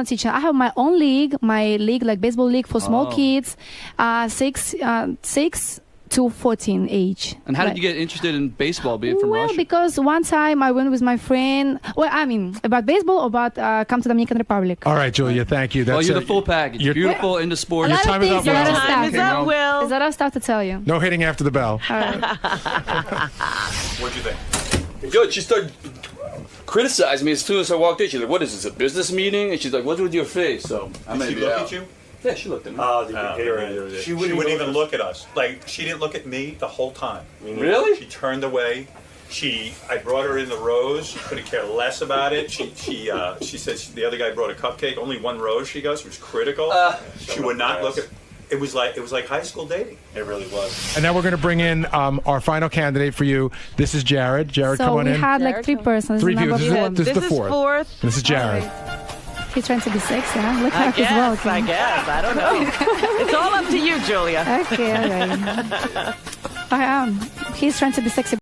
teaching. I have my own league, like baseball league for small Oh. kids, 6 to 14 age. And how did you get interested in baseball, being from Well, Russia? because one time I went with my friend. Well, I mean, about baseball or about come to Dominican Republic. All right, Julia, thank you. Well, That's you're it. the full package. You're- Beautiful, into A sports. lot of time is things. up, A lot of Will. stuff. Time is up, Will. There's a lot of stuff to tell you. No hitting after the bell. All right. What'd you think? Good. She started criticized me as soon as I walked in. She's like, "What is this, a business meeting?" And she's like, "What's with your face?" So I Did made she it look out. at you? Yeah, she looked at me. She wouldn't even look at us. Like, she didn't look at me the whole time. Really? She turned away. I brought her in the rose. She couldn't care less about it. She said the other guy brought a cupcake. Only one rose, she goes, which was critical. She would not look at. It was like high school dating. It really was. And now we're going to bring in our final candidate for you. This is Jared. Jared, come on in. So we had like 3 persons. Three people. Number 4. This is the fourth. This is Jared. He's trying to be sexy, huh? Look I at his guess, walking. I guess. I don't know. It's all up to you, Julia. Okay, all right. He's trying to be sexy.